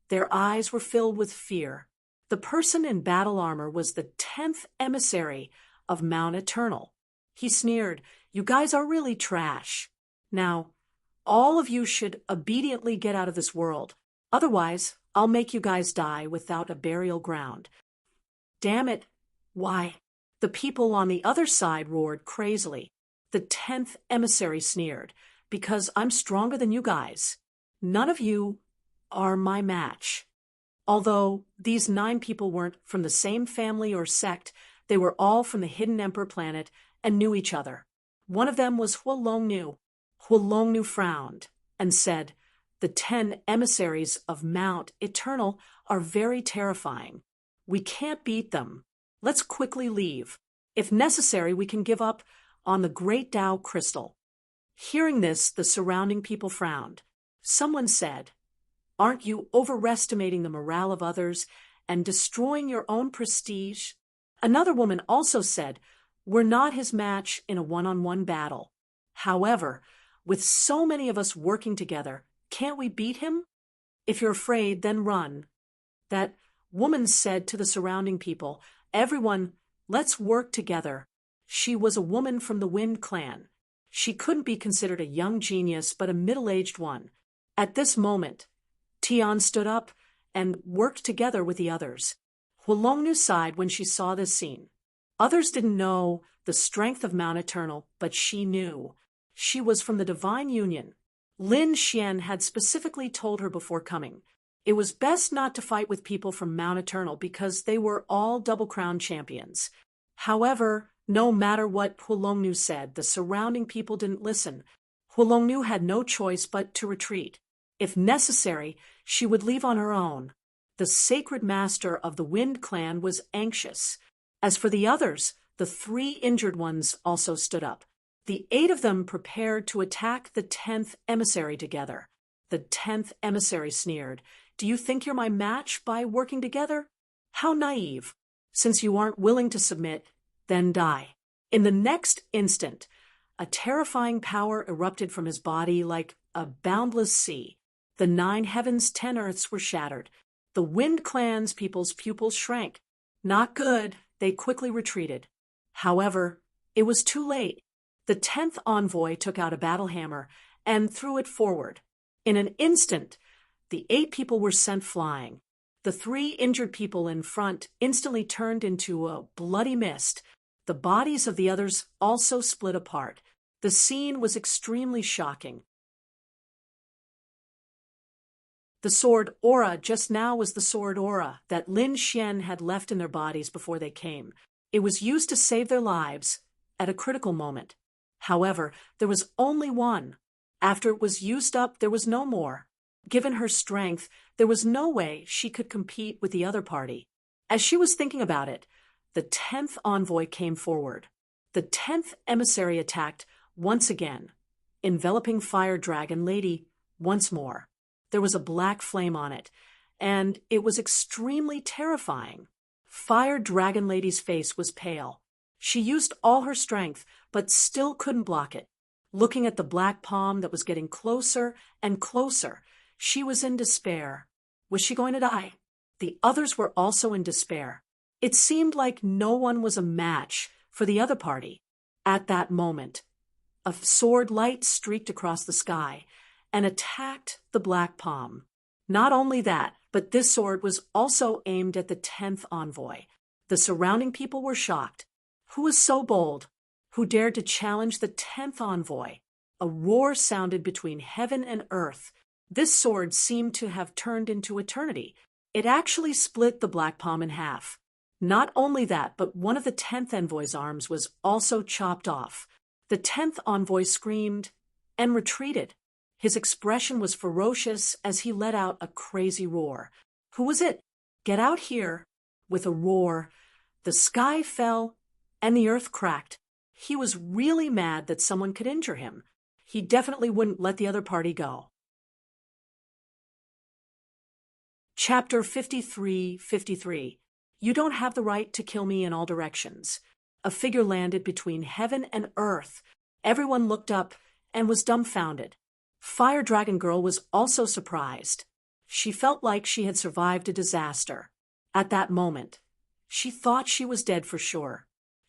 their eyes were filled with fear. The person in battle armor was the 10th emissary of Mount Eternal. He sneered, "You guys are really trash. Now, all of you should obediently get out of this world. Otherwise, I'll make you guys die without a burial ground." "Damn it, why?" The people on the other side roared crazily. The 10th emissary sneered, "Because I'm stronger than you guys. None of you are my match." Although these 9 people weren't from the same family or sect, they were all from the Hidden Emperor planet and knew each other. One of them was Huolongnu. Huolongnu frowned and said, "The 10 emissaries of Mount Eternal are very terrifying. We can't beat them. Let's quickly leave. If necessary, we can give up on the Great Tao Crystal." Hearing this, the surrounding people frowned. Someone said, "Aren't you overestimating the morale of others and destroying your own prestige?" Another woman also said, "We're not his match in a one-on-one battle. However, with so many of us working together, can't we beat him? If you're afraid, then run." That woman said to the surrounding people, "Everyone, let's work together." She was a woman from the Wind clan. She couldn't be considered a young genius, but a middle-aged one. At this moment, Tian stood up and worked together with the others. Huolongnu sighed when she saw this scene. Others didn't know the strength of Mount Eternal, but she knew. She was from the Divine Union. Lin Xian had specifically told her before coming, it was best not to fight with people from Mount Eternal because they were all double-crown champions. However, no matter what Huolongnu said, the surrounding people didn't listen. Huolongnu had no choice but to retreat. If necessary, she would leave on her own. The sacred master of the Wind clan was anxious. As for the others, the 3 injured ones also stood up. The 8 of them prepared to attack the 10th emissary together. The 10th emissary sneered, "Do you think you're my match by working together? How naive. Since you aren't willing to submit, then die." In the next instant, a terrifying power erupted from his body like a boundless sea. The 9 heavens, 10 earths were shattered. The Wind clan's people's pupils shrank. Not good, they quickly retreated. However, it was too late. The 10th envoy took out a battle hammer and threw it forward. In an instant, the 8 people were sent flying. The 3 injured people in front instantly turned into a bloody mist. The bodies of the others also split apart. The scene was extremely shocking. The sword aura just now was the sword aura that Lin Xian had left in their bodies before they came. It was used to save their lives at a critical moment. However, there was only one. After it was used up, there was no more. Given her strength, there was no way she could compete with the other party. As she was thinking about it, the 10th envoy came forward. The 10th emissary attacked once again, enveloping Fire Dragon Lady once more. There was a black flame on it, and it was extremely terrifying. Fire Dragon Lady's face was pale. She used all her strength, but still couldn't block it. Looking at the black palm that was getting closer and closer, she was in despair. Was she going to die? The others were also in despair. It seemed like no one was a match for the other party. At that moment, a sword light streaked across the sky and attacked the black palm. Not only that, but this sword was also aimed at the 10th envoy. The surrounding people were shocked. Who was so bold? Who dared to challenge the 10th envoy? A roar sounded between heaven and earth. This sword seemed to have turned into eternity. It actually split the black palm in half. Not only that, but one of the 10th envoy's arms was also chopped off. The 10th envoy screamed and retreated. His expression was ferocious as he let out a crazy roar. Who was it? Get out here! With a roar, the sky fell and the earth cracked. He was really mad that someone could injure him. He definitely wouldn't let the other party go. Chapter 53:53. You don't have the right to kill me in all directions. A figure landed between heaven and earth. Everyone looked up and was dumbfounded. Fire Dragon Girl was also surprised. She felt like she had survived a disaster. At that moment, she thought she was dead for sure.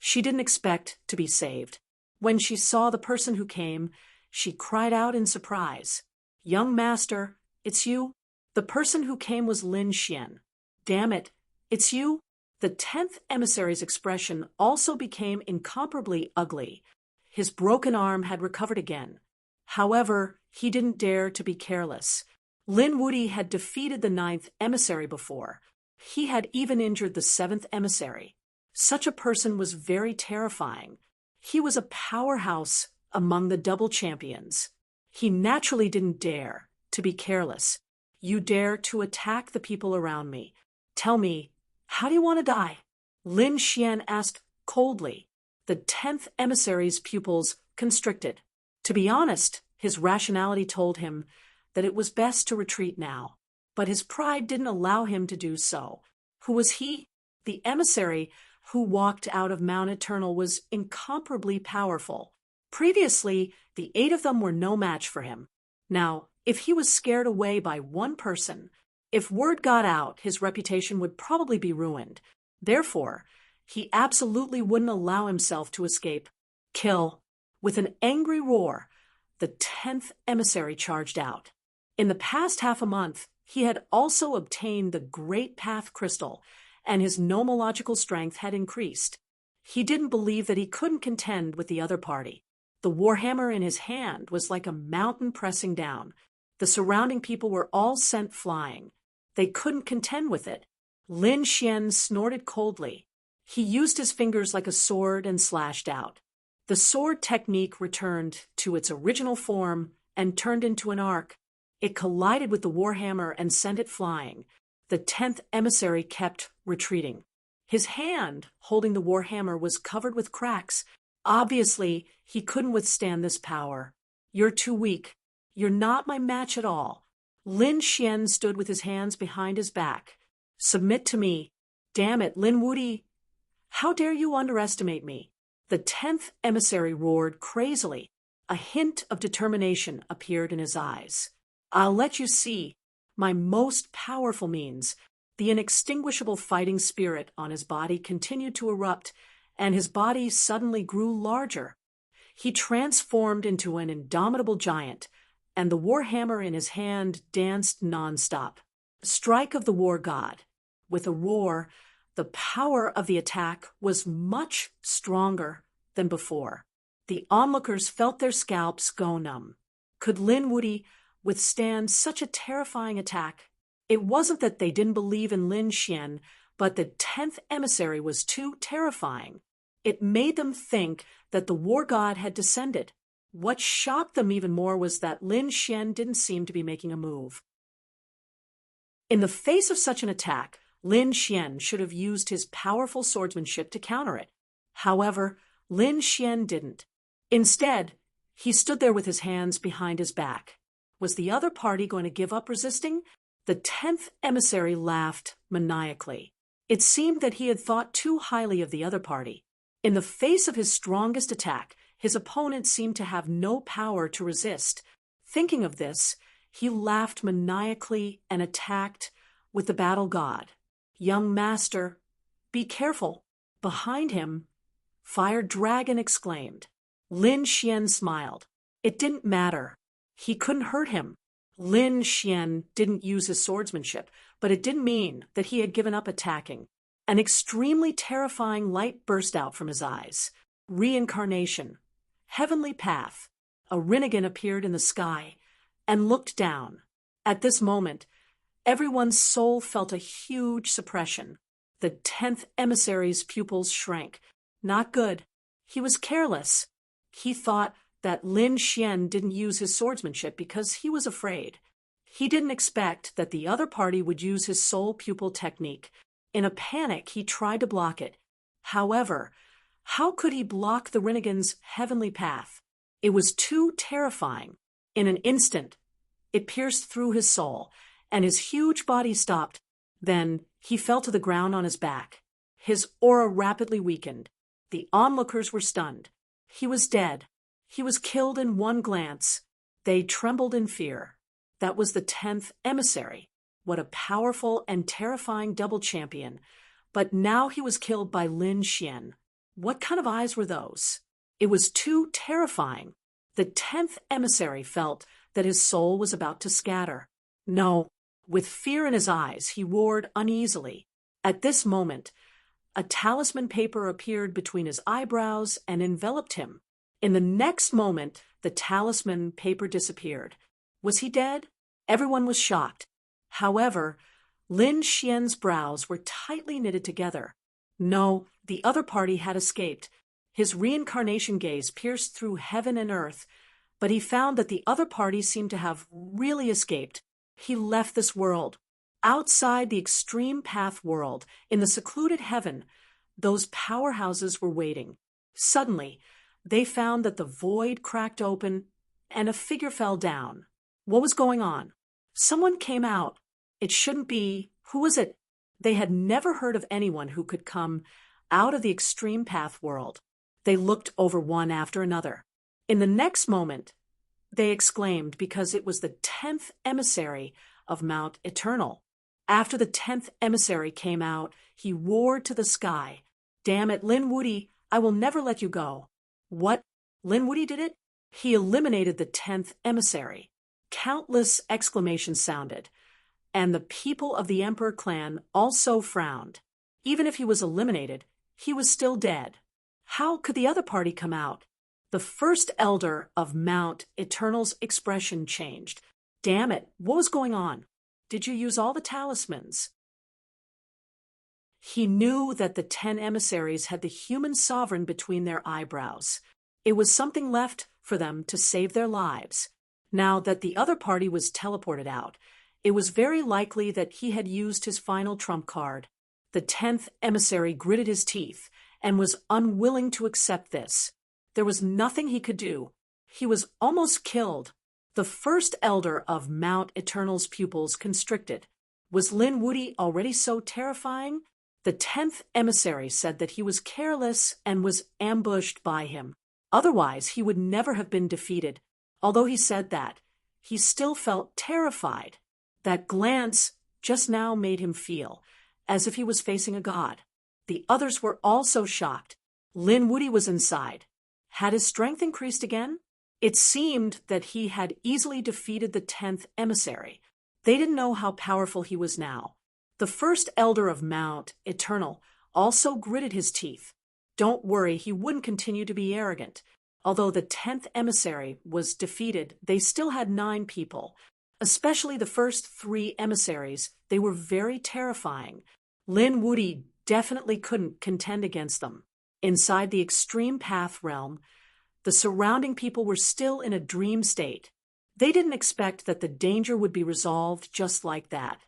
She didn't expect to be saved. When she saw the person who came, she cried out in surprise. Young master, it's you? The person who came was Lin Xian. Damn it, it's you? The 10th emissary's expression also became incomparably ugly. His broken arm had recovered again. However, he didn't dare to be careless. Lin Wuti had defeated the 9th emissary before. He had even injured the 7th emissary. Such a person was very terrifying. He was a powerhouse among the double champions. He naturally didn't dare to be careless. You dare to attack the people around me. Tell me, how do you want to die? Lin Xian asked coldly. The 10th emissary's pupils constricted. To be honest, his rationality told him that it was best to retreat now. But his pride didn't allow him to do so. Who was he? The emissary who walked out of Mount Eternal was incomparably powerful. Previously, the 8 of them were no match for him. Now, if he was scared away by one person, if word got out, his reputation would probably be ruined. Therefore, he absolutely wouldn't allow himself to escape. Kill. With an angry roar, the 10th emissary charged out. In the past half a month, he had also obtained the Great Path Crystal, and his nomological strength had increased. He didn't believe that he couldn't contend with the other party. The warhammer in his hand was like a mountain pressing down. The surrounding people were all sent flying. They couldn't contend with it. Lin Xian snorted coldly. He used his fingers like a sword and slashed out. The sword technique returned to its original form and turned into an arc. It collided with the warhammer and sent it flying. The 10th emissary kept retreating. His hand, holding the warhammer, was covered with cracks. Obviously, he couldn't withstand this power. You're too weak. You're not my match at all. Lin Xian stood with his hands behind his back. Submit to me. Damn it, Lin Wuti. How dare you underestimate me? The 10th emissary roared crazily. A hint of determination appeared in his eyes. I'll let you see my most powerful means. The inextinguishable fighting spirit on his body continued to erupt, and his body suddenly grew larger. He transformed into an indomitable giant, and the warhammer in his hand danced nonstop. Strike of the war god. With a roar, the power of the attack was much stronger than before. The onlookers felt their scalps go numb. Could Lin Wuti withstand such a terrifying attack? It wasn't that they didn't believe in Lin Xian, but the 10th emissary was too terrifying. It made them think that the war god had descended. What shocked them even more was that Lin Xian didn't seem to be making a move. In the face of such an attack, Lin Xian should have used his powerful swordsmanship to counter it. However, Lin Xian didn't. Instead, he stood there with his hands behind his back. Was the other party going to give up resisting? The 10th emissary laughed maniacally. It seemed that he had thought too highly of the other party. In the face of his strongest attack, his opponent seemed to have no power to resist. Thinking of this, he laughed maniacally and attacked with the battle god. "Young master, be careful." Behind him, Fire Dragon exclaimed. Lin Xian smiled. It didn't matter. He couldn't hurt him. Lin Xian didn't use his swordsmanship, but it didn't mean that he had given up attacking. An extremely terrifying light burst out from his eyes. Reincarnation. Heavenly path. A Rinnegan appeared in the sky and looked down. At this moment, everyone's soul felt a huge suppression. The 10th emissary's pupils shrank. Not good. He was careless. He thought that Lin Xian didn't use his swordsmanship because he was afraid. He didn't expect that the other party would use his soul pupil technique. In a panic, he tried to block it. However, how could he block the Rinnegan's heavenly path? It was too terrifying. In an instant, it pierced through his soul, and his huge body stopped. Then he fell to the ground on his back. His aura rapidly weakened. The onlookers were stunned. He was dead. He was killed in one glance. They trembled in fear. That was the 10th emissary. What a powerful and terrifying double champion. But now he was killed by Lin Xian. What kind of eyes were those? It was too terrifying. The 10th emissary felt that his soul was about to scatter. No, with fear in his eyes, he roared uneasily. At this moment, a talisman paper appeared between his eyebrows and enveloped him. In the next moment, the talisman paper disappeared. Was he dead? Everyone was shocked. However, Lin Xian's brows were tightly knitted together. No, the other party had escaped. His reincarnation gaze pierced through heaven and earth, but he found that the other party seemed to have really escaped. He left this world. Outside the extreme path world, in the secluded heaven, those powerhouses were waiting. Suddenly, they found that the void cracked open and a figure fell down. What was going on? Someone came out. It shouldn't be. Who was it? They had never heard of anyone who could come out of the extreme path world. They looked over one after another. In the next moment, they exclaimed because it was the 10th emissary of Mount Eternal. After the 10th emissary came out, he roared to the sky. "Damn it, Lin Wudy, I will never let you go." What? Lin Wudy did it? He eliminated the 10th emissary. Countless exclamations sounded, and the people of the Emperor clan also frowned. Even if he was eliminated, he was still dead. How could the other party come out? The first elder of Mount Eternal's expression changed. Damn it, what was going on? Did you use all the talismans? He knew that the 10 emissaries had the human sovereign between their eyebrows. It was something left for them to save their lives. Now that the other party was teleported out, it was very likely that he had used his final trump card. The 10th emissary gritted his teeth and was unwilling to accept this. There was nothing he could do. He was almost killed. The first elder of Mount Eternal's pupils constricted. Was Lin Wudy already so terrifying? The 10th emissary said that he was careless and was ambushed by him. Otherwise, he would never have been defeated. Although he said that, he still felt terrified. That glance just now made him feel as if he was facing a god. The others were also shocked. Lin Wudy was inside. Had his strength increased again? It seemed that he had easily defeated the 10th emissary. They didn't know how powerful he was now. The first elder of Mount Eternal also gritted his teeth. Don't worry, he wouldn't continue to be arrogant. Although the 10th emissary was defeated, they still had 9 people. Especially the first 3 emissaries, they were very terrifying. Lin Wudy definitely couldn't contend against them. Inside the extreme path realm, The surrounding people were still in a dream state. They didn't expect that the danger would be resolved just like that.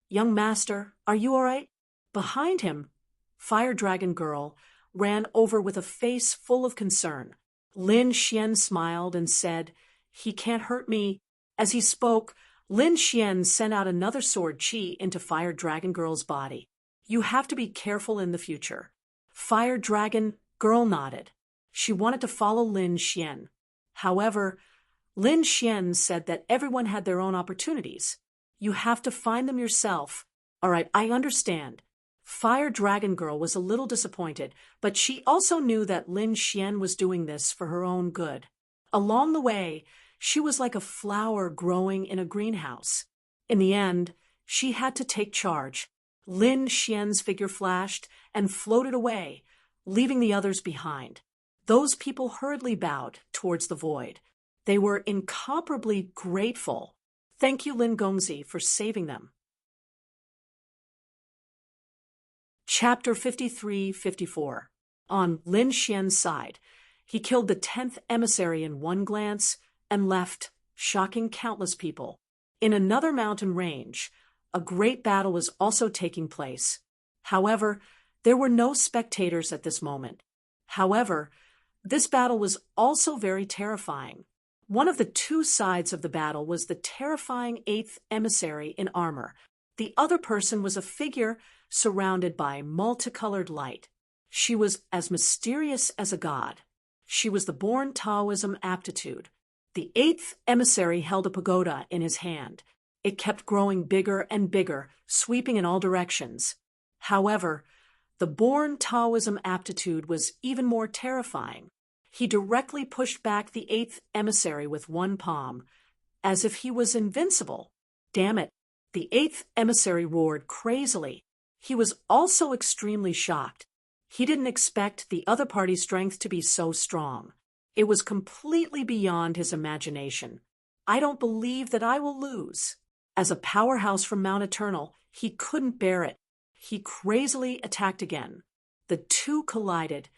"Young master, are you all right?" Behind him, Fire Dragon Girl ran over with a face full of concern. Lin Xian smiled and said, "He can't hurt me." As he spoke, Lin Xian sent out another sword chi into Fire Dragon Girl's body. "You have to be careful in the future." Fire Dragon Girl nodded. She wanted to follow Lin Xian. However, Lin Xian said that everyone had their own opportunities. "You have to find them yourself." "All right, I understand." Fire Dragon Girl was a little disappointed, but she also knew that Lin Xian was doing this for her own good. Along the way, she was like a flower growing in a greenhouse. In the end, she had to take charge. Lin Xian's figure flashed and floated away, leaving the others behind. Those people hurriedly bowed towards the void. They were incomparably grateful. "Thank you, Lin Gongzi, for saving them." Chapter 53-54. On Lin Xian's side, he killed the 10th emissary in one glance and left, shocking countless people. In another mountain range, a great battle was also taking place. However, there were no spectators at this moment. However, this battle was also very terrifying. One of the two sides of the battle was the terrifying 8th emissary in armor. The other person was a figure surrounded by multicolored light. She was as mysterious as a god. She was the born Taoism aptitude. The 8th emissary held a pagoda in his hand. It kept growing bigger and bigger, sweeping in all directions. However, the born Taoism aptitude was even more terrifying. He directly pushed back the 8th emissary with one palm, as if he was invincible. "Damn it!" The 8th emissary roared crazily. He was also extremely shocked. He didn't expect the other party's strength to be so strong. It was completely beyond his imagination. "I don't believe that I will lose." As a powerhouse from Mount Eternal, he couldn't bear it. He crazily attacked again. The two collided,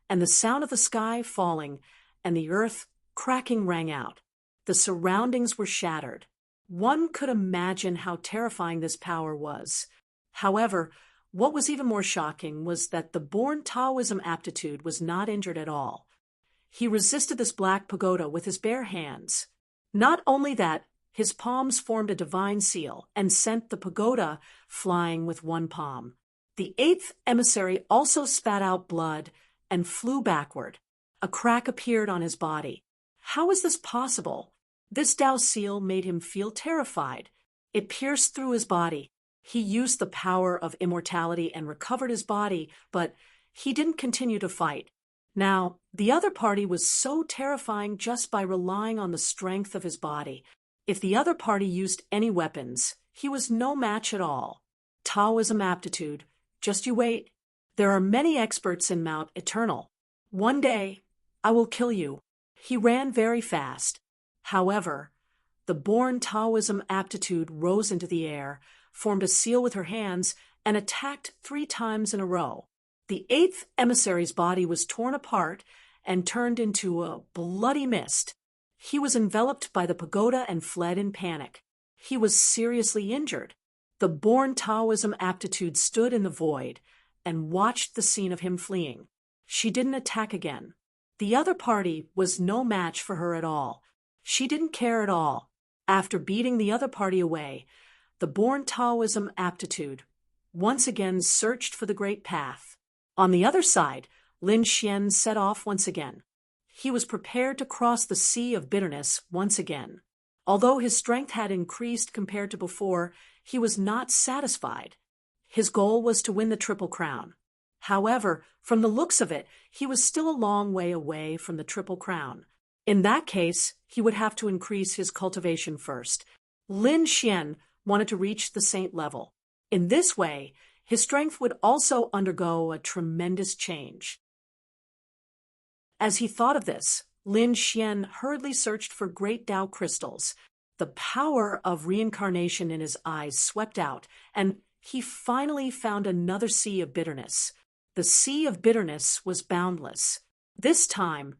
and the sound of the sky falling and the earth cracking rang out. The surroundings were shattered. One could imagine how terrifying this power was. However, what was even more shocking was that the born Taoism aptitude was not injured at all. He resisted this black pagoda with his bare hands. Not only that, his palms formed a divine seal and sent the pagoda flying with one palm. The 8th emissary also spat out blood and flew backward. A crack appeared on his body. How is this possible? This Tao seal made him feel terrified. It pierced through his body. He used the power of immortality and recovered his body, but he didn't continue to fight. Now, the other party was so terrifying just by relying on the strength of his body. If the other party used any weapons, he was no match at all. Taoism aptitude. Just you wait. There are many experts in Mount Eternal. One day, I will kill you. He ran very fast. However, the born Taoism aptitude rose into the air, formed a seal with her hands, and attacked 3 times in a row. The 8th emissary's body was torn apart and turned into a bloody mist. He was enveloped by the pagoda and fled in panic. He was seriously injured. The born Taoism aptitude stood in the void and watched the scene of him fleeing. She didn't attack again. The other party was no match for her at all. She didn't care at all. After beating the other party away, the born Taoism aptitude once again searched for the great path. On the other side, Lin Xian set off once again. He was prepared to cross the sea of bitterness once again. Although his strength had increased compared to before, he was not satisfied. His goal was to win the Triple Crown. However, from the looks of it, he was still a long way away from the Triple Crown. In that case, he would have to increase his cultivation first. Lin Xian wanted to reach the saint level. In this way, his strength would also undergo a tremendous change. As he thought of this, Lin Xian hurriedly searched for great Tao crystals. The power of reincarnation in his eyes swept out, and he finally found another sea of bitterness. The sea of bitterness was boundless. This time,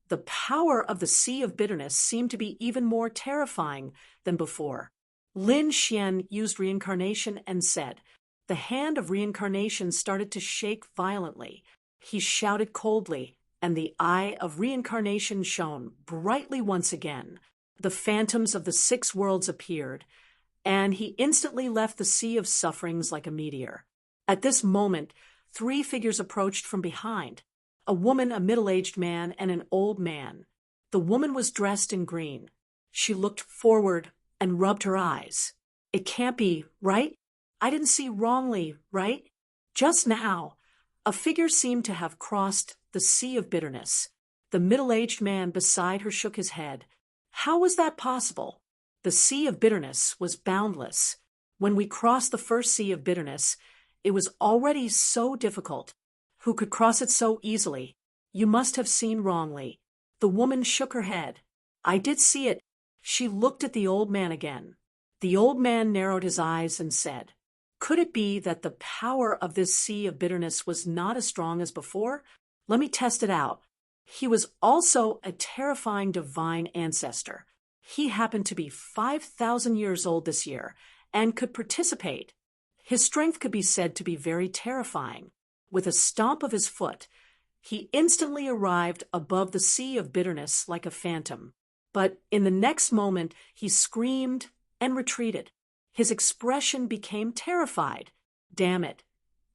The power of the Sea of Bitterness seemed to be even more terrifying than before. Lin Xian used reincarnation and said, the hand of reincarnation started to shake violently. He shouted coldly, and the eye of reincarnation shone brightly once again. The phantoms of the 6 worlds appeared, and he instantly left the sea of sufferings like a meteor. At this moment, 3 figures approached from behind: a woman, a middle-aged man, and an old man. The woman was dressed in green. She looked forward and rubbed her eyes. It can't be, right? I didn't see wrongly, right? Just now, a figure seemed to have crossed the Sea of Bitterness. The middle-aged man beside her shook his head. How was that possible? The Sea of Bitterness was boundless. When we crossed the first Sea of Bitterness, it was already so difficult. Who could cross it so easily? You must have seen wrongly. The woman shook her head. I did see it. She looked at the old man again. The old man narrowed his eyes and said, could it be that the power of this Sea of Bitterness was not as strong as before? Let me test it out. He was also a terrifying divine ancestor. He happened to be 5,000 years old this year and could participate. His strength could be said to be very terrifying. With a stomp of his foot, he instantly arrived above the Sea of Bitterness like a phantom. But in the next moment, he screamed and retreated. His expression became terrified. Damn it.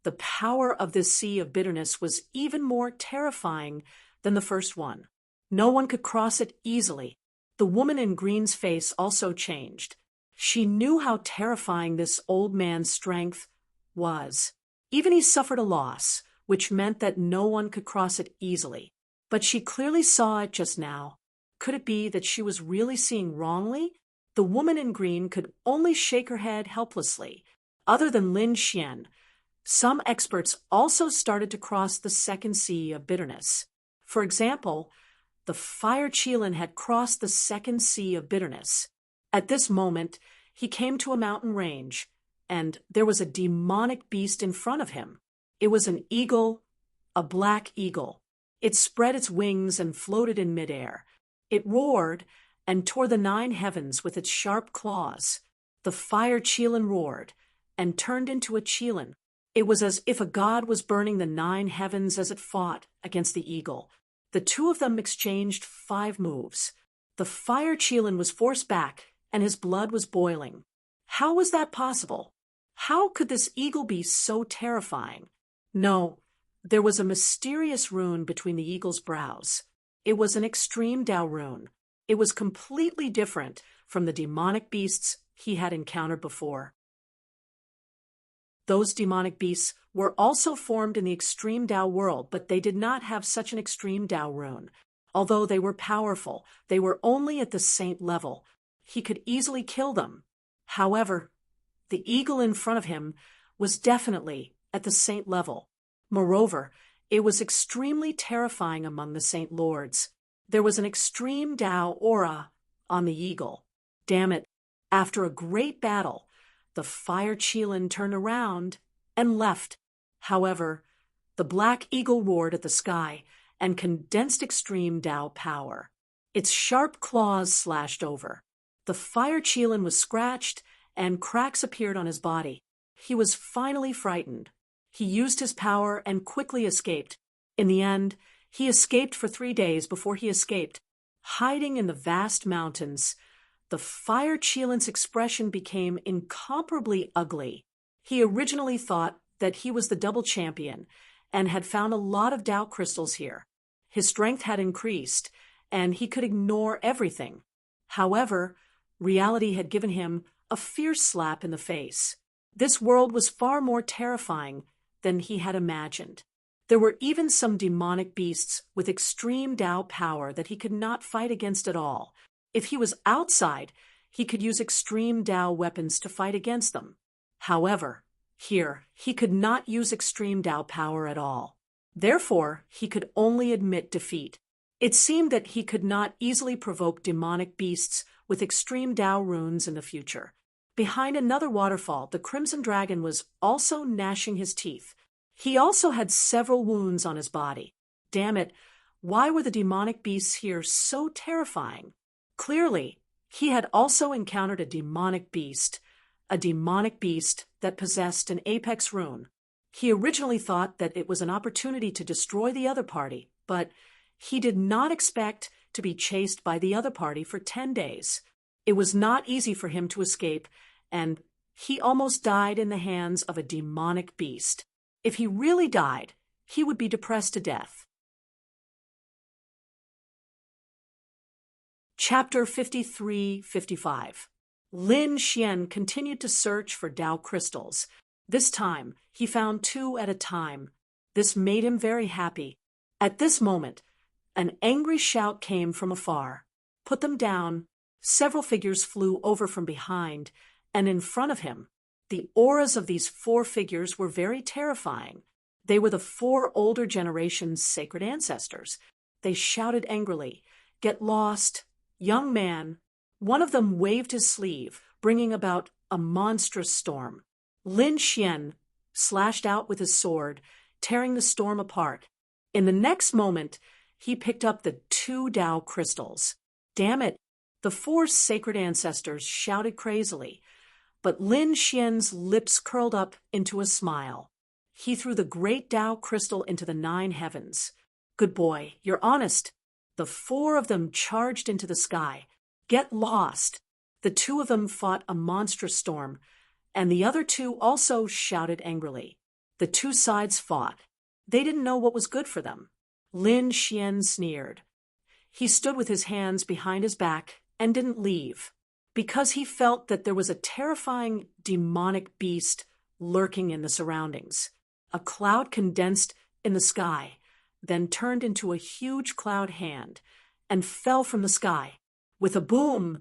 The power of this Sea of Bitterness was even more terrifying than the first one. No one could cross it easily. The woman in green's face also changed. She knew how terrifying this old man's strength was. Even he suffered a loss, which meant that no one could cross it easily. But she clearly saw it just now. Could it be that she was really seeing wrongly? The woman in green could only shake her head helplessly. Other than Lin Xian, some experts also started to cross the second Sea of Bitterness. For example, the Fire Qilin had crossed the second Sea of Bitterness. At this moment, he came to a mountain range, and there was a demonic beast in front of him. It was an eagle, a black eagle. It spread its wings and floated in midair. It roared and tore the 9 heavens with its sharp claws. The Fire Qilin roared and turned into a Qilin. It was as if a god was burning the 9 heavens as it fought against the eagle. The 2 of them exchanged 5 moves. The Fire Qilin was forced back, and his blood was boiling. How was that possible? How could this eagle be so terrifying? No, there was a mysterious rune between the eagle's brows. It was an extreme Tao rune. It was completely different from the demonic beasts he had encountered before. Those demonic beasts were also formed in the extreme Tao world, but they did not have such an extreme Tao rune. Although they were powerful, they were only at the saint level. He could easily kill them. However, the eagle in front of him was definitely at the saint level. Moreover, it was extremely terrifying among the saint lords. There was an extreme Tao aura on the eagle. Damn it, after a great battle, the Fire Qilin turned around and left. However, the black eagle roared at the sky and condensed extreme Tao power. Its sharp claws slashed over. The Fire Qilin was scratched and cracks appeared on his body. He was finally frightened. He used his power and quickly escaped. In the end, he escaped for 3 days before he escaped. Hiding in the vast mountains, the Fire Qilin's expression became incomparably ugly. He originally thought that he was the double champion and had found a lot of Tao crystals here. His strength had increased, and he could ignore everything. However, reality had given him a fierce slap in the face. This world was far more terrifying than he had imagined. There were even some demonic beasts with extreme Tao power that he could not fight against at all. If he was outside, he could use extreme Tao weapons to fight against them. However, here, he could not use extreme Tao power at all. Therefore, he could only admit defeat. It seemed that he could not easily provoke demonic beasts with extreme Tao runes in the future. Behind another waterfall, the Crimson Dragon was also gnashing his teeth. He also had several wounds on his body. Damn it, Why were the demonic beasts here so terrifying? Clearly, he had also encountered a demonic beast that possessed an apex rune. He originally thought that it was an opportunity to destroy the other party, but he did not expect to be chased by the other party for 10 days. It was not easy for him to escape, and he almost died in the hands of a demonic beast. If he really died, he would be depressed to death. Chapter 53-55. Lin Xian continued to search for Tao crystals. This time, he found 2 at a time. This made him very happy. At this moment, an angry shout came from afar. Put them down. Several figures flew over from behind, and in front of him. The auras of these 4 figures were very terrifying. They were the 4 older generation's sacred ancestors. They shouted angrily, "Get lost, young man." One of them waved his sleeve, bringing about a monstrous storm. Lin Xian slashed out with his sword, tearing the storm apart. In the next moment, he picked up the 2 Tao crystals. Damn it! The 4 sacred ancestors shouted crazily, but Lin Xian's lips curled up into a smile. He threw the great Tao crystal into the 9 heavens. "Good boy, you're honest." The 4 of them charged into the sky. "Get lost." The 2 of them fought a monstrous storm, and the other 2 also shouted angrily. The 2 sides fought. They didn't know what was good for them. Lin Xian sneered. He stood with his hands behind his back and didn't leave, because he felt that there was a terrifying demonic beast lurking in the surroundings. A cloud condensed in the sky, then turned into a huge cloud hand, and fell from the sky. With a boom,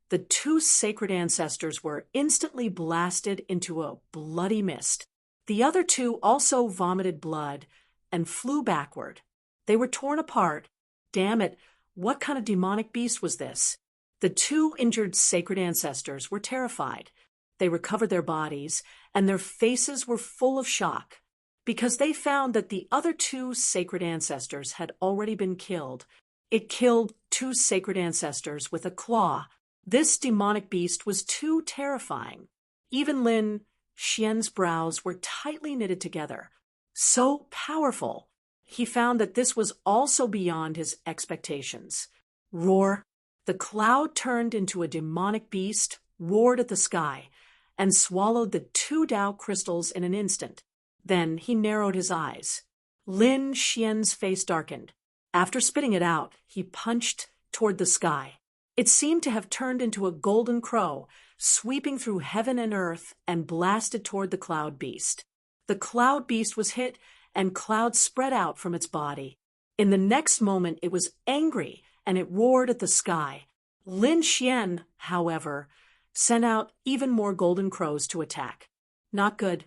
the 2 sacred ancestors were instantly blasted into a bloody mist. The other 2 also vomited blood and flew backward. They were torn apart. Damn it, what kind of demonic beast was this? The 2 injured sacred ancestors were terrified. They recovered their bodies, and their faces were full of shock, because they found that the other 2 sacred ancestors had already been killed. It killed 2 sacred ancestors with a claw. This demonic beast was too terrifying. Even Lin Xian's brows were tightly knitted together. So powerful. He found that this was also beyond his expectations. Roar. The cloud turned into a demonic beast, roared at the sky, and swallowed the 2 Tao crystals in an instant. Then he narrowed his eyes. Lin Xian's face darkened. After spitting it out, he punched toward the sky. It seemed to have turned into a golden crow, sweeping through heaven and earth and blasted toward the cloud beast. The cloud beast was hit, and clouds spread out from its body. In the next moment, it was angry, and it roared at the sky. Lin Xian, however, sent out even more golden crows to attack. Not good.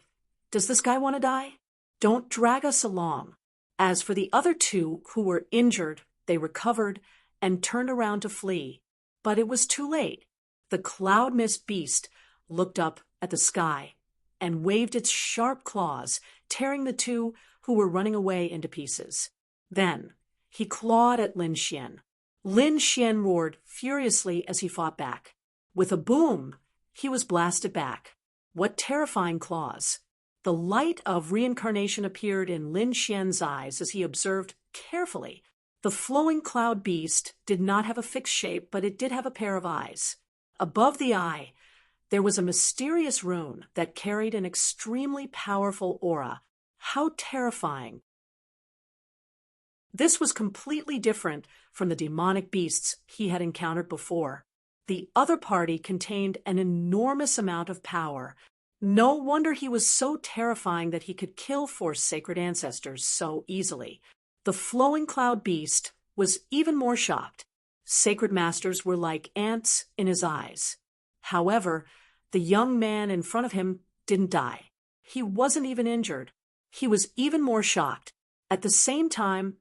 Does this guy want to die? Don't drag us along. As for the other 2 who were injured, they recovered and turned around to flee. But it was too late. The cloud mist beast looked up at the sky and waved its sharp claws, tearing the 2 who were running away into pieces. Then he clawed at Lin Xian. Lin Xian roared furiously as he fought back. With a boom, he was blasted back. What terrifying claws! The light of reincarnation appeared in Lin Xian's eyes as he observed carefully. The flowing cloud beast did not have a fixed shape, but it did have a pair of eyes. Above the eye, there was a mysterious rune that carried an extremely powerful aura. How terrifying! This was completely different from the demonic beasts he had encountered before. The other party contained an enormous amount of power. No wonder he was so terrifying that he could kill 4 sacred ancestors so easily. The flowing cloud beast was even more shocked. Sacred masters were like ants in his eyes. However, the young man in front of him didn't die. He wasn't even injured. He was even more shocked. At the same time,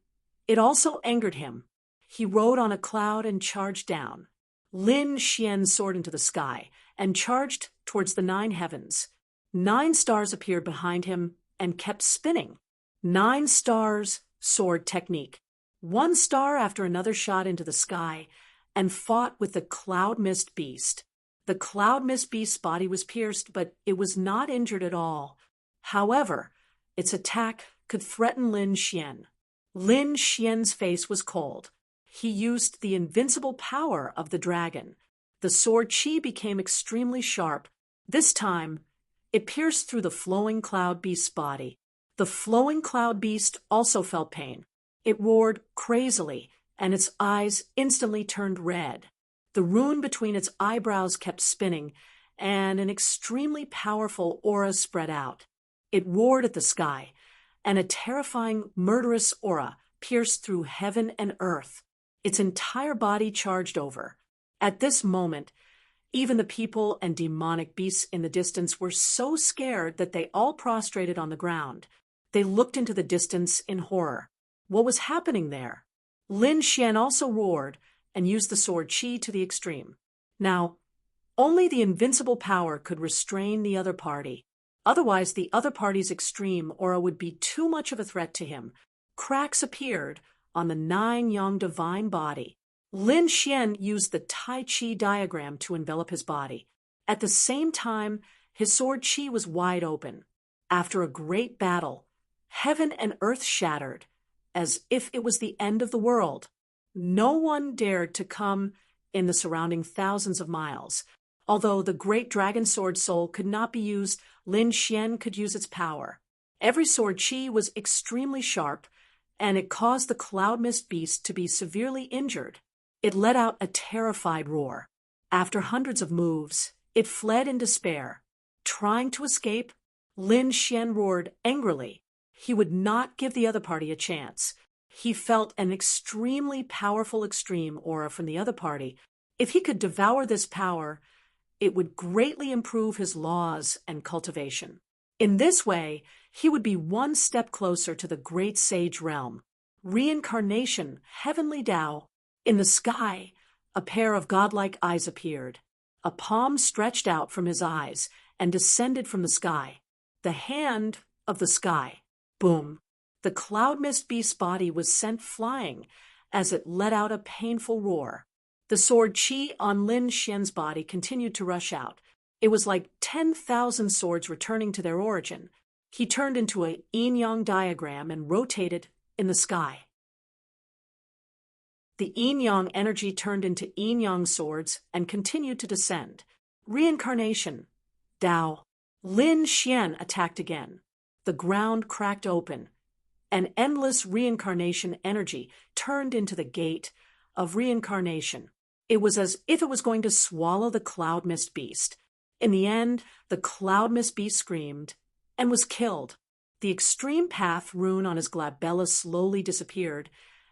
it also angered him. He rode on a cloud and charged down. Lin Xian soared into the sky and charged towards the 9 heavens. 9 stars appeared behind him and kept spinning. 9 stars sword technique. One star after another shot into the sky and fought with the Cloud Mist Beast. The Cloud Mist Beast's body was pierced, but it was not injured at all. However, its attack could threaten Lin Xian. Lin Xian's face was cold. He used the invincible power of the dragon. The sword Qi became extremely sharp. This time, it pierced through the flowing cloud beast's body. The flowing cloud beast also felt pain. It roared crazily, and its eyes instantly turned red. The rune between its eyebrows kept spinning, and an extremely powerful aura spread out. It roared at the sky, and a terrifying, murderous aura pierced through heaven and earth. Its entire body charged over. At this moment, even the people and demonic beasts in the distance were so scared that they all prostrated on the ground. They looked into the distance in horror. What was happening there? Lin Xian also roared and used the sword Qi to the extreme. Now, only the invincible power could restrain the other party. Otherwise, the other party's extreme aura would be too much of a threat to him. Cracks appeared on the 9-yang divine body. Lin Xian used the Tai Chi diagram to envelop his body. At the same time, his sword Qi was wide open. After a great battle, heaven and earth shattered, as if it was the end of the world. No one dared to come in the surrounding thousands of miles. Although the great dragon sword soul could not be used, Lin Xian could use its power. Every sword Qi was extremely sharp, and it caused the Cloud Mist Beast to be severely injured. It let out a terrified roar. After hundreds of moves, it fled in despair. Trying to escape, Lin Xian roared angrily. He would not give the other party a chance. He felt an extremely powerful extreme aura from the other party. If he could devour this power, it would greatly improve his laws and cultivation. In this way, he would be one step closer to the great sage realm. Reincarnation, heavenly Tao. In the sky, a pair of godlike eyes appeared. A palm stretched out from his eyes and descended from the sky. The hand of the sky. Boom. The Cloud Mist Beast's body was sent flying as it let out a painful roar. The sword Qi on Lin Xian's body continued to rush out. It was like 10,000 swords returning to their origin. He turned into a yin-yang diagram and rotated in the sky. The yin-yang energy turned into yin-yang swords and continued to descend. Reincarnation. Tao. Lin Xian attacked again. The ground cracked open. An endless reincarnation energy turned into the gate of reincarnation. It was as if it was going to swallow the Cloud Mist Beast. In the end, the Cloud Mist Beast screamed and was killed. The extreme path rune on his glabella slowly disappeared,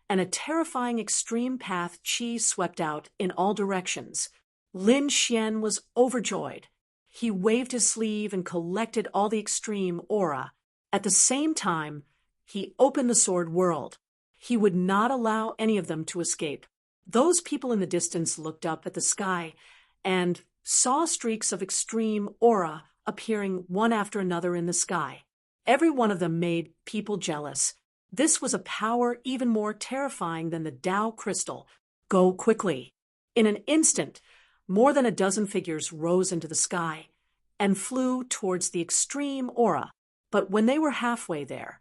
and a terrifying extreme path Qi swept out in all directions. Lin Xian was overjoyed. He waved his sleeve and collected all the extreme aura. At the same time, he opened the sword world. He would not allow any of them to escape. Those people in the distance looked up at the sky and saw streaks of extreme aura appearing one after another in the sky. Every one of them made people jealous. This was a power even more terrifying than the Tao crystal. Go quickly. In an instant, more than a dozen figures rose into the sky and flew towards the extreme aura. But when they were halfway there,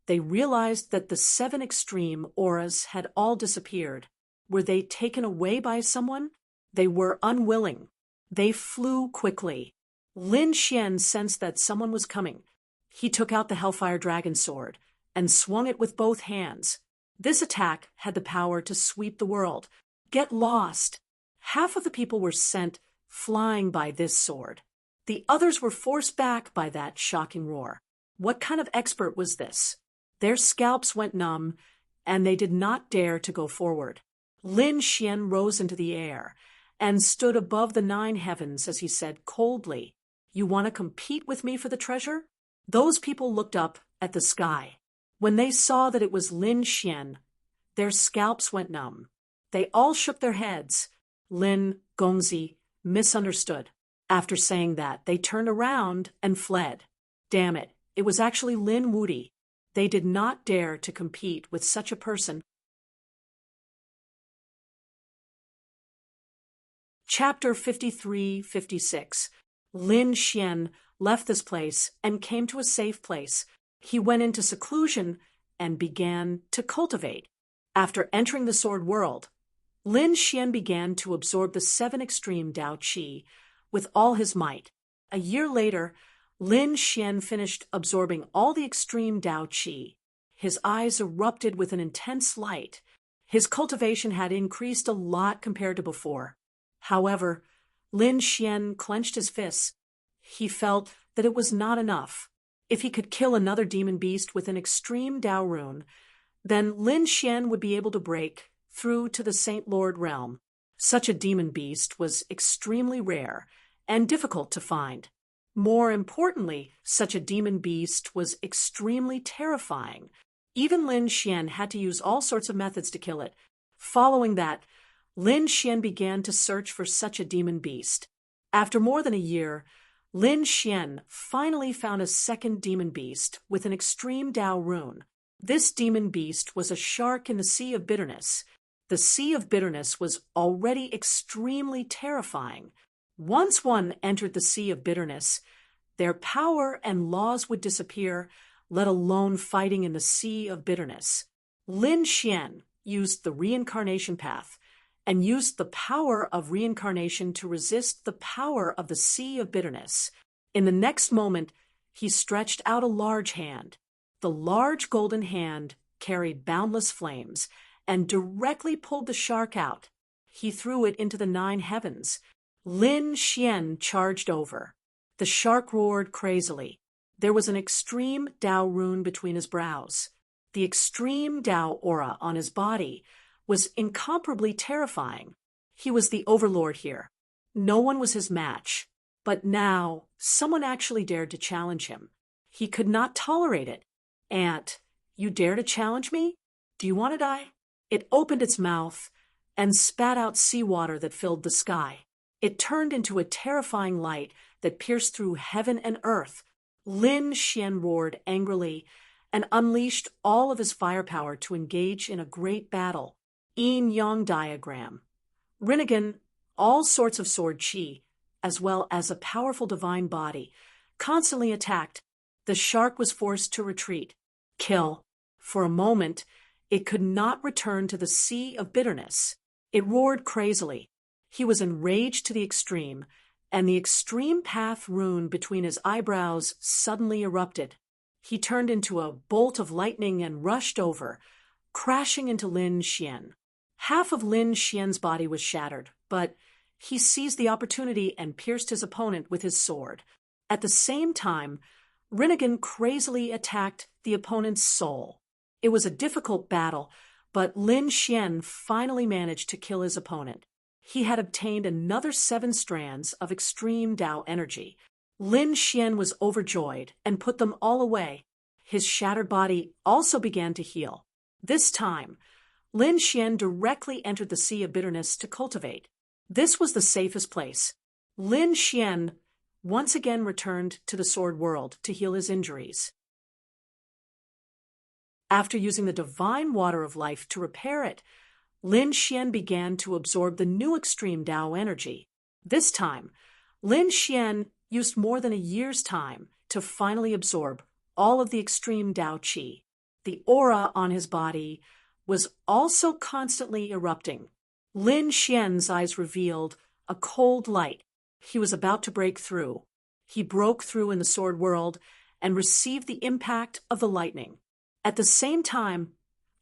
they realized that the 7 extreme auras had all disappeared. Were they taken away by someone? They were unwilling. They flew quickly. Lin Xian sensed that someone was coming. He took out the Hellfire Dragon Sword and swung it with both hands. This attack had the power to sweep the world. Get lost. Half of the people were sent flying by this sword. The others were forced back by that shocking roar. What kind of expert was this? Their scalps went numb, and they did not dare to go forward. Lin Xian rose into the air and stood above the 9 heavens as he said coldly, "You want to compete with me for the treasure?" Those people looked up at the sky. When they saw that it was Lin Xian, their scalps went numb. They all shook their heads. Lin Gongzi misunderstood. After saying that, they turned around and fled. Damn it, it was actually Lin Wudi. They did not dare to compete with such a person. Chapter 53-56. Lin Xian left this place and came to a safe place. He went into seclusion and began to cultivate. After entering the sword world, Lin Xian began to absorb the 7 extreme Tao Qi with all his might. A year later, Lin Xian finished absorbing all the extreme Tao Qi. His eyes erupted with an intense light. His cultivation had increased a lot compared to before. However, Lin Xian clenched his fists. He felt that it was not enough. If he could kill another demon beast with an extreme Tao rune, then Lin Xian would be able to break through to the Saint Lord realm. Such a demon beast was extremely rare and difficult to find. More importantly, such a demon beast was extremely terrifying. Even Lin Xian had to use all sorts of methods to kill it. Following that, Lin Xian began to search for such a demon beast. After more than a year, Lin Xian finally found a second demon beast with an extreme Tao rune. This demon beast was a shark in the Sea of Bitterness. The Sea of Bitterness was already extremely terrifying. Once one entered the Sea of Bitterness, their power and laws would disappear, let alone fighting in the Sea of Bitterness. Lin Xian used the reincarnation path and used the power of reincarnation to resist the power of the Sea of Bitterness. In the next moment, he stretched out a large hand. The large golden hand carried boundless flames and directly pulled the shark out. He threw it into the 9 heavens. Lin Xian charged over. The shark roared crazily. There was an extreme Tao rune between his brows. The extreme Tao aura on his body was incomparably terrifying. He was the overlord here. No one was his match. But now, someone actually dared to challenge him. He could not tolerate it. "Ant, you dare to challenge me? Do you want to die?" It opened its mouth and spat out seawater that filled the sky. It turned into a terrifying light that pierced through heaven and earth. Lin Xian roared angrily and unleashed all of his firepower to engage in a great battle. Yin-yang diagram. Rinnegan, all sorts of sword chi, as well as a powerful divine body, constantly attacked. The shark was forced to retreat. Kill. For a moment, it could not return to the Sea of Bitterness. It roared crazily. He was enraged to the extreme, and the extreme path rune between his eyebrows suddenly erupted. He turned into a bolt of lightning and rushed over, crashing into Lin Xian. Half of Lin Xian's body was shattered, but he seized the opportunity and pierced his opponent with his sword. At the same time, Rinnegan crazily attacked the opponent's soul. It was a difficult battle, but Lin Xian finally managed to kill his opponent. He had obtained another 7 strands of extreme Tao energy. Lin Xian was overjoyed and put them all away. His shattered body also began to heal. This time, Lin Xian directly entered the Sea of Bitterness to cultivate. This was the safest place. Lin Xian once again returned to the sword world to heal his injuries. After using the divine water of life to repair it, Lin Xian began to absorb the new extreme Tao energy. This time, Lin Xian used more than a year's time to finally absorb all of the extreme Tao Qi. The aura on his body was also constantly erupting. Lin Xian's eyes revealed a cold light. He was about to break through. He broke through in the sword world and received the impact of the lightning. At the same time,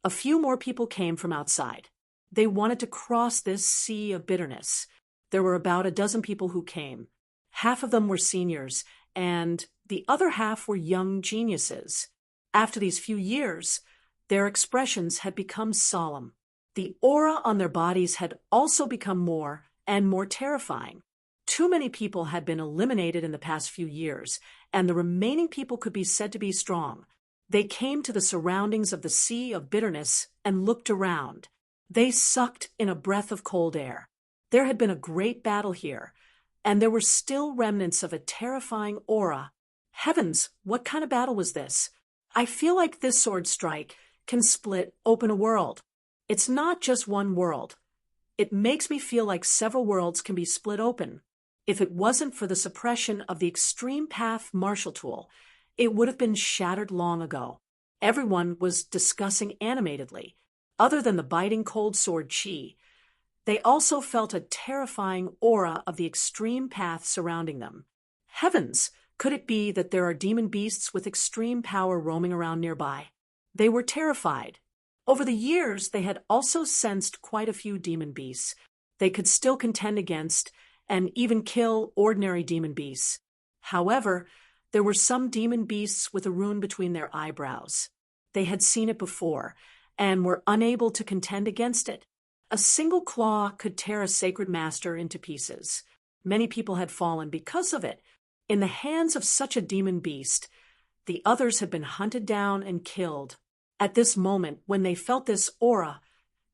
a few more people came from outside. They wanted to cross this Sea of Bitterness. There were about a dozen people who came. Half of them were seniors, and the other half were young geniuses. After these few years, their expressions had become solemn. The aura on their bodies had also become more and more terrifying. Too many people had been eliminated in the past few years, and the remaining people could be said to be strong. They came to the surroundings of the Sea of Bitterness and looked around. They sucked in a breath of cold air. There had been a great battle here, and there were still remnants of a terrifying aura. Heavens, what kind of battle was this? I feel like this sword strike can split open a world. It's not just one world. It makes me feel like several worlds can be split open. If it wasn't for the suppression of the extreme path Marshall tool, it would have been shattered long ago. Everyone was discussing animatedly. Other than the biting cold sword chi, they also felt a terrifying aura of the extreme path surrounding them. Heavens, could it be that there are demon beasts with extreme power roaming around nearby? They were terrified. Over the years, they had also sensed quite a few demon beasts they could still contend against and even kill ordinary demon beasts. However, there were some demon beasts with a rune between their eyebrows. They had seen it before and were unable to contend against it. A single claw could tear a sacred master into pieces. Many people had fallen because of it. In the hands of such a demon beast, the others had been hunted down and killed. At this moment, when they felt this aura,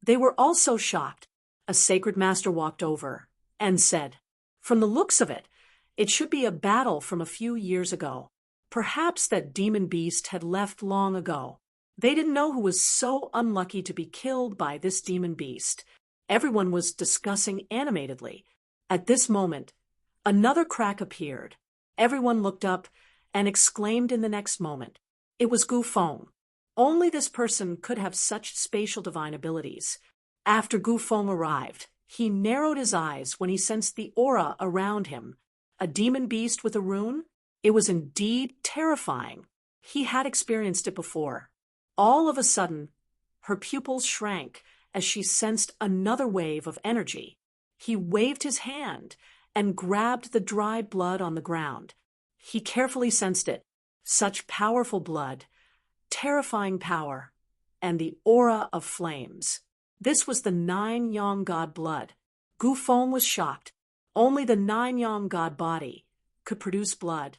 they were also shocked. A sacred master walked over and said, "From the looks of it, it should be a battle from a few years ago. Perhaps that demon beast had left long ago." They didn't know who was so unlucky to be killed by this demon beast. Everyone was discussing animatedly. At this moment, another crack appeared. Everyone looked up and exclaimed in the next moment. It was Gu Feng. Only this person could have such spatial divine abilities. After Gu Feng arrived, he narrowed his eyes when he sensed the aura around him. A demon beast with a rune? It was indeed terrifying. He had experienced it before. All of a sudden, her pupils shrank as she sensed another wave of energy. He waved his hand and grabbed the dry blood on the ground. He carefully sensed it. Such powerful blood, terrifying power, and the aura of flames. This was the 9-yang god blood. Gu Feng was shocked. Only the 9-yang god body could produce blood.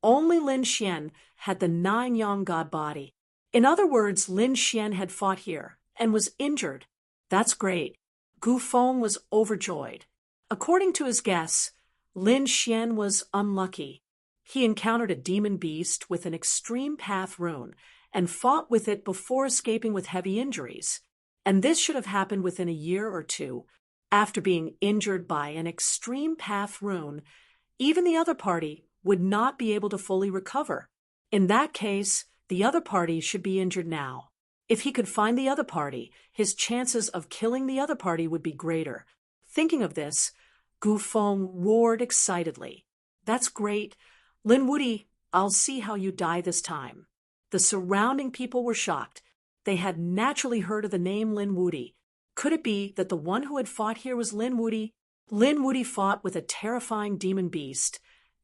Only Lin Xian had the 9-yang god body. In other words, Lin Xian had fought here and was injured. That's great. Gu Feng was overjoyed. According to his guess, Lin Xian was unlucky. He encountered a demon beast with an extreme path rune and fought with it before escaping with heavy injuries. And this should have happened within a year or two. After being injured by an extreme path rune, even the other party would not be able to fully recover. In that case, the other party should be injured now. If he could find the other party, his chances of killing the other party would be greater. Thinking of this, Gu Feng roared excitedly. "That's great. Lin Wudi, I'll see how you die this time." The surrounding people were shocked. They had naturally heard of the name Lin Wudi. Could it be that the one who had fought here was Lin Wudi? Lin Wudi fought with a terrifying demon beast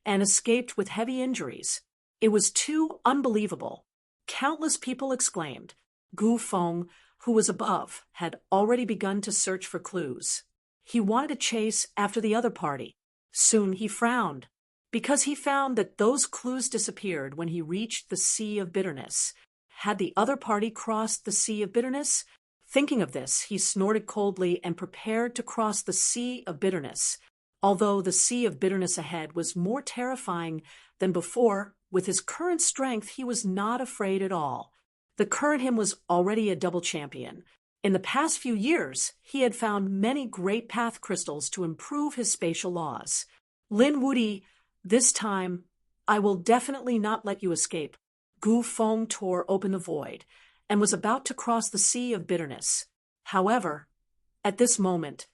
and escaped with heavy injuries. It was too unbelievable. Countless people exclaimed. Gu Feng, who was above, had already begun to search for clues. He wanted to chase after the other party. Soon he frowned, because he found that those clues disappeared when he reached the Sea of Bitterness. Had the other party crossed the Sea of Bitterness? Thinking of this, he snorted coldly and prepared to cross the Sea of Bitterness. Although the Sea of Bitterness ahead was more terrifying than before, with his current strength he was not afraid at all. The current him was already a double champion. In the past few years, he had found many great path crystals to improve his spatial laws. Lin Wudi, this time, I will definitely not let you escape. Gu Feng tore open the void and was about to cross the Sea of Bitterness. However, at this moment,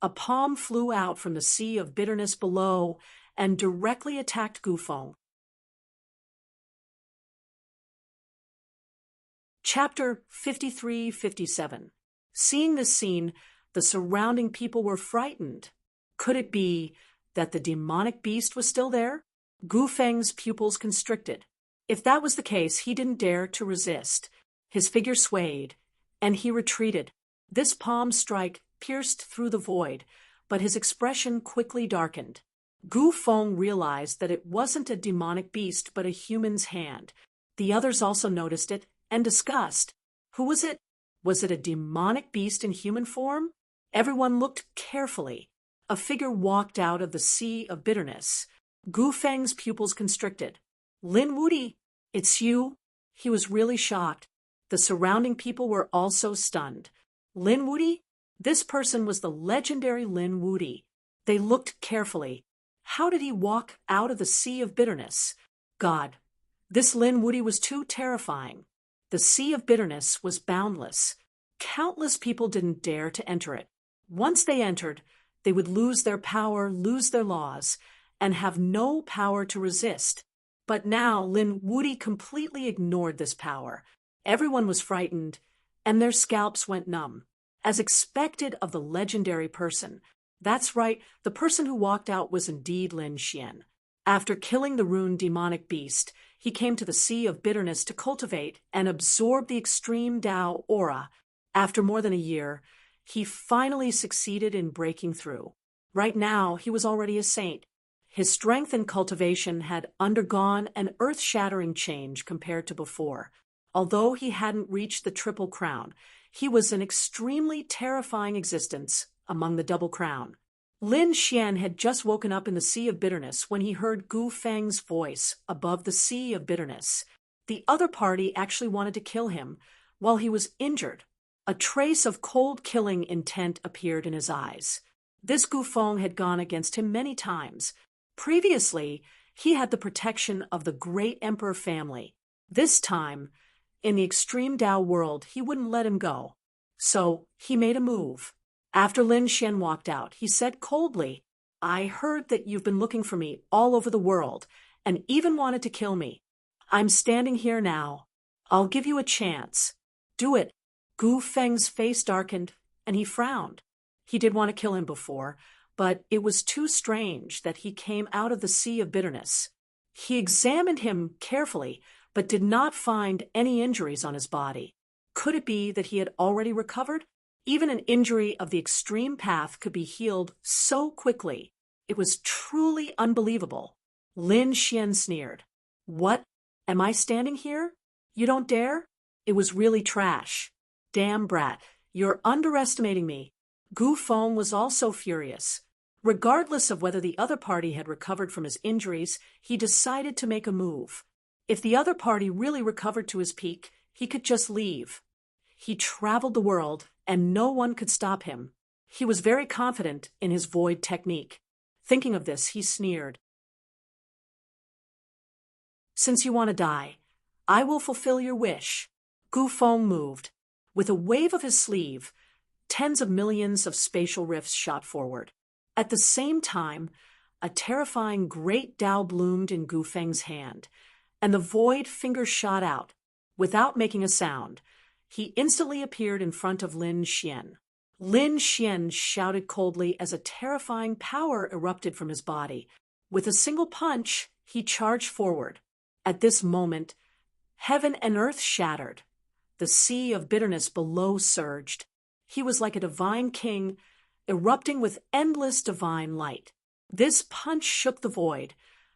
a palm flew out from the Sea of Bitterness below and directly attacked Gu Feng. Chapter 53-57. Seeing this scene, the surrounding people were frightened. Could it be that the demonic beast was still there? Gu Feng's pupils constricted. If that was the case, he didn't dare to resist. His figure swayed, and he retreated. This palm strike pierced through the void, but his expression quickly darkened. Gu Feng realized that it wasn't a demonic beast but a human's hand. The others also noticed it and discussed. Who was it? Was it a demonic beast in human form? Everyone looked carefully. A figure walked out of the Sea of Bitterness. Gu Feng's pupils constricted. Lin Wudi, it's you? He was really shocked. The surrounding people were also stunned. Lin Wudi? This person was the legendary Lin Wudi. They looked carefully. How did he walk out of the sea of bitterness? God, this Lin Wudi was too terrifying. The sea of bitterness was boundless. Countless people didn't dare to enter it. Once they entered, they would lose their power, lose their laws, and have no power to resist. But now Lin Wudi completely ignored this power. Everyone was frightened, and their scalps went numb. As expected of the legendary person. That's right, the person who walked out was indeed Lin Xian. After killing the ruined demonic beast, he came to the sea of bitterness to cultivate and absorb the extreme Tao aura. After more than a year, he finally succeeded in breaking through. Right now, he was already a saint. His strength and cultivation had undergone an earth-shattering change compared to before. Although he hadn't reached the Triple Crown, he was an extremely terrifying existence among the Double Crown. Lin Xian had just woken up in the Sea of Bitterness when he heard Gu Feng's voice above the Sea of Bitterness. The other party actually wanted to kill him while he was injured. A trace of cold killing intent appeared in his eyes. This Gu Feng had gone against him many times. Previously, he had the protection of the great emperor family. This time, in the extreme Tao world, he wouldn't let him go. So, he made a move. After Lin Xian walked out, he said coldly, "I heard that you've been looking for me all over the world, and even wanted to kill me. I'm standing here now. I'll give you a chance. Do it." Gu Feng's face darkened, and he frowned. He did want to kill him before, but it was too strange that he came out of the Sea of Bitterness. He examined him carefully, but did not find any injuries on his body. Could it be that he had already recovered? Even an injury of the extreme path could be healed so quickly. It was truly unbelievable. Lin Xian sneered. "What? Am I standing here? You don't dare?" It was really trash. "Damn brat, you're underestimating me." Gu Feng was also furious. Regardless of whether the other party had recovered from his injuries, he decided to make a move. If the other party really recovered to his peak, he could just leave. He traveled the world, and no one could stop him. He was very confident in his void technique. Thinking of this, he sneered. "Since you want to die, I will fulfill your wish." Gu Feng moved. With a wave of his sleeve, tens of millions of spatial rifts shot forward. At the same time, a terrifying great Tao bloomed in Gu Feng's hand, and the void finger shot out. Without making a sound, he instantly appeared in front of Lin Xian. Lin Xian shouted coldly as a terrifying power erupted from his body. With a single punch, he charged forward. At this moment, heaven and earth shattered. The sea of bitterness below surged. He was like a divine king, erupting with endless divine light. This punch shook the void.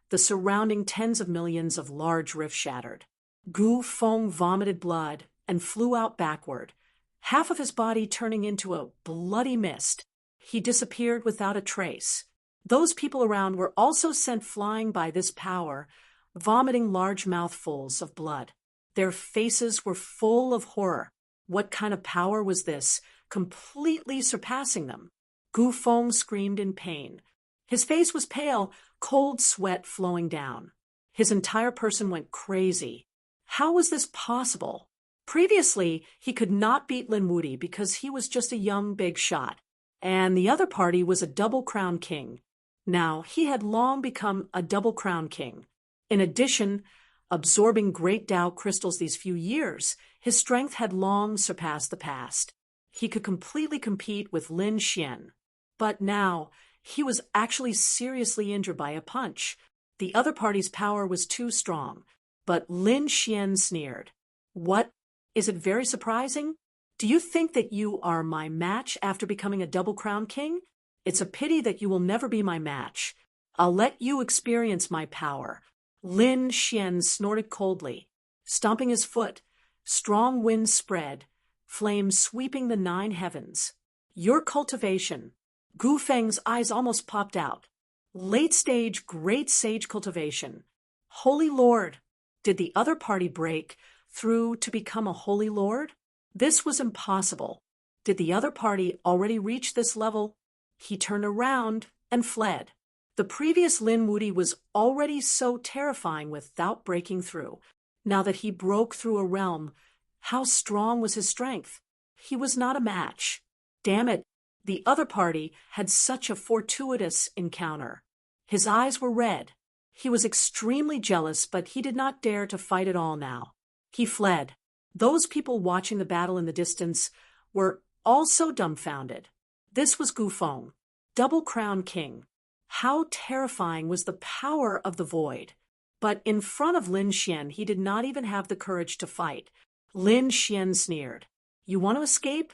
The surrounding tens of millions of large rifts shattered. Gu Feng vomited blood and flew out backward, half of his body turning into a bloody mist. He disappeared without a trace. Those people around were also sent flying by this power, vomiting large mouthfuls of blood. Their faces were full of horror. What kind of power was this, completely surpassing them? Gu Feng screamed in pain. His face was pale, cold sweat flowing down. His entire person went crazy. How was this possible? Previously, he could not beat Lin Wudi because he was just a young big shot, and the other party was a double crown king. Now, he had long become a double crown king. In addition, absorbing great Tao crystals these few years, his strength had long surpassed the past. He could completely compete with Lin Xian. But now, he was actually seriously injured by a punch. The other party's power was too strong, but Lin Xian sneered. "What? Is it very surprising? Do you think that you are my match after becoming a double crown king? It's a pity that you will never be my match. I'll let you experience my power." Lin Xian snorted coldly. Stomping his foot, strong winds spread, flames sweeping the 9 heavens. "Your cultivation." Gu Feng's eyes almost popped out. "Late-stage great sage cultivation. Holy Lord, did the other party break through to become a holy lord?" This was impossible. Did the other party already reach this level? He turned around and fled. The previous Lin Wuti was already so terrifying without breaking through. Now that he broke through a realm, how strong was his strength? He was not a match. Damn it, the other party had such a fortuitous encounter. His eyes were red. He was extremely jealous, but he did not dare to fight at all now. He fled. Those people watching the battle in the distance were also dumbfounded. This was Gu Feng, Double Crown King. How terrifying was the power of the void. But in front of Lin Xian, he did not even have the courage to fight. Lin Xian sneered. You want to escape?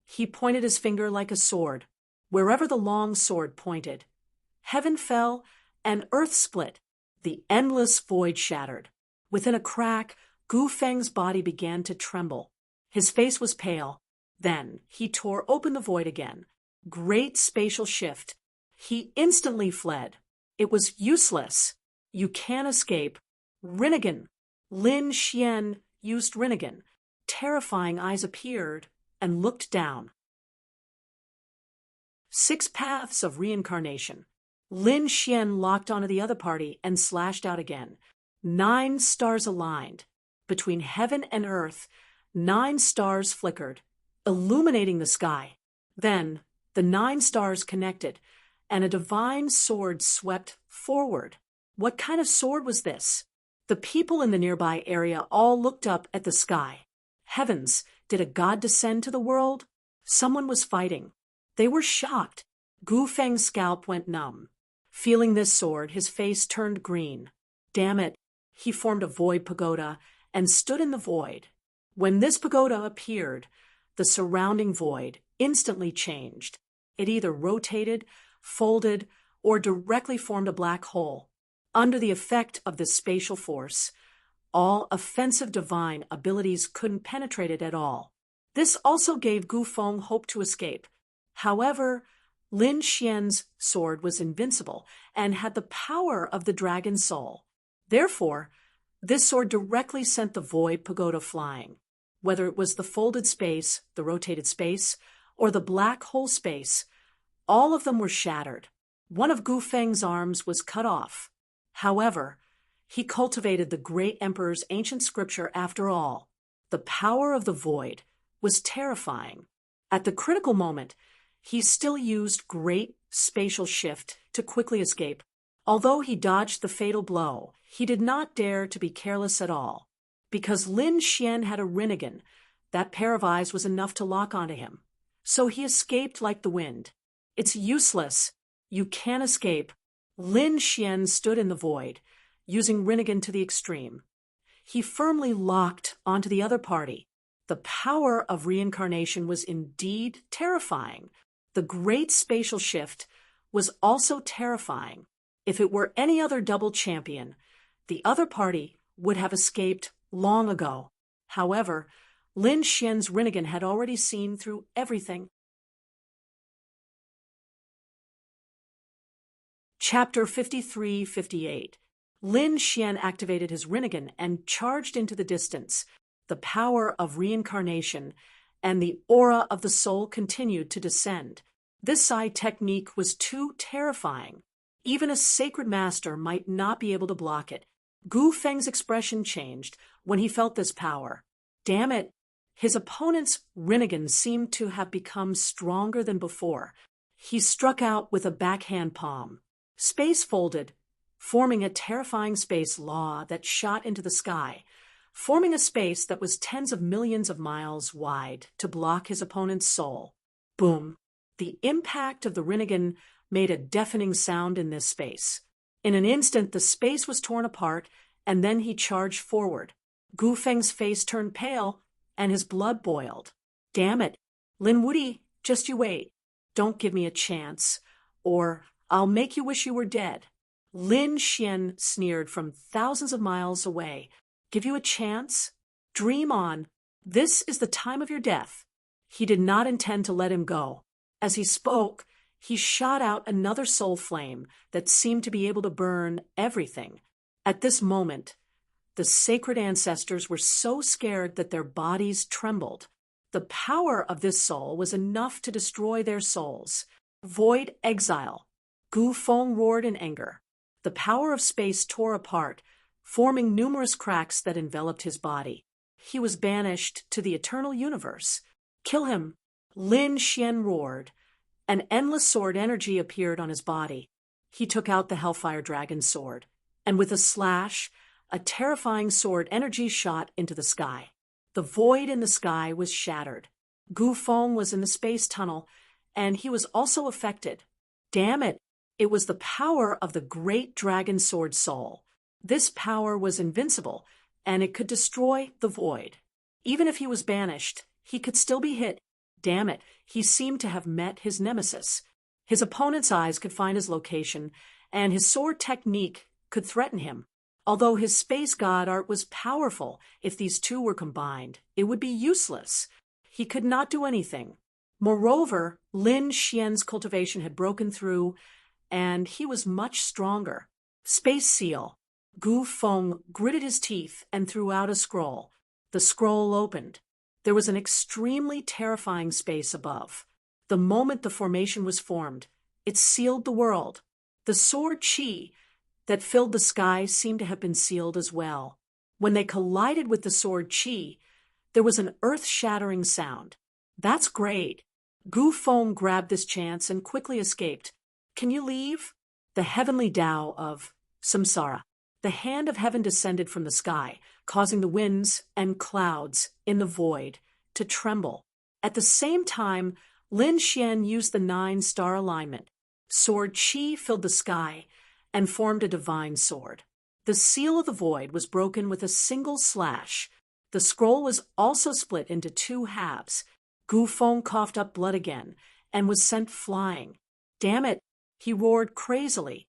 He pointed his finger like a sword. Wherever the long sword pointed, heaven fell and earth split. The endless void shattered. Within a crack, Gu Feng's body began to tremble. His face was pale. Then he tore open the void again. Great spatial shift. He instantly fled. It was useless. You can't escape. Rinnegan. Lin Xian used Rinnegan. Terrifying eyes appeared and looked down. 6 paths of reincarnation. Lin Xian locked onto the other party and slashed out again. 9 stars aligned. Between heaven and earth, 9 stars flickered, illuminating the sky. Then the 9 stars connected, and a divine sword swept forward. What kind of sword was this? The people in the nearby area all looked up at the sky. Heavens, did a god descend to the world? Someone was fighting. They were shocked. Gu Feng's scalp went numb. Feeling this sword, his face turned green. Damn it, he formed a void pagoda and stood in the void. When this pagoda appeared, the surrounding void instantly changed. It either rotated, folded, or directly formed a black hole. Under the effect of this spatial force, all offensive divine abilities couldn't penetrate it at all. This also gave Gu Feng hope to escape. However, Lin Xian's sword was invincible and had the power of the dragon soul. Therefore, this sword directly sent the void pagoda flying. Whether it was the folded space, the rotated space, or the black hole space, all of them were shattered. One of Gu Feng's arms was cut off. However, he cultivated the great emperor's ancient scripture after all. The power of the void was terrifying. At the critical moment, he still used great spatial shift to quickly escape. Although he dodged the fatal blow, he did not dare to be careless at all. Because Lin Xian had a Rinnegan, that pair of eyes was enough to lock onto him. So he escaped like the wind. It's useless. You can't escape. Lin Xian stood in the void, using Rinnegan to the extreme. He firmly locked onto the other party. The power of reincarnation was indeed terrifying. The great spatial shift was also terrifying. If it were any other double champion, the other party would have escaped long ago. However, Lin Xian's Rinnegan had already seen through everything. Chapter 53-58. Lin Xian activated his Rinnegan and charged into the distance. The power of reincarnation and the aura of the soul continued to descend. This Sai technique was too terrifying. Even a sacred master might not be able to block it. Gu Feng's expression changed when he felt this power. Damn it! His opponent's Rinnegan seemed to have become stronger than before. He struck out with a backhand palm. Space folded, forming a terrifying space law that shot into the sky, forming a space that was tens of millions of miles wide to block his opponent's soul. Boom! The impact of the Rinnegan made a deafening sound in this space. In an instant, the space was torn apart, and then he charged forward. Gu Feng's face turned pale, and his blood boiled. Damn it! Lin Wuti, just you wait. Don't give me a chance, or I'll make you wish you were dead. Lin Xian sneered from thousands of miles away. Give you a chance? Dream on. This is the time of your death. He did not intend to let him go. As he spoke, he shot out another soul flame that seemed to be able to burn everything. At this moment, the sacred ancestors were so scared that their bodies trembled. The power of this soul was enough to destroy their souls. Void exile. Gu Feng roared in anger. The power of space tore apart, forming numerous cracks that enveloped his body. He was banished to the eternal universe. Kill him! Lin Xian roared. An endless sword energy appeared on his body. He took out the Hellfire Dragon's sword, and with a slash, a terrifying sword energy shot into the sky. The void in the sky was shattered. Gu Feng was in the space tunnel, and he was also affected. Damn it! It was the power of the great dragon sword soul. This power was invincible, and it could destroy the void. Even if he was banished, he could still be hit. Damn it, he seemed to have met his nemesis. His opponent's eyes could find his location, and his sword technique could threaten him. Although his space god art was powerful, if these two were combined, it would be useless. He could not do anything. Moreover, Lin Xian's cultivation had broken through, and he was much stronger. Space seal. Gu Feng gritted his teeth and threw out a scroll. The scroll opened. There was an extremely terrifying space above. The moment the formation was formed, it sealed the world. The sword Qi that filled the sky seemed to have been sealed as well. When they collided with the sword Qi, there was an earth-shattering sound. That's great. Gu Feng grabbed this chance and quickly escaped. Can you leave? The heavenly Tao of Samsara. The hand of heaven descended from the sky, causing the winds and clouds in the void to tremble. At the same time, Lin Xian used the 9-star alignment. Sword Qi filled the sky and formed a divine sword. The seal of the void was broken with a single slash. The scroll was also split into 2 halves. Gu Feng coughed up blood again and was sent flying. Damn it, he roared crazily.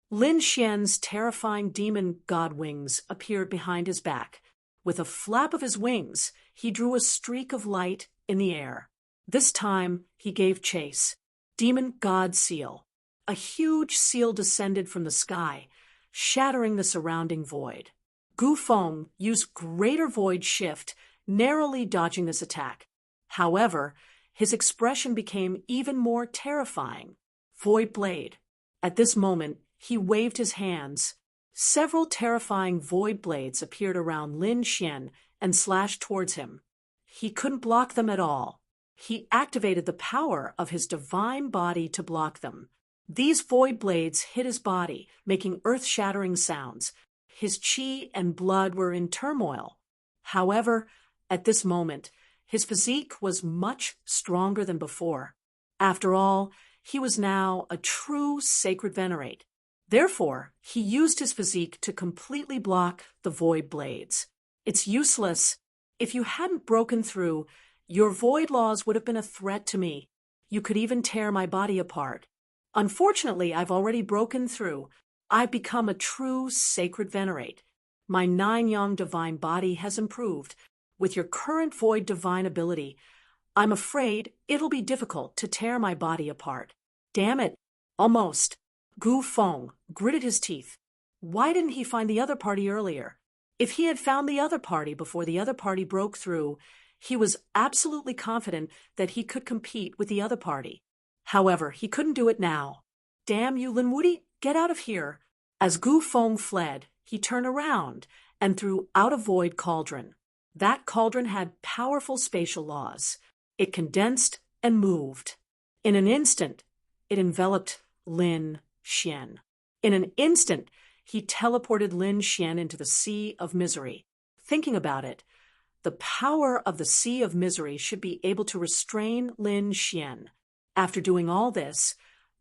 Lin Xian's terrifying demon god wings appeared behind his back. With a flap of his wings, he drew a streak of light in the air. This time, he gave chase. Demon god seal. A huge seal descended from the sky, shattering the surrounding void. Gu Feng used greater void shift, narrowly dodging this attack. However, his expression became even more terrifying. Void blade. At this moment, he waved his hands. Several terrifying void blades appeared around Lin Xian and slashed towards him. He couldn't block them at all. He activated the power of his divine body to block them. These void blades hit his body, making earth-shattering sounds. His qi and blood were in turmoil. However, at this moment, his physique was much stronger than before. After all, he was now a true sacred venerate. Therefore, he used his physique to completely block the void blades. It's useless. If you hadn't broken through, your void laws would have been a threat to me. You could even tear my body apart. Unfortunately, I've already broken through. I've become a true sacred venerate. My 9-yang divine body has improved. With your current void divine ability, I'm afraid it'll be difficult to tear my body apart. Damn it. Almost. Gu Feng gritted his teeth. Why didn't he find the other party earlier? If he had found the other party before the other party broke through, he was absolutely confident that he could compete with the other party. However, he couldn't do it now. Damn you, Lin Wudi, get out of here. As Gu Feng fled, he turned around and threw out a void cauldron. That cauldron had powerful spatial laws. It condensed and moved. In an instant, it enveloped Lin Xian. In an instant, he teleported Lin Xian into the Sea of Misery. Thinking about it, the power of the Sea of Misery should be able to restrain Lin Xian. After doing all this,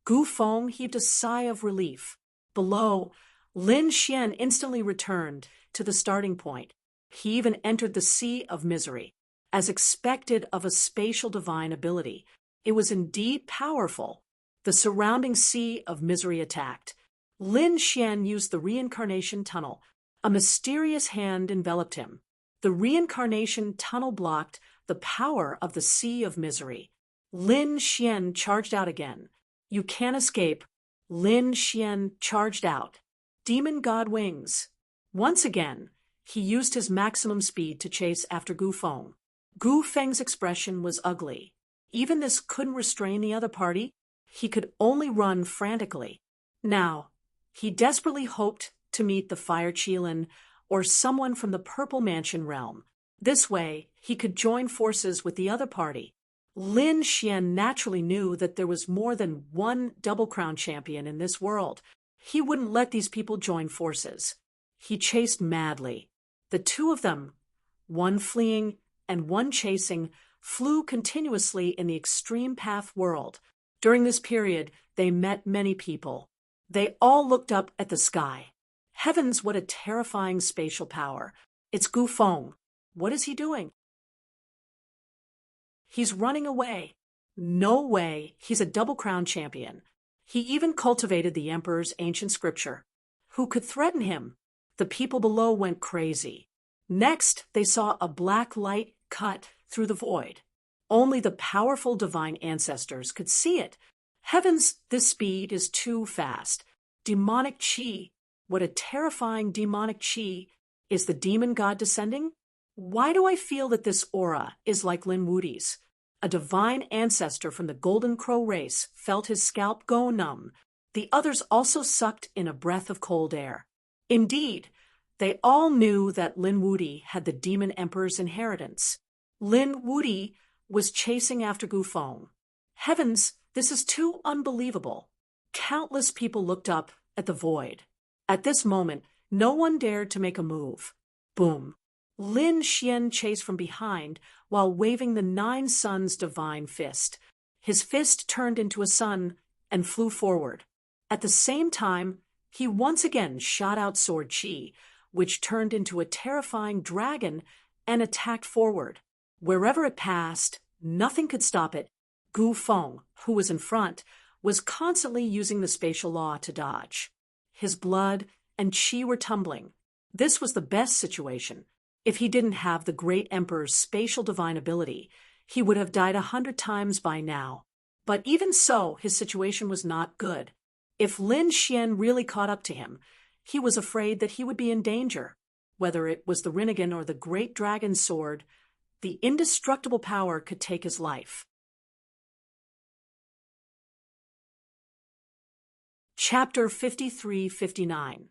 Gu Feng heaved a sigh of relief. Below, Lin Xian instantly returned to the starting point. He even entered the Sea of Misery. As expected of a spatial divine ability, it was indeed powerful. The surrounding Sea of Misery attacked. Lin Xian used the reincarnation tunnel. A mysterious hand enveloped him. The reincarnation tunnel blocked the power of the Sea of Misery. Lin Xian charged out again. You can't escape. Lin Xian charged out. Demon God Wings. Once again, he used his maximum speed to chase after Gu Feng. Gu Feng's expression was ugly. Even this couldn't restrain the other party. He could only run frantically. Now, he desperately hoped to meet the Fire Qilin or someone from the Purple Mansion realm. This way, he could join forces with the other party. Lin Xian naturally knew that there was more than one Double Crown champion in this world. He wouldn't let these people join forces. He chased madly. The two of them, one fleeing and one chasing, flew continuously in the extreme path world. During this period, they met many people. They all looked up at the sky. Heavens, what a terrifying spatial power. It's Gu Feng. What is he doing? He's running away. No way, he's a Double Crown champion. He even cultivated the Emperor's ancient scripture. Who could threaten him? The people below went crazy. Next, they saw a black light cut through the void. Only the powerful divine ancestors could see it. Heavens, this speed is too fast. Demonic Qi. What a terrifying demonic Qi. Is the demon god descending? Why do I feel that this aura is like Lin Wudi's? A divine ancestor from the Golden Crow race felt his scalp go numb. The others also sucked in a breath of cold air. Indeed, they all knew that Lin Wudi had the demon emperor's inheritance. Lin Wudi was chasing after Gu Feng. Heavens, this is too unbelievable. Countless people looked up at the void. At this moment, no one dared to make a move. Boom. Lin Xian chased from behind while waving the 9 suns divine fist. His fist turned into a sun and flew forward. At the same time, he once again shot out Sword Qi, which turned into a terrifying dragon and attacked forward. Wherever it passed, nothing could stop it. Gu Feng, who was in front, was constantly using the spatial law to dodge. His blood and Qi were tumbling. This was the best situation. If he didn't have the great emperor's spatial divine ability, he would have died 100 times by now. But even so, his situation was not good. If Lin Xian really caught up to him, he was afraid that he would be in danger. Whether it was the Rinnegan or the great dragon's sword, the indestructible power could take his life. Chapter 53-59.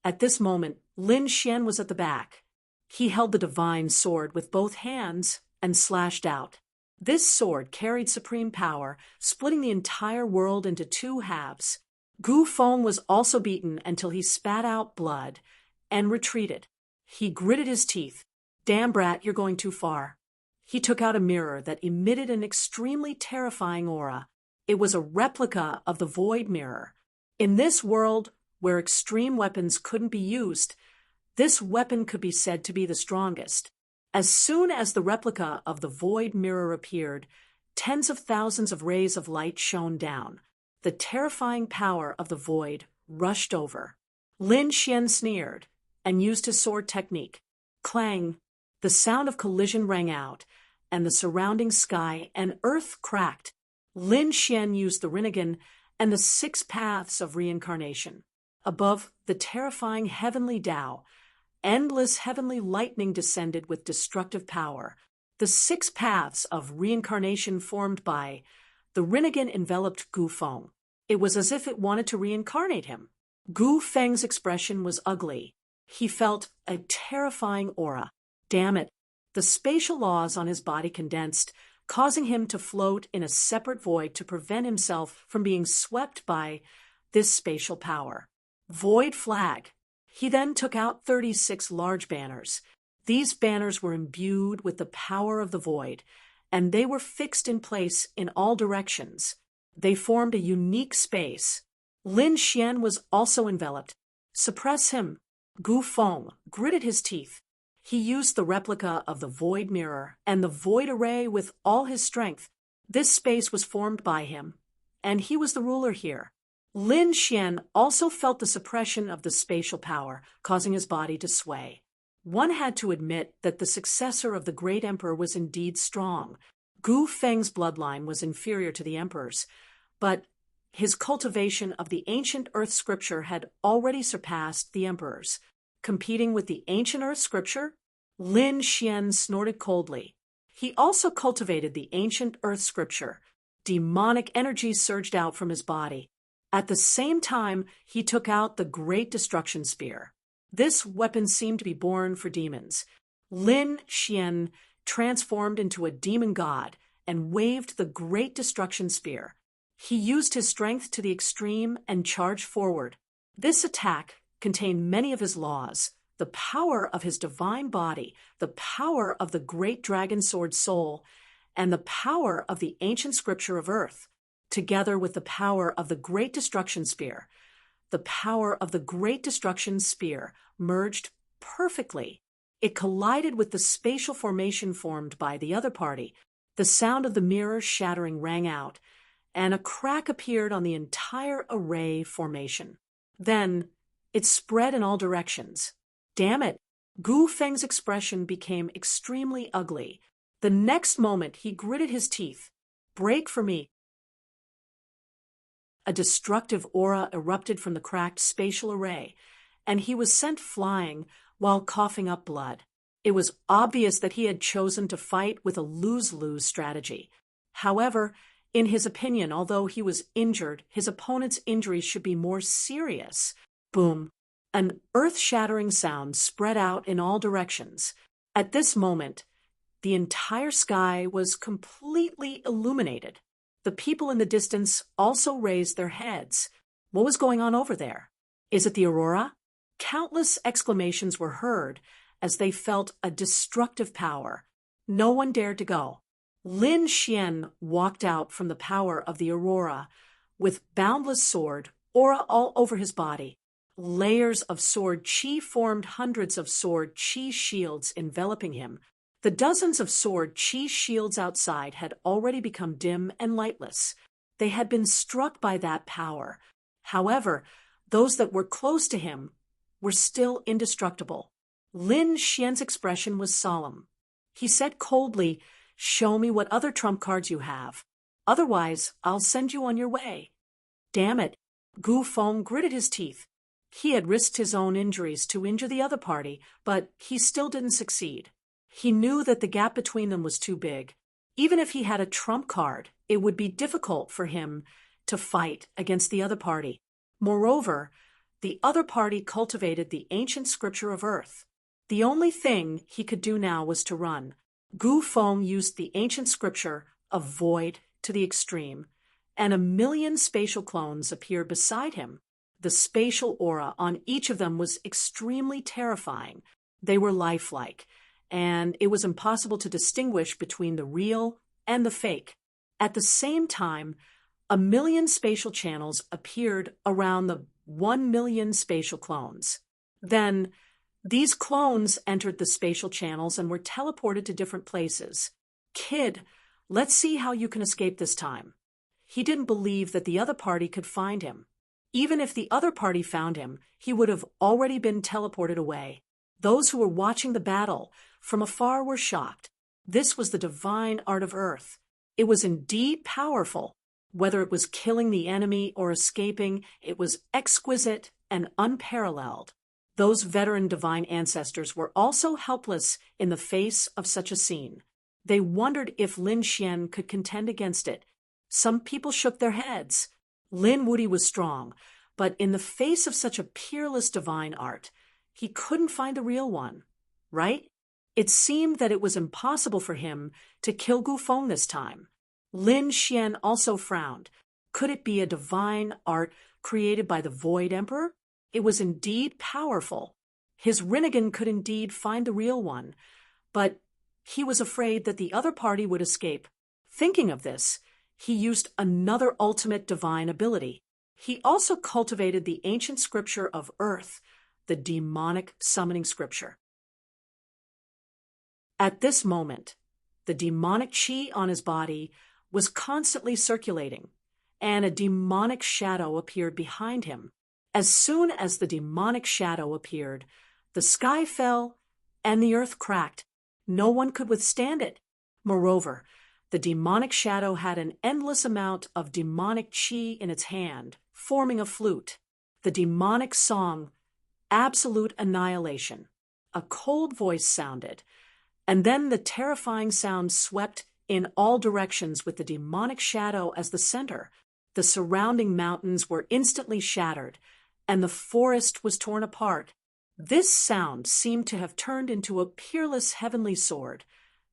At this moment, Lin Xian was at the back. He held the divine sword with both hands and slashed out. This sword carried supreme power, splitting the entire world into 2 halves. Gu Feng was also beaten until he spat out blood and retreated. He gritted his teeth. Damn brat, you're going too far. He took out a mirror that emitted an extremely terrifying aura. It was a replica of the void mirror. In this world, where extreme weapons couldn't be used, this weapon could be said to be the strongest. As soon as the replica of the void mirror appeared, tens of thousands of rays of light shone down. The terrifying power of the void rushed over. Lin Xian sneered and used his sword technique. Clang! The sound of collision rang out, and the surrounding sky and earth cracked. Lin Xian used the Rinnegan and the 6 paths of reincarnation. Above the terrifying heavenly Tao, endless heavenly lightning descended with destructive power. The 6 paths of reincarnation formed by the Rinnegan enveloped Gu Feng. It was as if it wanted to reincarnate him. Gu Feng's expression was ugly. He felt a terrifying aura. Damn it. The spatial laws on his body condensed, causing him to float in a separate void to prevent himself from being swept by this spatial power. Void flag. He then took out 36 large banners. These banners were imbued with the power of the void, and they were fixed in place in all directions. They formed a unique space. Lin Xian was also enveloped. Suppress him. Gu Feng gritted his teeth. He used the replica of the void mirror and the void array with all his strength. This space was formed by him, and he was the ruler here. Lin Xian also felt the suppression of the spatial power, causing his body to sway. One had to admit that the successor of the great emperor was indeed strong. Gu Feng's bloodline was inferior to the emperor's, but his cultivation of the ancient earth scripture had already surpassed the emperor's. Competing with the ancient earth scripture? Lin Xian snorted coldly. He also cultivated the ancient earth scripture. Demonic energy surged out from his body. At the same time, he took out the Great Destruction Spear. This weapon seemed to be born for demons. Lin Xian transformed into a demon god and waved the Great Destruction Spear. He used his strength to the extreme and charged forward. This attack contained many of his laws, the power of his divine body, the power of the great dragon sword soul, and the power of the ancient scripture of earth, together with the power of the Great Destruction Spear. The power of the Great Destruction Spear merged perfectly. It collided with the spatial formation formed by the other party. The sound of the mirror shattering rang out, and a crack appeared on the entire array formation. Then it spread in all directions. Damn it! Gu Feng's expression became extremely ugly. The next moment he gritted his teeth. Break for me! A destructive aura erupted from the cracked spatial array, and he was sent flying while coughing up blood. It was obvious that he had chosen to fight with a lose-lose strategy. However, in his opinion, although he was injured, his opponent's injuries should be more serious. Boom! An earth-shattering sound spread out in all directions. At this moment, the entire sky was completely illuminated. The people in the distance also raised their heads. What was going on over there? Is it the aurora? Countless exclamations were heard as they felt a destructive power. No one dared to go. Lin Xian walked out from the power of the aurora with boundless sword, aura all over his body. Layers of sword chi formed hundreds of sword chi shields enveloping him. The dozens of sword chi shields outside had already become dim and lightless. They had been struck by that power. However, those that were close to him were still indestructible. Lin Xian's expression was solemn. He said coldly, "Show me what other trump cards you have. Otherwise, I'll send you on your way." Damn it! Gu Feng gritted his teeth. He had risked his own injuries to injure the other party, but he still didn't succeed. He knew that the gap between them was too big. Even if he had a trump card, it would be difficult for him to fight against the other party. Moreover, the other party cultivated the ancient scripture of earth. The only thing he could do now was to run. Gu Feng used the ancient scripture of void to the extreme, and 1,000,000 spatial clones appeared beside him. The spatial aura on each of them was extremely terrifying. They were lifelike, and it was impossible to distinguish between the real and the fake. At the same time, 1,000,000 spatial channels appeared around the 1,000,000 spatial clones. Then, these clones entered the spatial channels and were teleported to different places. "Kid, let's see how you can escape this time." He didn't believe that the other party could find him. Even if the other party found him, he would have already been teleported away. Those who were watching the battle from afar were shocked. This was the divine art of earth. It was indeed powerful. Whether it was killing the enemy or escaping, it was exquisite and unparalleled. Those veteran divine ancestors were also helpless in the face of such a scene. They wondered if Lin Xian could contend against it. Some people shook their heads. Lin Wuti was strong, but in the face of such a peerless divine art, he couldn't find the real one, right? It seemed that it was impossible for him to kill Gu Feng this time. Lin Xian also frowned. Could it be a divine art created by the Void Emperor? It was indeed powerful. His Rinnegan could indeed find the real one, but he was afraid that the other party would escape. Thinking of this, he used another ultimate divine ability. He also cultivated the ancient scripture of earth, the demonic summoning scripture. At this moment, the demonic chi on his body was constantly circulating, and a demonic shadow appeared behind him. As soon as the demonic shadow appeared, the sky fell and the earth cracked. No one could withstand it. Moreover, the demonic shadow had an endless amount of demonic chi in its hand, forming a flute. The demonic song, Absolute Annihilation. A cold voice sounded, And then the terrifying sound swept in all directions with the demonic shadow as the center. The surrounding mountains were instantly shattered, and the forest was torn apart. This sound seemed to have turned into a peerless heavenly sword,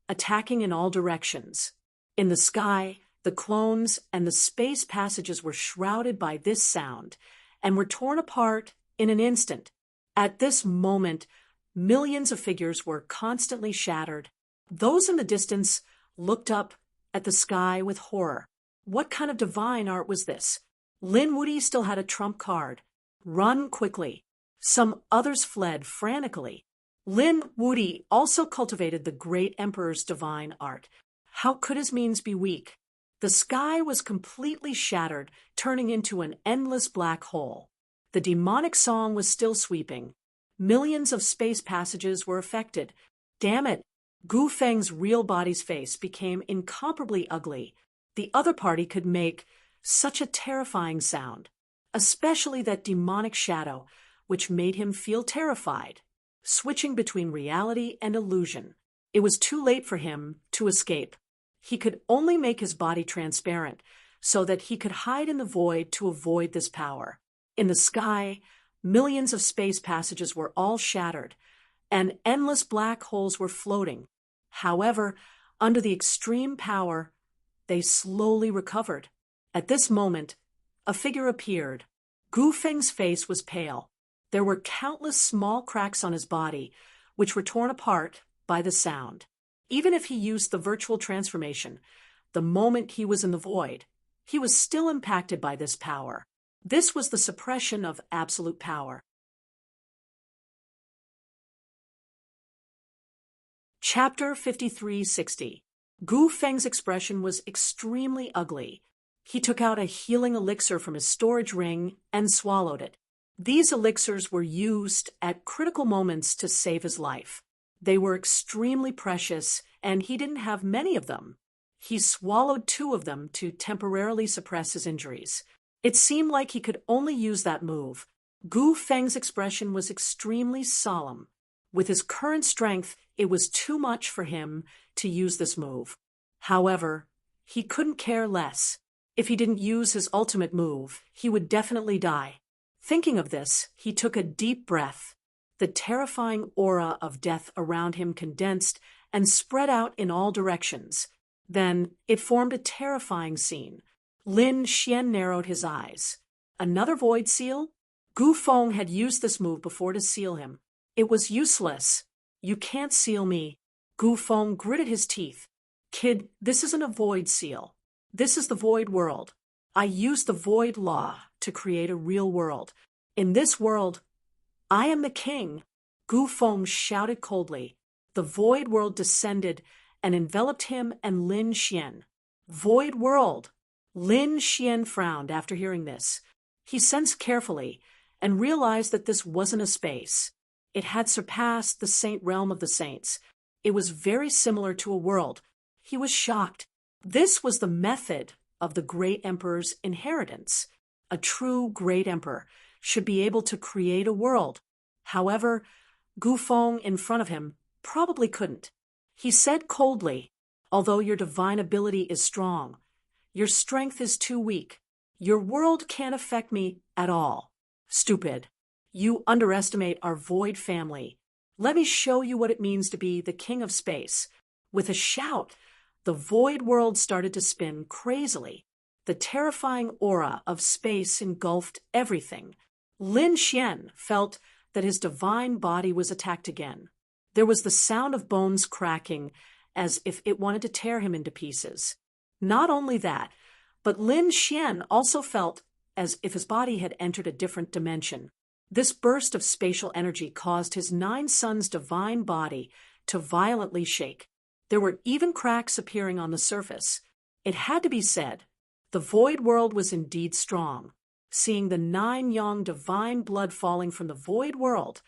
attacking in all directions. In the sky, the clones and the space passages were shrouded by this sound and were torn apart in an instant. At this moment, millions of figures were constantly shattered. Those in the distance looked up at the sky with horror. What kind of divine art was this? Lin Wuyi still had a trump card. Run quickly. Some others fled frantically. Lin Wuyi also cultivated the great emperor's divine art. How could his means be weak? The sky was completely shattered, turning into an endless black hole. The demonic song was still sweeping. Millions of space passages were affected. Damn it! Gu Feng's real body's face became incomparably ugly. The other party could make such a terrifying sound, especially that demonic shadow, which made him feel terrified, switching between reality and illusion. It was too late for him to escape. He could only make his body transparent so that he could hide in the void to avoid this power. In the sky, millions of space passages were all shattered, and endless black holes were floating. However, under the extreme power, they slowly recovered. At this moment, a figure appeared. Gu Feng's face was pale. There were countless small cracks on his body, which were torn apart by the sound. Even if he used the virtual transformation, the moment he was in the void, he was still impacted by this power. This was the suppression of absolute power. Chapter 5360. Gu Feng's expression was extremely ugly. He took out a healing elixir from his storage ring and swallowed it. These elixirs were used at critical moments to save his life. They were extremely precious, and he didn't have many of them. He swallowed 2 of them to temporarily suppress his injuries. It seemed like he could only use that move. Gu Feng's expression was extremely solemn. With his current strength, it was too much for him to use this move. However, he couldn't care less. If he didn't use his ultimate move, he would definitely die. Thinking of this, he took a deep breath. The terrifying aura of death around him condensed and spread out in all directions. Then it formed a terrifying scene. Lin Xian narrowed his eyes. Another void seal? Gu Feng had used this move before to seal him. It was useless. You can't seal me. Gu Feng gritted his teeth. Kid, this isn't a void seal. This is the void world. I used the void law to create a real world. In this world, I am the king. Gu Feng shouted coldly. The void world descended and enveloped him and Lin Xian. Void world! Lin Xian frowned after hearing this. He sensed carefully and realized that this wasn't a space. It had surpassed the saint realm of the saints. It was very similar to a world. He was shocked. This was the method of the great emperor's inheritance. A true great emperor should be able to create a world. However, Gu Feng in front of him probably couldn't. He said coldly, although your divine ability is strong, your strength is too weak. Your world can't affect me at all. Stupid. You underestimate our void family. Let me show you what it means to be the king of space. With a shout, the void world started to spin crazily. The terrifying aura of space engulfed everything. Lin Xian felt that his divine body was attacked again. There was the sound of bones cracking, as if it wanted to tear him into pieces. Not only that, but Lin Xian also felt as if his body had entered a different dimension. This burst of spatial energy caused his 9 sons' divine body to violently shake. There were even cracks appearing on the surface. It had to be said, the void world was indeed strong. Seeing the 9 young divine blood falling from the void world,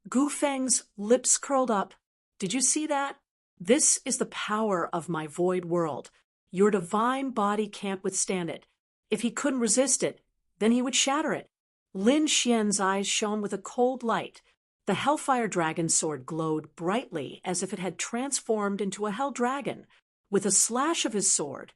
Gu Feng's lips curled up. Did you see that? This is the power of my void world. Your divine body can't withstand it. If he couldn't resist it, then he would shatter it. Lin Xian's eyes shone with a cold light. The Hellfire Dragon's sword glowed brightly as if it had transformed into a Hell Dragon. With a slash of his sword,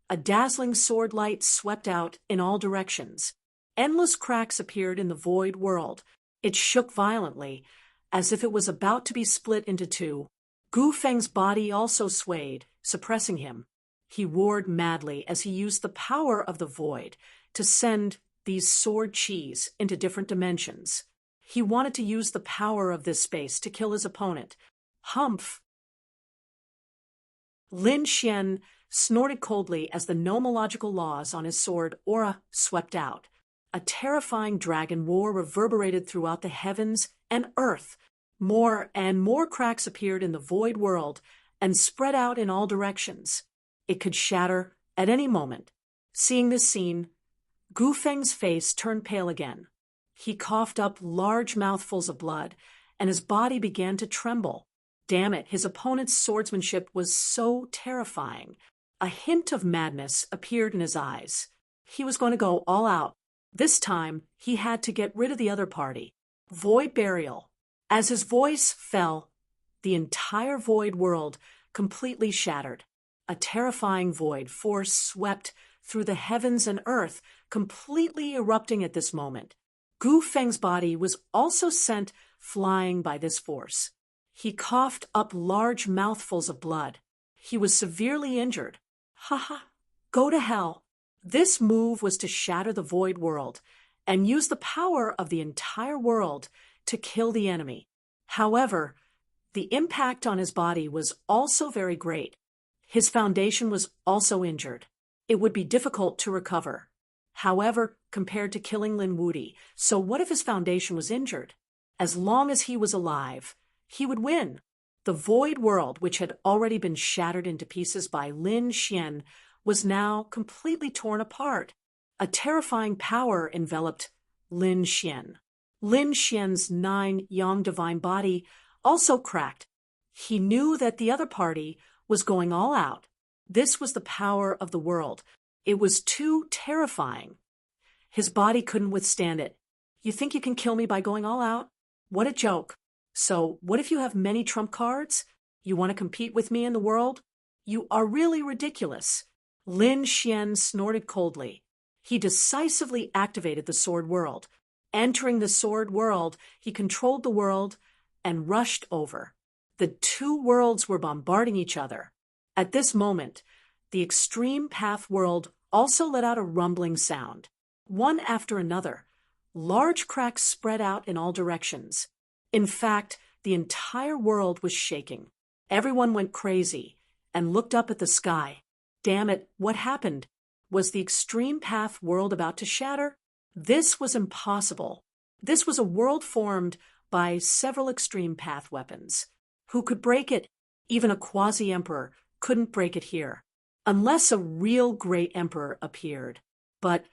a dazzling sword light swept out in all directions. Endless cracks appeared in the void world. It shook violently, as if it was about to be split into two. Gu Feng's body also swayed, suppressing him. He roared madly as he used the power of the void to send these sword chis into different dimensions. He wanted to use the power of this space to kill his opponent. Humph! Lin Xian snorted coldly as the nomological laws on his sword aura swept out. A terrifying dragon roar reverberated throughout the heavens and earth. More and more cracks appeared in the void world and spread out in all directions. It could shatter at any moment. Seeing this scene, Gu Feng's face turned pale again. He coughed up large mouthfuls of blood, and his body began to tremble. Damn it, his opponent's swordsmanship was so terrifying. A hint of madness appeared in his eyes. He was going to go all out. This time, he had to get rid of the other party. Void burial. As his voice fell, the entire void world completely shattered. A terrifying void force swept through the heavens and earth, completely erupting at this moment. Gu Feng's body was also sent flying by this force. He coughed up large mouthfuls of blood. He was severely injured. Ha! Go to hell. This move was to shatter the void world and use the power of the entire world to kill the enemy. However, the impact on his body was also very great. His foundation was also injured. It would be difficult to recover. However, compared to killing Lin Wudi, so what if his foundation was injured? As long as he was alive, he would win. The void world, which had already been shattered into pieces by Lin Xian, was now completely torn apart. A terrifying power enveloped Lin Xian. Lin Xian's 9 yang divine body also cracked. He knew that the other party was going all out. This was the power of the world. It was too terrifying. His body couldn't withstand it. You think you can kill me by going all out? What a joke. So, what if you have many trump cards? You want to compete with me in the world? You are really ridiculous. Lin Xian snorted coldly. He decisively activated the sword world. Entering the sword world, he controlled the world and rushed over. The two worlds were bombarding each other. At this moment, the extreme path world also let out a rumbling sound. One after another, large cracks spread out in all directions. In fact, the entire world was shaking. Everyone went crazy and looked up at the sky. Damn it, what happened? Was the extreme path world about to shatter? This was impossible. This was a world formed by several extreme path weapons. Who could break it? Even a quasi-emperor couldn't break it here. Unless a real great emperor appeared. But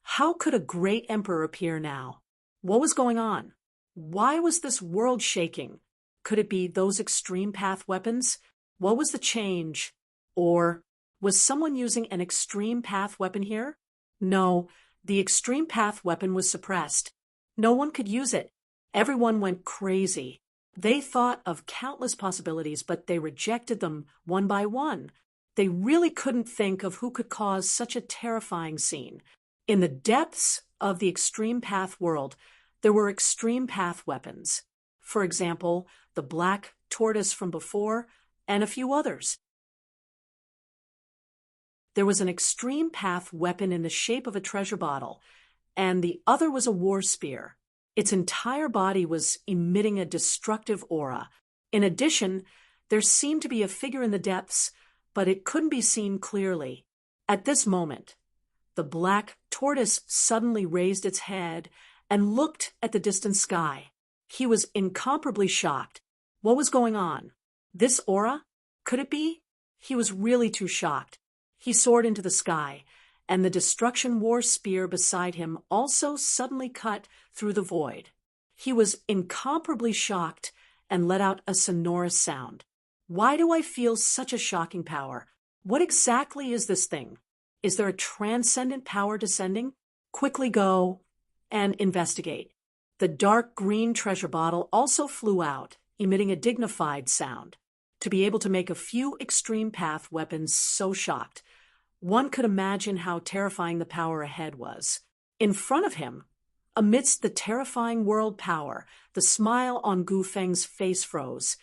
how could a great emperor appear now? What was going on? Why was this world shaking? Could it be those extreme path weapons? What was the change? Or was someone using an extreme path weapon here? No, the extreme path weapon was suppressed. No one could use it. Everyone went crazy. They thought of countless possibilities, but they rejected them one by one. They really couldn't think of who could cause such a terrifying scene. In the depths of the extreme path world, there were extreme path weapons. For example, the black tortoise from before, and a few others. There was an extreme path weapon in the shape of a treasure bottle, and the other was a war spear. Its entire body was emitting a destructive aura. In addition, there seemed to be a figure in the depths, but it couldn't be seen clearly. At this moment, the black tortoise suddenly raised its head and looked at the distant sky. He was incomparably shocked. What was going on? This aura? Could it be? He was really too shocked. He soared into the sky, and the destruction war spear beside him also suddenly cut through the void. He was incomparably shocked and let out a sonorous sound. Why do I feel such a shocking power? What exactly is this thing? Is there a transcendent power descending? Quickly go and investigate. The dark green treasure bottle also flew out, emitting a dignified sound. To be able to make a few extreme path weapons so shocked, one could imagine how terrifying the power ahead was. In front of him, amidst the terrifying world power, the smile on Gu Feng's face froze,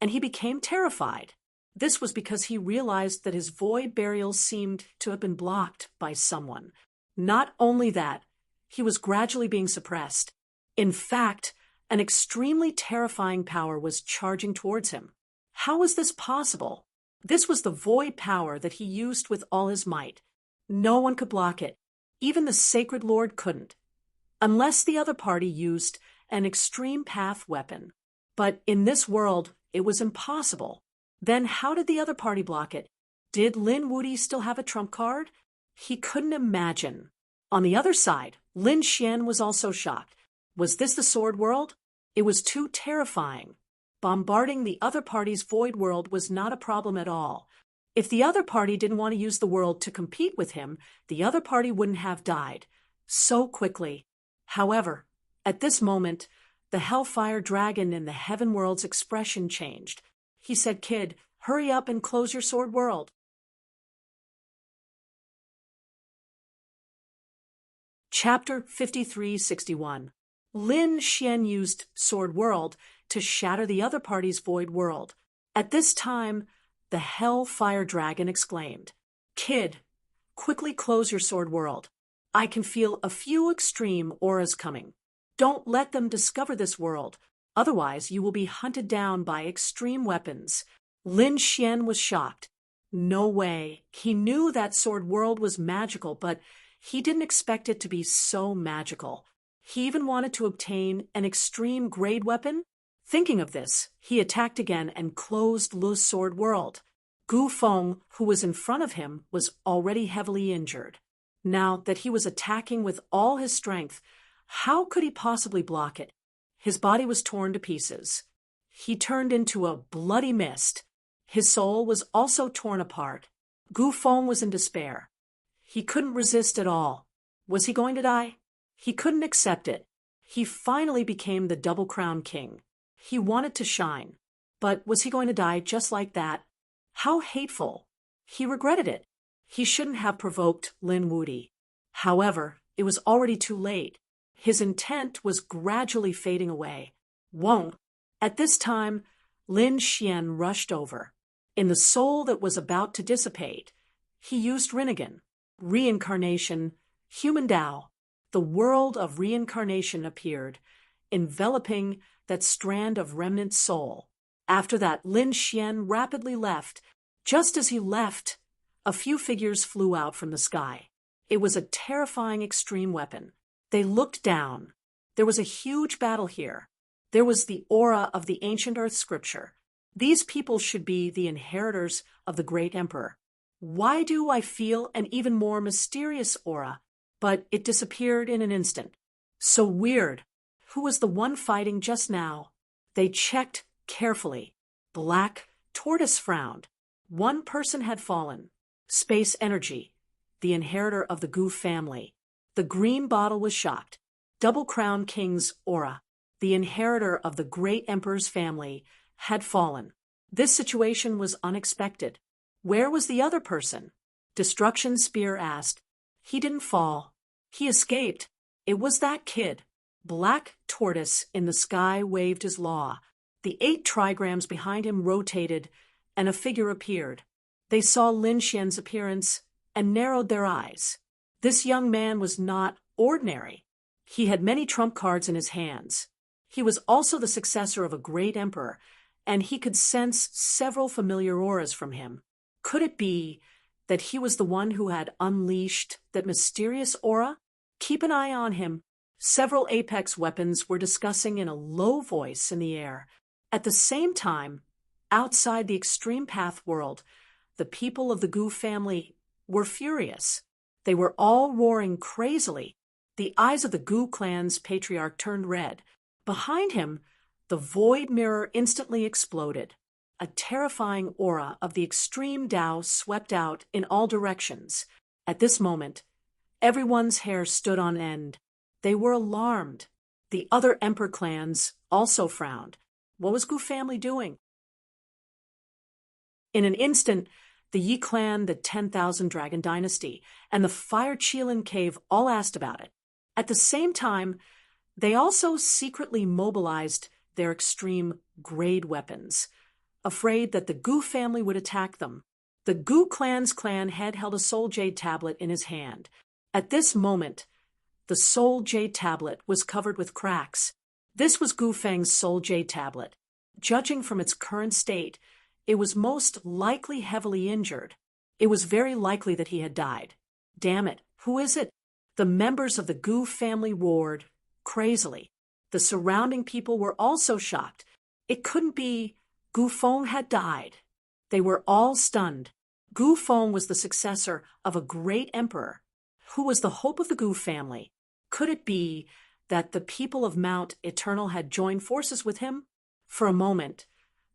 and he became terrified. This was because he realized that his void burial seemed to have been blocked by someone. Not only that, he was gradually being suppressed. In fact, an extremely terrifying power was charging towards him. How was this possible? This was the void power that he used with all his might. No one could block it. Even the Sacred Lord couldn't. Unless the other party used an extreme path weapon. But in this world, it was impossible. Then how did the other party block it? Did Lin Wuti still have a trump card? He couldn't imagine. On the other side, Lin Xian was also shocked. Was this the sword world? It was too terrifying. Bombarding the other party's void world was not a problem at all. If the other party didn't want to use the world to compete with him, the other party wouldn't have died so quickly. However, at this moment, the Hellfire Dragon in the Heaven World's expression changed. He said, "Kid, hurry up and close your sword world." Chapter 5361. Lin Xian used Sword World to shatter the other party's void world. At this time, the Hellfire Dragon exclaimed, "Kid, quickly close your sword world. I can feel a few extreme auras coming. Don't let them discover this world. Otherwise, you will be hunted down by extreme weapons." Lin Xian was shocked. No way. He knew that sword world was magical, but he didn't expect it to be so magical. He even wanted to obtain an extreme grade weapon. Thinking of this, he attacked again and closed Lu's sword world. Gu Feng, who was in front of him, was already heavily injured. Now that he was attacking with all his strength, how could he possibly block it? His body was torn to pieces. He turned into a bloody mist. His soul was also torn apart. Gu Feng was in despair. He couldn't resist at all. Was he going to die? He couldn't accept it. He finally became the Double Crown King. He wanted to shine. But was he going to die just like that? How hateful. He regretted it. He shouldn't have provoked Lin Wuti. However, it was already too late. His intent was gradually fading away. Won't. At this time, Lin Xian rushed over. In the soul that was about to dissipate, he used Rinnegan, reincarnation, human Tao. The world of reincarnation appeared, enveloping that strand of remnant soul. After that, Lin Xian rapidly left. Just as he left, a few figures flew out from the sky. It was a terrifying extreme weapon. They looked down. There was a huge battle here. There was the aura of the ancient earth scripture. These people should be the inheritors of the great emperor. Why do I feel an even more mysterious aura? But it disappeared in an instant. So weird. Who was the one fighting just now? They checked carefully. Black Tortoise frowned. One person had fallen. Space Energy, the inheritor of the Gu family. The green bottle was shocked. Double Crown King's aura, the inheritor of the great emperor's family, had fallen. This situation was unexpected. Where was the other person? Destruction Spear asked. He didn't fall. He escaped. It was that kid. Black Tortoise in the sky waved his law. The 8 trigrams behind him rotated, and a figure appeared. They saw Lin Xian's appearance and narrowed their eyes. This young man was not ordinary. He had many trump cards in his hands. He was also the successor of a great emperor, and he could sense several familiar auras from him. Could it be that he was the one who had unleashed that mysterious aura? Keep an eye on him. Several apex weapons were discussing in a low voice in the air. At the same time, outside the extreme path world, the people of the Gu family were furious. They were all roaring crazily. The eyes of the Gu clan's patriarch turned red. Behind him, the void mirror instantly exploded. A terrifying aura of the extreme Tao swept out in all directions. At this moment, everyone's hair stood on end. They were alarmed. The other Emperor clans also frowned. What was Gu family doing? In an instant, the Yi clan, the 10,000 Dragon Dynasty, and the Fire Qilin Cave all asked about it. At the same time, they also secretly mobilized their extreme grade weapons, afraid that the Gu family would attack them. The Gu clan's clan head held a soul jade tablet in his hand. At this moment, the soul jade tablet was covered with cracks. This was Gu Feng's soul jade tablet. Judging from its current state, it was most likely heavily injured. It was very likely that he had died. Damn it, who is it? The members of the Gu family roared crazily. The surrounding people were also shocked. It couldn't be. Gu Feng had died. They were all stunned. Gu Feng was the successor of a great emperor, who was the hope of the Gu family. Could it be that the people of Mount Eternal had joined forces with him? For a moment,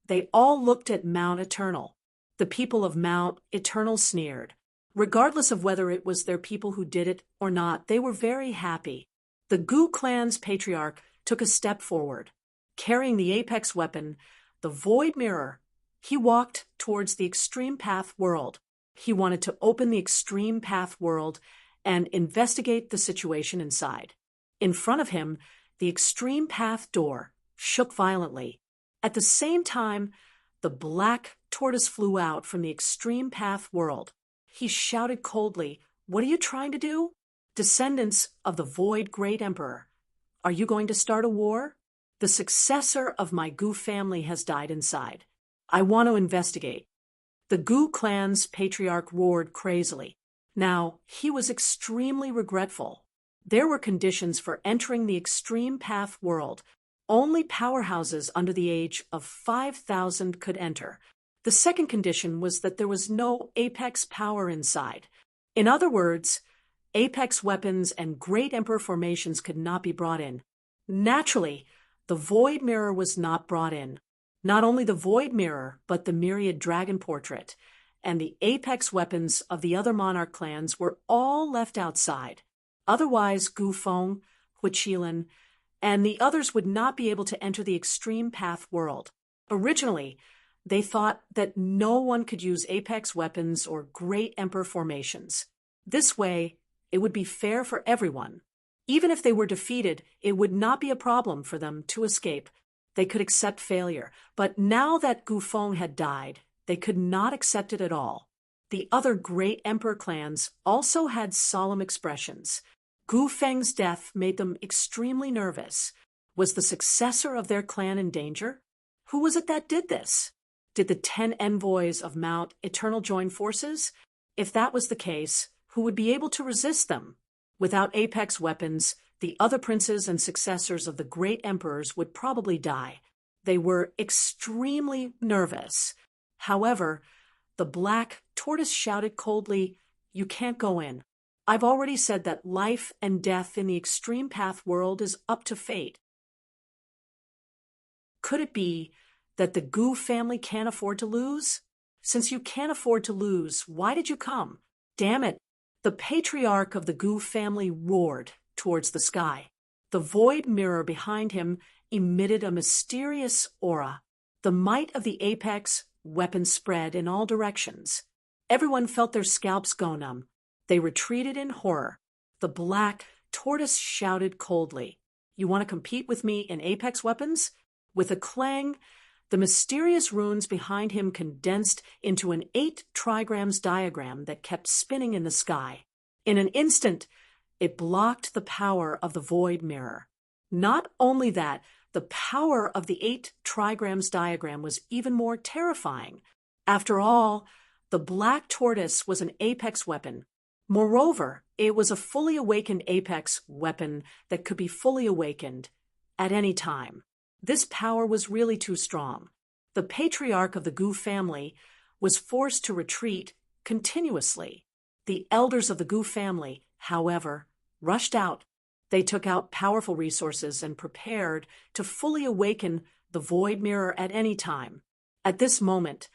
they all looked at Mount Eternal. The people of Mount Eternal sneered. Regardless of whether it was their people who did it or not, they were very happy. The Gu clan's patriarch took a step forward. Carrying the apex weapon, the Void Mirror, he walked towards the Extreme Path world. He wanted to open the Extreme Path world and investigate the situation inside. In front of him, the Extreme Path door shook violently. At the same time, the black tortoise flew out from the Extreme Path world. He shouted coldly, "What are you trying to do? Descendants of the Void Great Emperor, are you going to start a war? The successor of my Gu family has died inside. I want to investigate." The Gu clan's patriarch roared crazily. Now, he was extremely regretful. There were conditions for entering the Extreme Path world. Only powerhouses under the age of 5,000 could enter. The second condition was that there was no apex power inside. In other words, apex weapons and great emperor formations could not be brought in. Naturally, the Void Mirror was not brought in. Not only the Void Mirror, but the myriad dragon portrait and the apex weapons of the other monarch clans were all left outside. Otherwise, Gu Feng, Hui Qilin, and the others would not be able to enter the Extreme Path world. Originally, they thought that no one could use apex weapons or great emperor formations. This way, it would be fair for everyone. Even if they were defeated, it would not be a problem for them to escape. They could accept failure. But now that Gu Feng had died, they could not accept it at all. The other great emperor clans also had solemn expressions. Gu Feng's death made them extremely nervous. Was the successor of their clan in danger? Who was it that did this? Did the 10 envoys of Mount Eternal join forces? If that was the case, who would be able to resist them? Without apex weapons, the other princes and successors of the great emperors would probably die. They were extremely nervous. However, the black tortoise shouted coldly, "You can't go in. I've already said that life and death in the Extreme Path world is up to fate." Could it be that the Gu family can't afford to lose? Since you can't afford to lose, why did you come? Damn it! The patriarch of the Gu family roared towards the sky. The Void Mirror behind him emitted a mysterious aura. The might of the apex weapon spread in all directions. Everyone felt their scalps go numb. They retreated in horror. The black tortoise shouted coldly, "You want to compete with me in apex weapons?" With a clang, the mysterious runes behind him condensed into an 8 trigrams diagram that kept spinning in the sky. In an instant, it blocked the power of the Void Mirror. Not only that, the power of the 8 trigrams diagram was even more terrifying. After all, the black tortoise was an apex weapon. Moreover, it was a fully awakened apex weapon that could be fully awakened at any time. This power was really too strong. The patriarch of the Gu family was forced to retreat continuously. The elders of the Gu family, however, rushed out. They took out powerful resources and prepared to fully awaken the Void Mirror at any time. At this moment,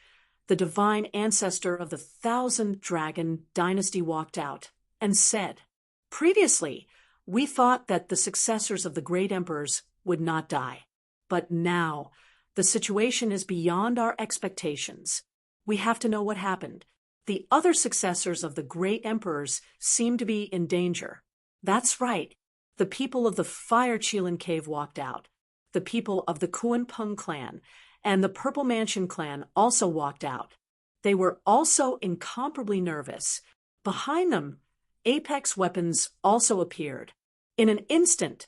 the divine ancestor of the 1,000 Dragon Dynasty walked out and said, "Previously, We thought that the successors of the great emperors would not die. But now, the situation is beyond our expectations. We have to know what happened. The other successors of the great emperors seem to be in danger. That's right. The people of the Fire Qilin Cave walked out. The people of the Kuan Peng clan and the Purple Mansion clan also walked out. They were also incomparably nervous. Behind them, apex weapons also appeared. In an instant,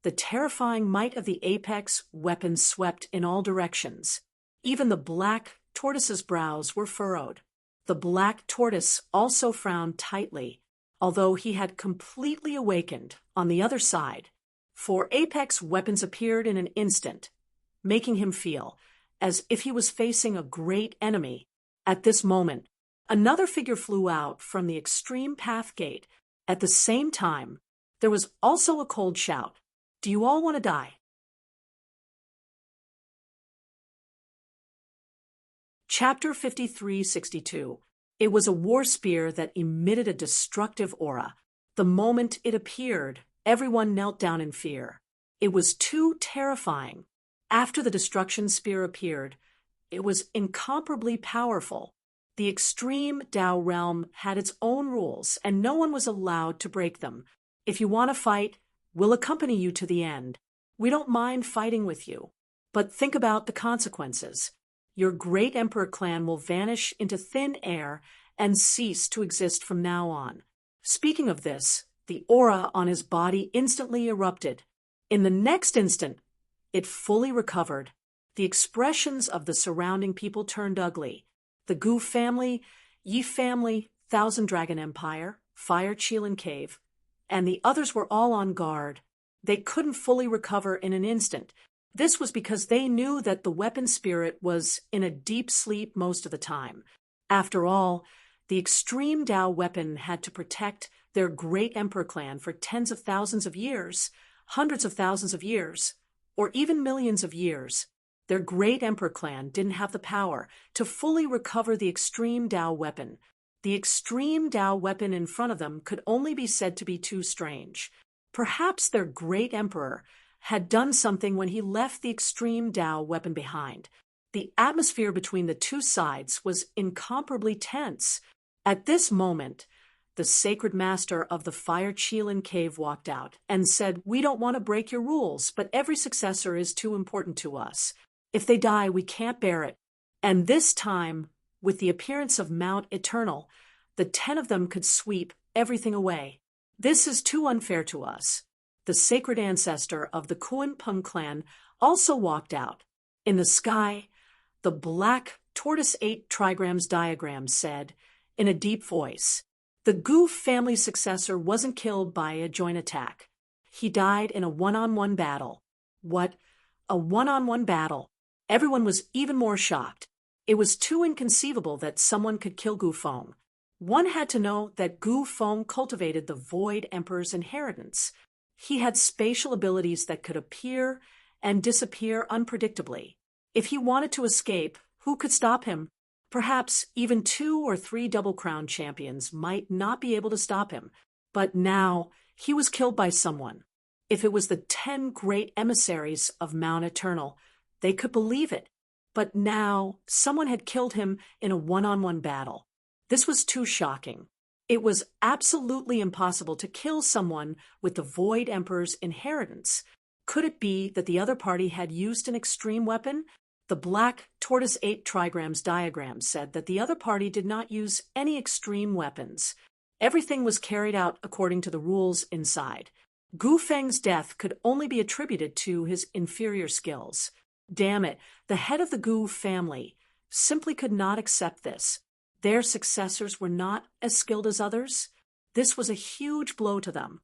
the terrifying might of the apex weapons swept in all directions. Even the black tortoise's brows were furrowed. The black tortoise also frowned tightly, although he had completely awakened on the other side. For apex weapons appeared in an instant, making him feel as if he was facing a great enemy. At this moment, another figure flew out from the extreme path gate. At the same time, there was also a cold shout. Do you all want to die? Chapter 5362. It was a war spear that emitted a destructive aura. The moment it appeared, everyone knelt down in fear. It was too terrifying. After the destruction spear appeared, it was incomparably powerful. The extreme Dao realm had its own rules, and no one was allowed to break them. If you want to fight, we'll accompany you to the end. We don't mind fighting with you. But think about the consequences. Your great emperor clan will vanish into thin air and cease to exist from now on. Speaking of this, the aura on his body instantly erupted. In the next instant, it fully recovered. The expressions of the surrounding people turned ugly. The Gu family, Yi family, Thousand Dragon Empire, Fire Qilin Cave, and the others were all on guard. They couldn't fully recover in an instant. This was because they knew that the weapon spirit was in a deep sleep most of the time. After all, the extreme Dao weapon had to protect their great emperor clan for tens of thousands of years, hundreds of thousands of years, or even millions of years. Their great emperor clan didn't have the power to fully recover the extreme Dao weapon. The extreme Dao weapon in front of them could only be said to be too strange. Perhaps their great emperor had done something when he left the extreme Dao weapon behind. The atmosphere between the two sides was incomparably tense. At this moment, the sacred master of the Fire Qilin Cave walked out and said, "We don't want to break your rules, but every successor is too important to us. If they die, we can't bear it." And this time, with the appearance of Mount Eternal, the 10 of them could sweep everything away. This is too unfair to us. The sacred ancestor of the Kuan Peng clan also walked out. In the sky, the black tortoise 8 trigrams diagram said, in a deep voice, "The Gu family successor wasn't killed by a joint attack. He died in a one-on-one battle." What? A one-on-one battle? Everyone was even more shocked. It was too inconceivable that someone could kill Gu Feng. One had to know that Gu Feng cultivated the Void Emperor's inheritance. He had spatial abilities that could appear and disappear unpredictably. If he wanted to escape, who could stop him? Perhaps even 2 or 3 double-crown champions might not be able to stop him. But now, he was killed by someone. If it was the 10 great emissaries of Mount Eternal, they could believe it. But now, someone had killed him in a one-on-one battle. This was too shocking. It was absolutely impossible to kill someone with the Void Emperor's inheritance. Could it be that the other party had used an extreme weapon? The black tortoise 8 trigrams diagram said that the other party did not use any extreme weapons. Everything was carried out according to the rules inside. Gu Feng's death could only be attributed to his inferior skills. Damn it, the head of the Gu family simply could not accept this. Their successors were not as skilled as others. This was a huge blow to them.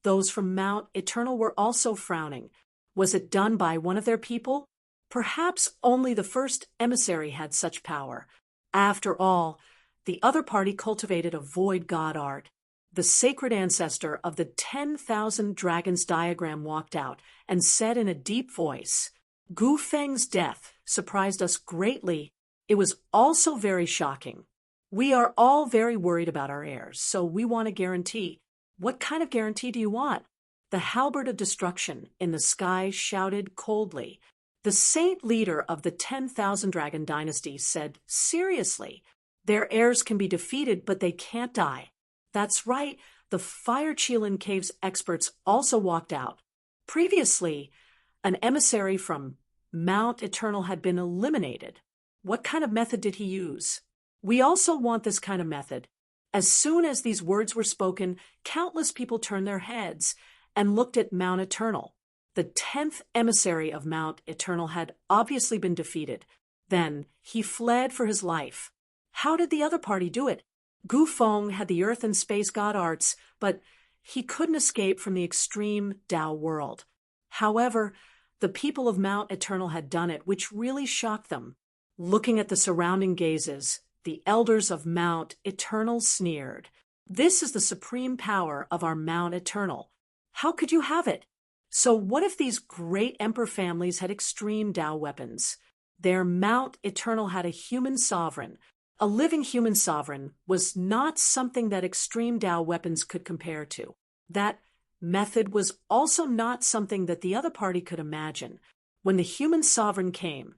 Those from Mount Eternal were also frowning. Was it done by one of their people? Perhaps only the first emissary had such power. After all, the other party cultivated a void god art. The sacred ancestor of the 10,000 dragons diagram walked out and said in a deep voice, "Gu Feng's death surprised us greatly. It was also very shocking. We are all very worried about our heirs, so we want a guarantee. What kind of guarantee do you want? The halberd of destruction in the sky shouted coldly. The saint leader of the 10,000 Dragon dynasty said, seriously, their heirs can be defeated, but they can't die. That's right, the Fire Qilin Caves experts also walked out. Previously, an emissary from Mount Eternal had been eliminated. What kind of method did he use? We also want this kind of method. As soon as these words were spoken, countless people turned their heads and looked at Mount Eternal. The 10th emissary of Mount Eternal had obviously been defeated. Then he fled for his life. How did the other party do it? Gu Feng had the earth and space god arts, but he couldn't escape from the extreme Dao world. However, the people of Mount Eternal had done it, which really shocked them. Looking at the surrounding gazes, the elders of Mount Eternal sneered. This is the supreme power of our Mount Eternal. How could you have it? So what if these great emperor families had extreme Dao weapons? Their Mount Eternal had a human sovereign. A living human sovereign was not something that extreme Dao weapons could compare to. That method was also not something that the other party could imagine. When the human sovereign came,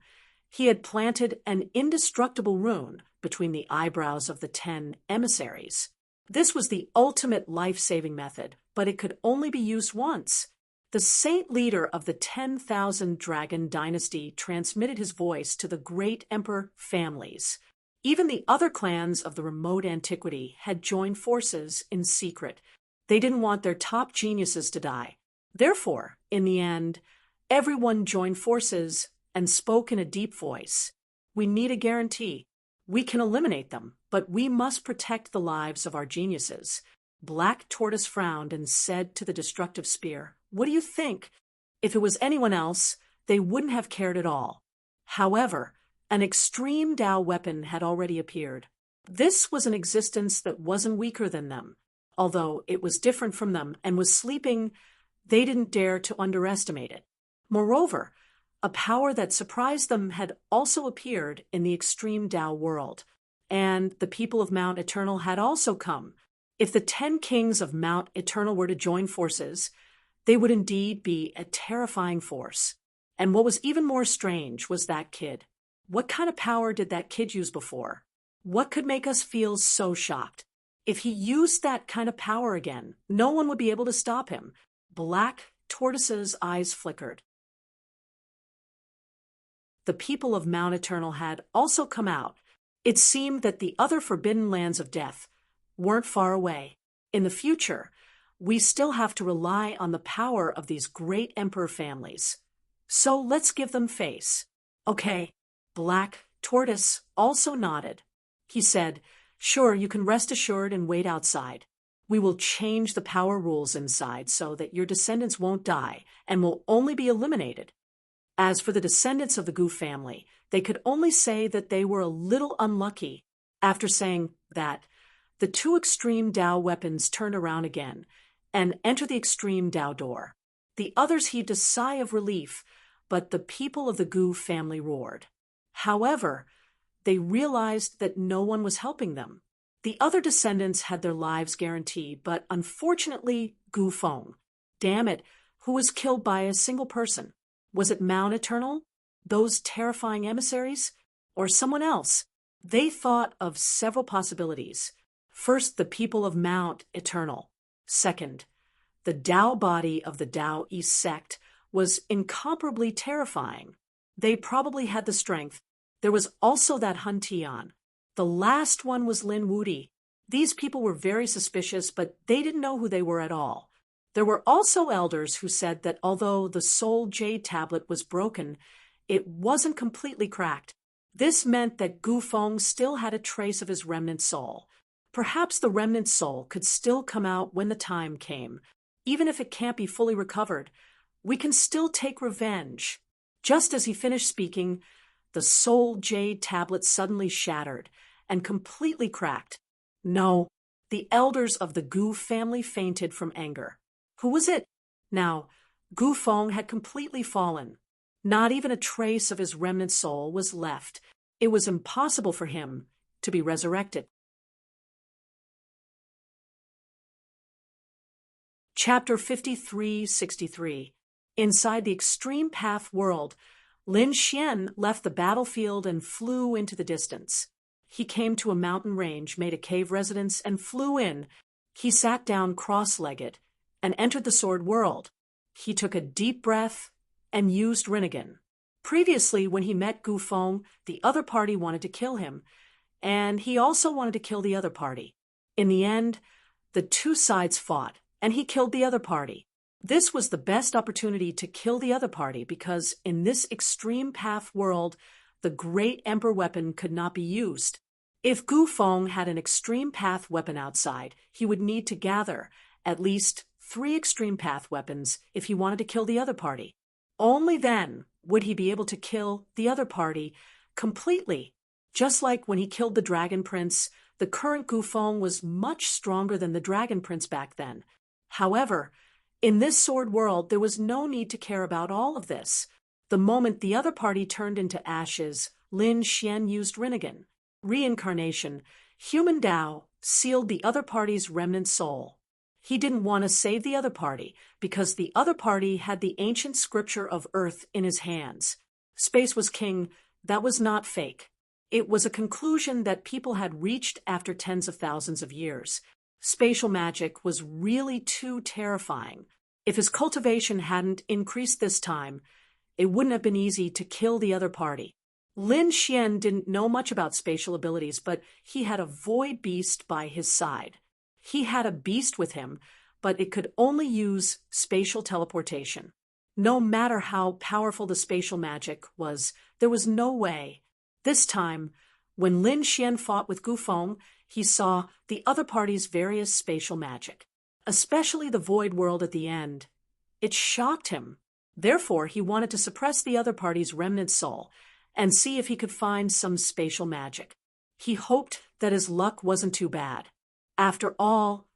he had planted an indestructible rune between the eyebrows of the 10 emissaries. This was the ultimate life-saving method, but it could only be used once. The saint leader of the 10,000 Dragon dynasty transmitted his voice to the great emperor families. Even the other clans of the remote antiquity had joined forces in secret. They didn't want their top geniuses to die. Therefore, in the end, everyone joined forces and spoke in a deep voice. We need a guarantee. We can eliminate them, but we must protect the lives of our geniuses. Black Tortoise frowned and said to the destructive spear, "What do you think? If it was anyone else, they wouldn't have cared at all." However, an extreme Dao weapon had already appeared. This was an existence that wasn't weaker than them. Although it was different from them and was sleeping, they didn't dare to underestimate it. Moreover, a power that surprised them had also appeared in the extreme Dao world, and the people of Mount Eternal had also come. If the 10 kings of Mount Eternal were to join forces, they would indeed be a terrifying force. And what was even more strange was that kid. What kind of power did that kid use before? What could make us feel so shocked? If he used that kind of power again, no one would be able to stop him. Black Tortoise's eyes flickered. The people of Mount Eternal had also come out. It seemed that the other forbidden lands of death weren't far away. In the future, we still have to rely on the power of these great emperor families. So let's give them face. Okay. Black Tortoise also nodded. He said, "Sure, you can rest assured and wait outside. We will change the power rules inside so that your descendants won't die and will only be eliminated." As for the descendants of the Gu family, they could only say that they were a little unlucky. After saying that, the 2 extreme Dao weapons turned around again and entered the extreme Dao door. The others heaved a sigh of relief, but the people of the Gu family roared. However, they realized that no one was helping them. The other descendants had their lives guaranteed, but unfortunately, Gu Feng. Damn it, who was killed by a single person? Was it Mount Eternal? Those terrifying emissaries? Or someone else? They thought of several possibilities. First, the people of Mount Eternal. Second, the Dao body of the Dao East sect was incomparably terrifying. They probably had the strength. There was also that Hun Tian. The last one was Lin Wudi. These people were very suspicious, but they didn't know who they were at all. There were also elders who said that although the Soul Jade tablet was broken, it wasn't completely cracked. This meant that Gu Feng still had a trace of his remnant soul. Perhaps the remnant soul could still come out when the time came. Even if it can't be fully recovered, we can still take revenge. Just as he finished speaking, the Soul Jade tablet suddenly shattered and completely cracked. No, the elders of the Gu family fainted from anger. Who was it? Now, Gu Feng had completely fallen. Not even a trace of his remnant soul was left. It was impossible for him to be resurrected. Chapter 5363. Inside the extreme path world, Lin Xian left the battlefield and flew into the distance. He came to a mountain range, made a cave residence, and flew in. He sat down cross-legged and entered the sword world. He took a deep breath and used Rinnegan. Previously, when he met Gu Feng, the other party wanted to kill him, and he also wanted to kill the other party. In the end, the two sides fought, and he killed the other party. This was the best opportunity to kill the other party because in this extreme path world, the great emperor weapon could not be used. If Gu Feng had an extreme path weapon outside, he would need to gather at least 3 extreme path weapons if he wanted to kill the other party. Only then would he be able to kill the other party completely. Just like when he killed the Dragon Prince, the current Gu Feng was much stronger than the Dragon Prince back then. However, in this sword world, there was no need to care about all of this. The moment the other party turned into ashes, Lin Xian used Rinnegan. Reincarnation, human Tao, sealed the other party's remnant soul. He didn't want to save the other party because the other party had the ancient scripture of Earth in his hands. Space was king. That was not fake. It was a conclusion that people had reached after tens of thousands of years. Spatial magic was really too terrifying. If his cultivation hadn't increased this time, it wouldn't have been easy to kill the other party. Lin Xian didn't know much about spatial abilities, but he had a void beast by his side. He had a beast with him, but it could only use spatial teleportation. No matter how powerful the spatial magic was, there was no way. This time, when Lin Xian fought with Gu Feng, he saw the other party's various spatial magic, especially the void world at the end. It shocked him. Therefore, he wanted to suppress the other party's remnant soul and see if he could find some spatial magic. He hoped that his luck wasn't too bad. After all,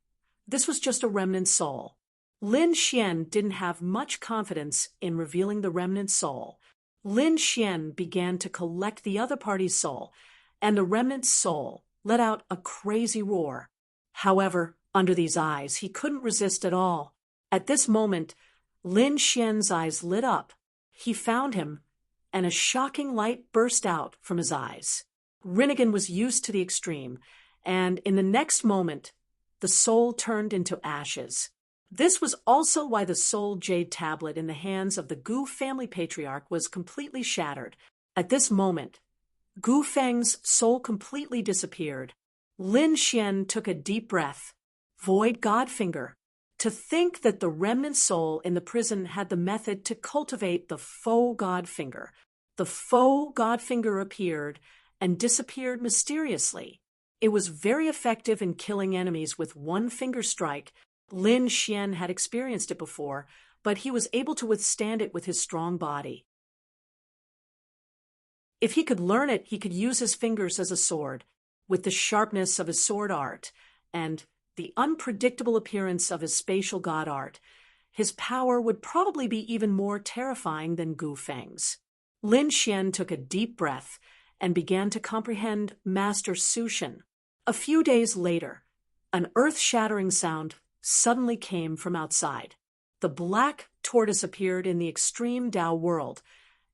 this was just a remnant soul. Lin Xian didn't have much confidence in revealing the remnant soul. Lin Xian began to collect the other party's soul, and the remnant soul let out a crazy roar. However, under these eyes, he couldn't resist at all. At this moment, Lin Xian's eyes lit up. He found him, and a shocking light burst out from his eyes. Rinnegan was used to the extreme, and in the next moment, the soul turned into ashes. This was also why the soul jade tablet in the hands of the Gu family patriarch was completely shattered. At this moment, Gu Feng's soul completely disappeared. Lin Xian took a deep breath. Void Godfinger. To think that the remnant soul in the prison had the method to cultivate the faux Godfinger. The faux Godfinger appeared and disappeared mysteriously. It was very effective in killing enemies with one finger strike. Lin Xian had experienced it before, but he was able to withstand it with his strong body. If he could learn it, he could use his fingers as a sword. With the sharpness of his sword art and the unpredictable appearance of his spatial god art, his power would probably be even more terrifying than Gu Feng's. Lin Xian took a deep breath and began to comprehend Master Sushin. A few days later, an earth-shattering sound suddenly came from outside. The black tortoise appeared in the extreme Tao world,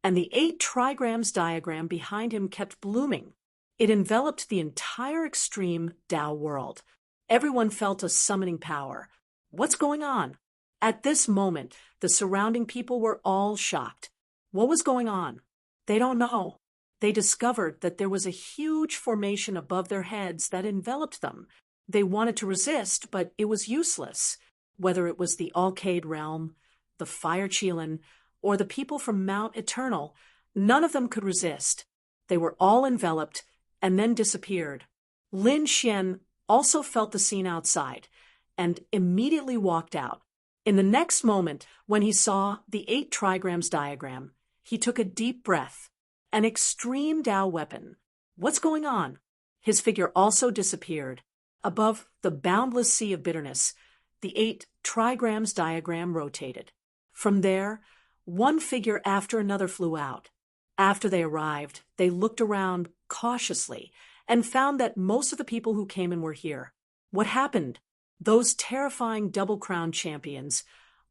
and the 8 trigrams diagram behind him kept blooming. It enveloped the entire extreme Tao world. Everyone felt a summoning power. What's going on? At this moment, the surrounding people were all shocked. What was going on? They don't know. They discovered that there was a huge formation above their heads that enveloped them. They wanted to resist, but it was useless. Whether it was the Alcade realm, the Fire Qilin, or the people from Mount Eternal, none of them could resist. They were all enveloped and then disappeared. Lin Xian also felt the scene outside and immediately walked out. In the next moment, when he saw the 8 trigrams diagram, he took a deep breath. An extreme Tao weapon. What's going on? His figure also disappeared. Above the boundless sea of bitterness, the 8 trigrams diagram rotated. From there, one figure after another flew out. After they arrived, they looked around cautiously and found that most of the people who came in were here. What happened? Those terrifying double-crowned champions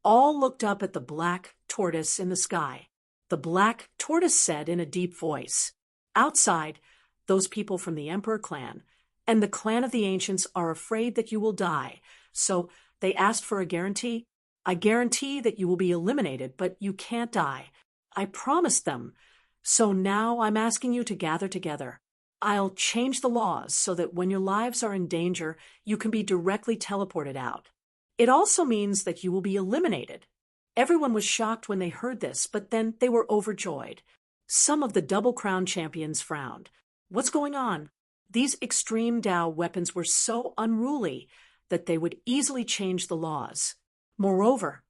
all looked up at the black tortoise in the sky. The black tortoise said in a deep voice, "Outside, those people from the Emperor clan and the clan of the ancients are afraid that you will die, so they asked for a guarantee. I guarantee that you will be eliminated, but you can't die. I promised them. So now I'm asking you to gather together. I'll change the laws so that when your lives are in danger, you can be directly teleported out. It also means that you will be eliminated." Everyone was shocked when they heard this, but then they were overjoyed. Some of the double-crown champions frowned. What's going on? These extreme Tao weapons were so unruly that they would easily change the laws. Moreover,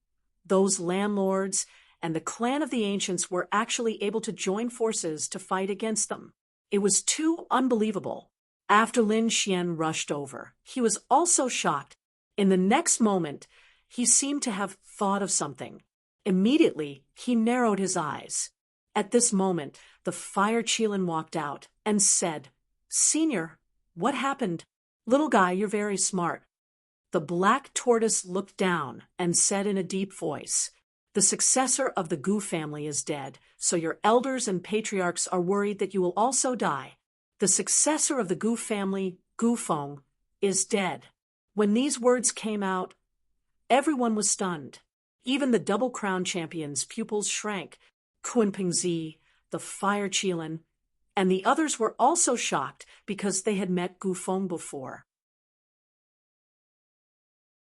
those landlords and the clan of the ancients were actually able to join forces to fight against them. It was too unbelievable. After Lin Xian rushed over, he was also shocked. In the next moment, he seemed to have thought of something. Immediately, he narrowed his eyes. At this moment, the fire Qilin walked out and said, "Senior, what happened? Little guy, you're very smart." The black tortoise looked down and said in a deep voice, "The successor of the Gu family is dead, so your elders and patriarchs are worried that you will also die. The successor of the Gu family, Gu Feng, is dead." When these words came out, everyone was stunned. Even the double-crown champions' pupils shrank. Kunpingzi, the fire Qilin, and the others were also shocked because they had met Gu Feng before.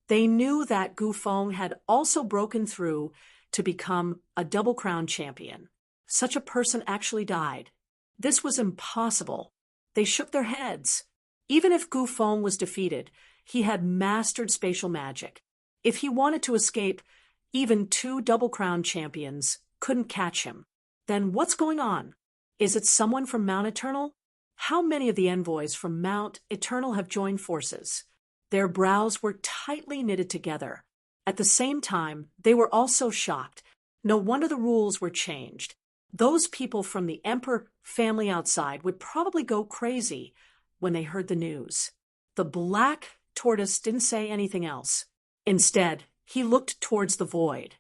They knew that Gu Feng had also broken through to become a double-crown champion. Such a person actually died. This was impossible. They shook their heads. Even if Gu Feng was defeated, he had mastered spatial magic. If he wanted to escape, even two double-crown champions couldn't catch him. Then what's going on? Is it someone from Mount Eternal? How many of the envoys from Mount Eternal have joined forces? Their brows were tightly knitted together. At the same time, they were also shocked. No wonder the rules were changed. Those people from the Emperor family outside would probably go crazy when they heard the news. The black tortoise didn't say anything else. Instead, he looked towards the void.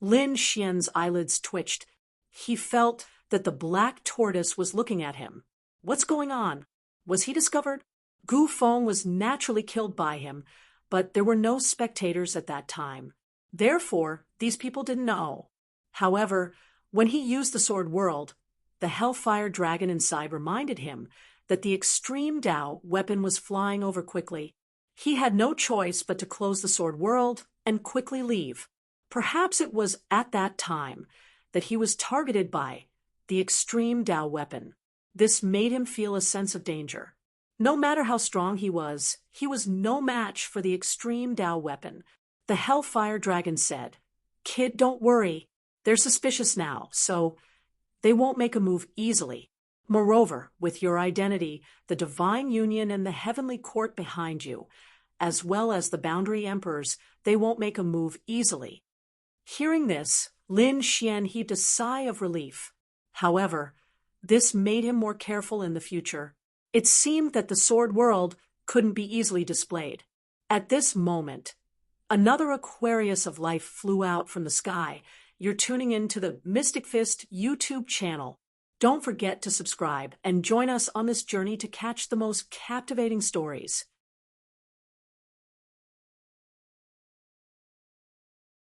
Lin Xian's eyelids twitched. He felt that the black tortoise was looking at him. What's going on? Was he discovered? Gu Feng was naturally killed by him, but there were no spectators at that time. Therefore, these people didn't know. However, when he used the sword world, the hellfire dragon inside reminded him that the extreme Tao weapon was flying over quickly. He had no choice but to close the sword world and quickly leave. Perhaps it was at that time that he was targeted by the extreme Tao weapon. This made him feel a sense of danger. No matter how strong he was no match for the extreme Tao weapon. The hellfire dragon said, "Kid, don't worry. They're suspicious now, so they won't make a move easily. Moreover, with your identity, the divine union and the heavenly court behind you, as well as the boundary emperors, they won't make a move easily." Hearing this, Lin Xian heaved a sigh of relief. However, this made him more careful in the future. It seemed that the sword world couldn't be easily displayed. At this moment, another Aquarius of life flew out from the sky. You're tuning into the Mystic Fist YouTube channel. Don't forget to subscribe and join us on this journey to catch the most captivating stories.